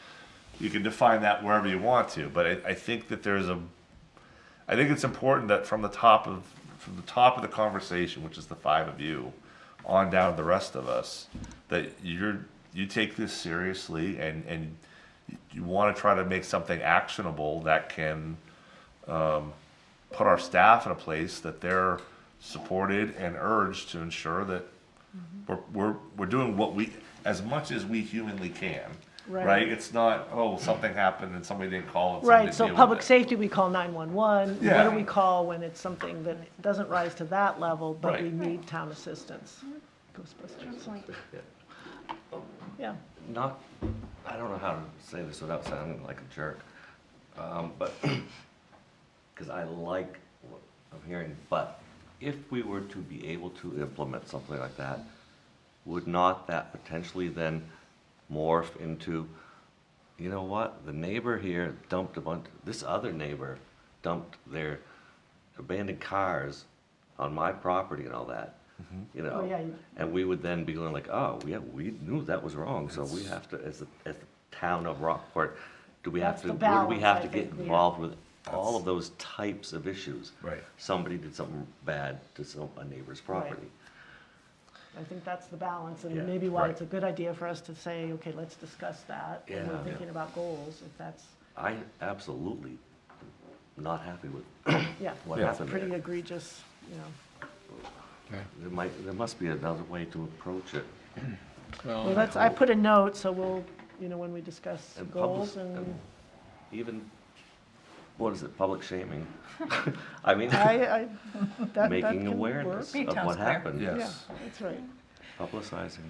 you can define that wherever you want to. But I think that I think it's important that from the top of the conversation, which is the five of you, on down to the rest of us, that you take this seriously, and you want to try to make something actionable that can put our staff in a place that they're supported and urged to ensure that we're doing what we, as much as we humanly can. Right? It's not, something happened and somebody didn't call and somebody Right, so deal with public it. safety, we call 911. What Yeah. do we call when it's something that doesn't rise to that level, but we Right. need town assistance? Ghostbusters. Yeah. I don't know how to say this without sounding like a jerk, but, because I like what I'm hearing, but if we were to be able to implement something like that, would not that potentially then morph into, you know what, the neighbor here dumped this other neighbor dumped their abandoned cars on my property and all that, Oh, yeah, and we would then be going like, oh, yeah, we knew that was wrong, so we have to, as the town of Rockport, do we have That's to, the where do we balance, have I to get think, yeah. involved with all of those types of issues? Right. Somebody did something bad to a neighbor's property. I think that's the balance, Yeah, and maybe why right. it's a good idea for us to say, okay, let's discuss that. When Yeah. we're thinking about goals, if that's, I absolutely not happy with yeah, what it's happened pretty there. egregious, There must be another way to approach it. Well, that's, I put a note, so we'll, when we discuss And goals public- and, Even, what is it, public shaming? I mean, that making can awareness work. of what happened, Yeah, Yes. that's right. publicizing.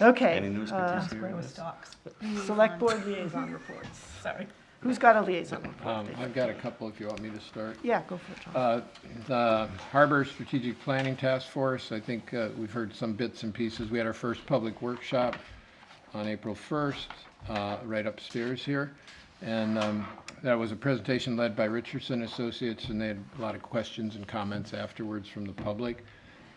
Okay. Any news critiques here? Spray with stalks. Select board liaison reports. Sorry. Who's got a liaison report? I've got a couple if you want me to start. Yeah, go for it, Tom. The Harbor Strategic Planning Task Force, I think we've heard some bits and pieces. We had our first public workshop on April 1st, right upstairs here. And that was a presentation led by Richardson Associates, and they had a lot of questions and comments afterwards from the public.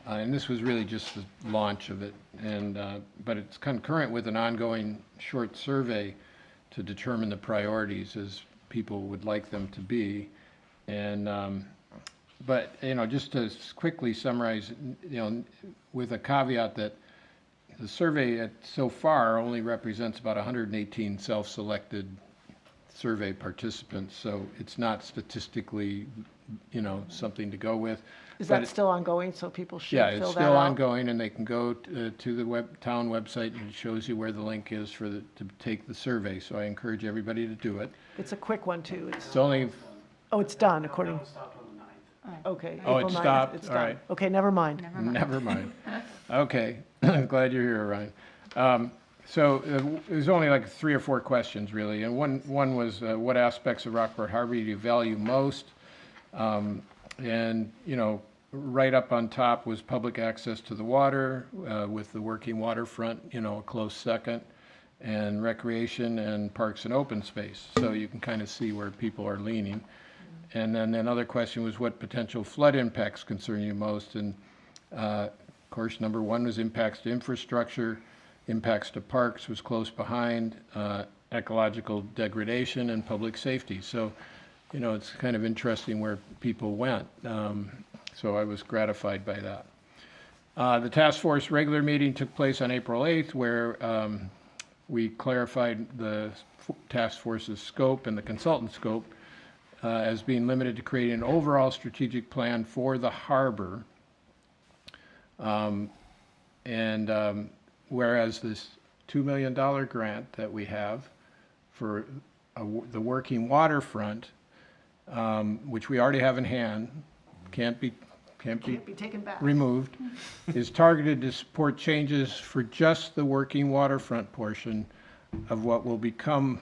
And this was really just the launch of it. And but it's concurrent with an ongoing short survey to determine the priorities as people would like them to be. And, but, just to quickly summarize, with a caveat that the survey so far only represents about 118 self-selected survey participants, so it's not statistically, something to go with. Is But that still ongoing, so people should yeah, fill it's that still out? ongoing, and they can go to the town website, and it shows you where the link is to take the survey, so I encourage everybody to do it. It's a quick one, too. It's only, Oh, it's done, according, Stopped on the 9th. okay. Oh, April it 9th, stopped? it's All done. right. Okay, never mind. never mind. Okay, glad you're here, Ryan. So there's only like 3 or 4 questions, really, and one was what aspects of Rockport Harbor do you value most? And, you know, right up on top was public access to the water, with the working waterfront, you know, a close second, and recreation and parks and open space. So you can kind of see where people are leaning. And then another question was, what potential flood impacts concern you most? And of course, number one was impacts to infrastructure, impacts to parks was close behind, ecological degradation, and public safety. So, you know, it's kind of interesting where people went. So I was gratified by that. The task force regular meeting took place on April 8th, where we clarified the task force's scope and the consultant scope as being limited to creating an overall strategic plan for the harbor. Whereas this $2 million grant that we have for the working waterfront, which we already have in hand, can't be taken back. removed, is targeted to support changes for just the working waterfront portion of what will become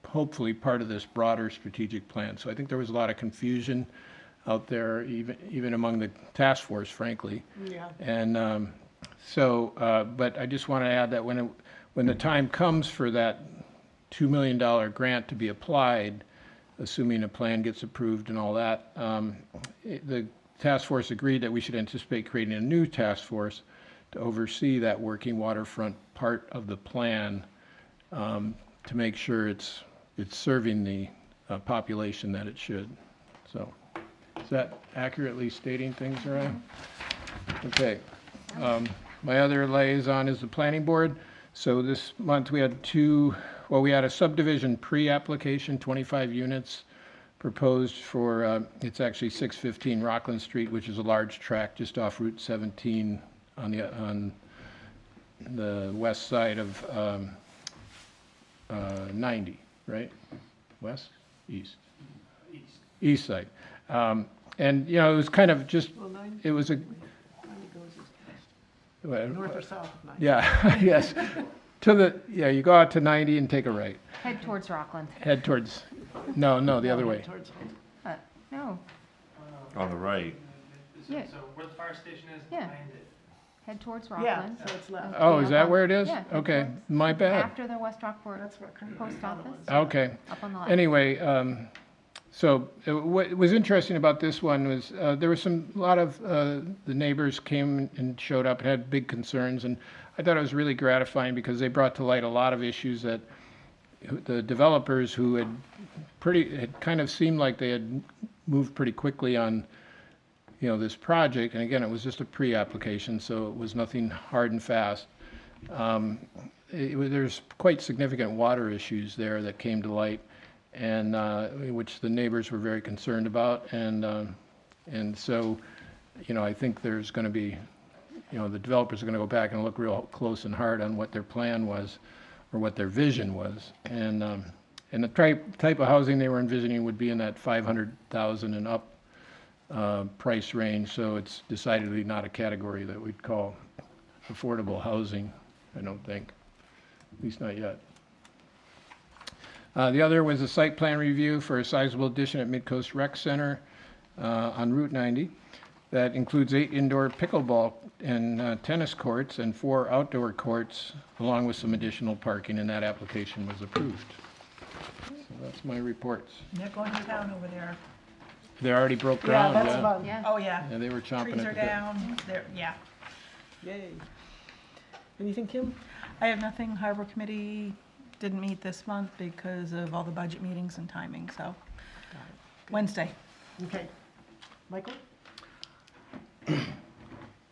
hopefully part of this broader strategic plan. So I think there was a lot of confusion out there, even among the task force, frankly. Yeah. And but I just want to add that when the time comes for that $2 million grant to be applied, assuming a plan gets approved and all that, the task force agreed that we should anticipate creating a new task force to oversee that working waterfront part of the plan, to make sure it's serving the population that it should. So, is that accurately stating things around? Okay. My other liaison is the planning board. So this month we had we had a subdivision pre-application, 25 units proposed for, it's actually 615 Rockland Street, which is a large tract just off Route 17 on the west side of 90, right? West? East? East side. And, you know, it was kind of just, it was a... North or south of 90. Yeah, yes. You go out to 90 and take a right. Head towards Rockland. Head towards, no, the other way. No, On the right. yeah, So where the fire station is, Yeah. behind it. head towards Yeah, Rockland. so it's left. Oh, is that where it is? Yeah. Okay, my bad. After the West Rockport Post Office, Okay. up on the left. Anyway, so what was interesting about this one was there was a lot of the neighbors came and showed up and had big concerns, and I thought it was really gratifying because they brought to light a lot of issues that the developers who had kind of seemed like they had moved pretty quickly on, you know, this project. And again, it was just a pre-application, so it was nothing hard and fast. There's quite significant water issues there that came to light, and which the neighbors were very concerned about. And so, you know, I think there's going to be, you know, the developers are going to go back and look real close and hard on what their plan was or what their vision was. And the type of housing they were envisioning would be in that 500,000 and up price range. So it's decidedly not a category that we'd call affordable housing, I don't think, at least not yet. The other was a site plan review for a sizable addition at Midcoast Rec Center on Route 90 that includes 8 indoor pickleball and tennis courts and 4 outdoor courts, along with some additional parking, and that application was approved. So that's my reports. They're going to town over there. They already broke Yeah, ground, that's yeah. fun. Yeah. Oh, yeah. Yeah, they were chomping Trees at are the bit. down, yeah. Yay. Anything, Kim? I have nothing. Harbor Committee didn't meet this month because of all the budget meetings and timing, so Wednesday. Okay. Michael?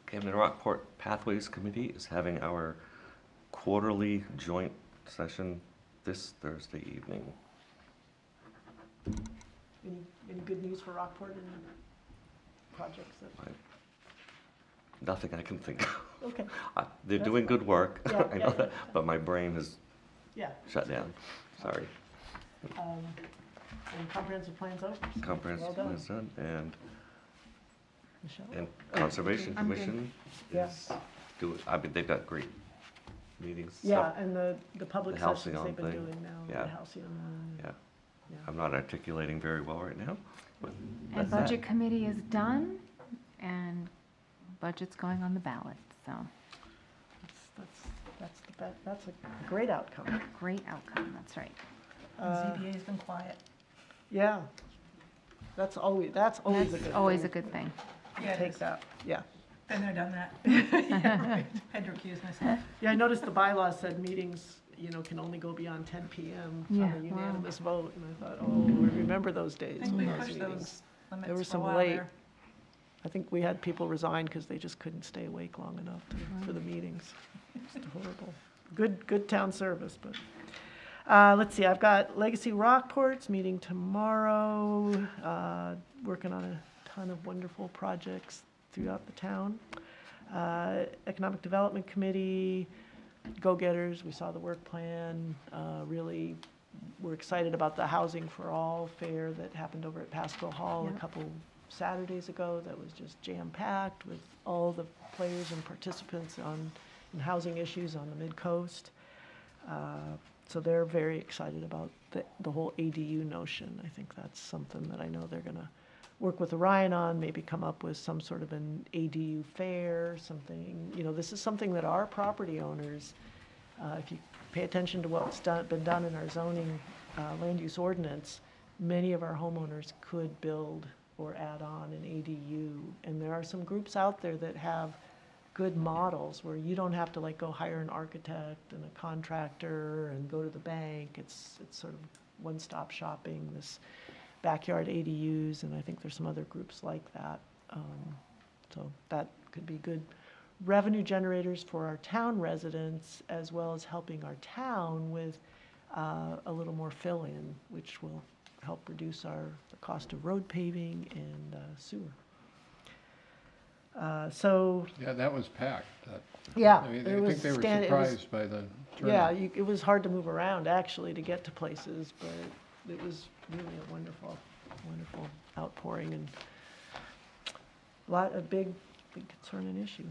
Camden Rockport Pathways Committee is having our quarterly joint session this Thursday evening. Any good news for Rockport and projects that? Nothing I can think of. Okay, They're That's doing good work, Yeah, I yeah, know that, yeah. but my brain has yeah. shut down. Sorry. And comprehensive plans out? Comprehensive Well done. plan is done, and Michelle? Conservation I'm good. Commission Yeah. is I mean, they've got great meetings. so- Yeah, and the public The sessions Halcyon they've been thing. doing now, Yeah. the Halcyon one. Yeah. I'm not articulating very well right now, but And that's that. budget committee is done, and budget's going on the ballot, so That's a great outcome. great outcome, that's right. ZBA's been quiet. Yeah. That's always a That's good thing. always a good thing. Yeah, it Take is. that, yeah. Been there, done that. Yeah, right. Had to recuse myself. Yeah, I noticed the bylaws said meetings, can only go beyond 10 PM Yeah, on a wow. unanimous vote, and I thought, oh, we remember those I days think when we those pushed meetings. those There were limits for a some while late, there. I think we had people resign because they just couldn't stay awake long enough for the meetings. It's horrible. Good town service, but, let's see, I've got Legacy Rockports meeting tomorrow, working on a ton of wonderful projects throughout the town. Economic Development Committee, go-getters, we saw the work plan, really, we're excited about the Housing for All fair that happened over at Pasco Hall a Yep. couple Saturdays ago. That was just jam-packed with all the players and participants in housing issues on the mid-coast. So they're very excited about the whole ADU notion. I think that's something that I know they're gonna work with Orion on, maybe come up with some sort of an ADU fair, something, this is something that our property owners, if you pay attention to what's been done in our zoning, land use ordinance, many of our homeowners could build or add on an ADU. And there are some groups out there that have good models where you don't have to go hire an architect and a contractor and go to the bank. It's sort of one-stop shopping, this backyard ADUs, and I think there's some other groups like that. So that could be good revenue generators for our town residents, as well as helping our town with a little more fill-in, which will help reduce the cost of road paving and sewer. Yeah, that was packed. Yeah, I mean, it I was think they were stand- it was- surprised by the Yeah, turnout. it was hard to move around, actually, to get to places, but it was really a wonderful outpouring and a big concern and issue.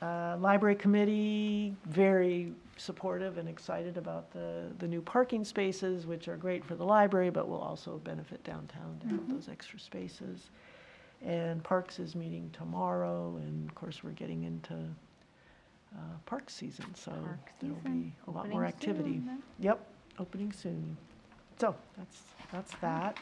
Library committee, very supportive and excited about the new parking spaces, which are great for the library, but will also benefit downtown to have those extra spaces. And Parks is meeting tomorrow, and of course, we're getting into park season, so Park there'll season, be a lot opening more activity. soon, then. Yep, opening soon. So that's that.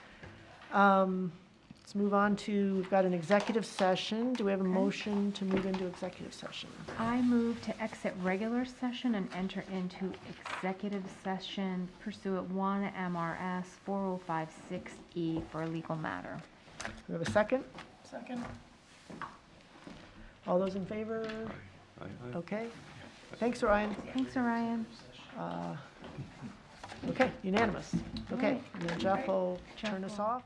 Let's move on to, we've got an executive session. Do we have a motion to move into executive session? I move to exit regular session and enter into executive session pursuant 1 MRS 4056E for a legal matter. Do we have a second? Second. All those in favor? Okay. Thanks, Ryan. Thanks, Orion. Okay, unanimous. Okay, Right. and then Jeff will turn us off.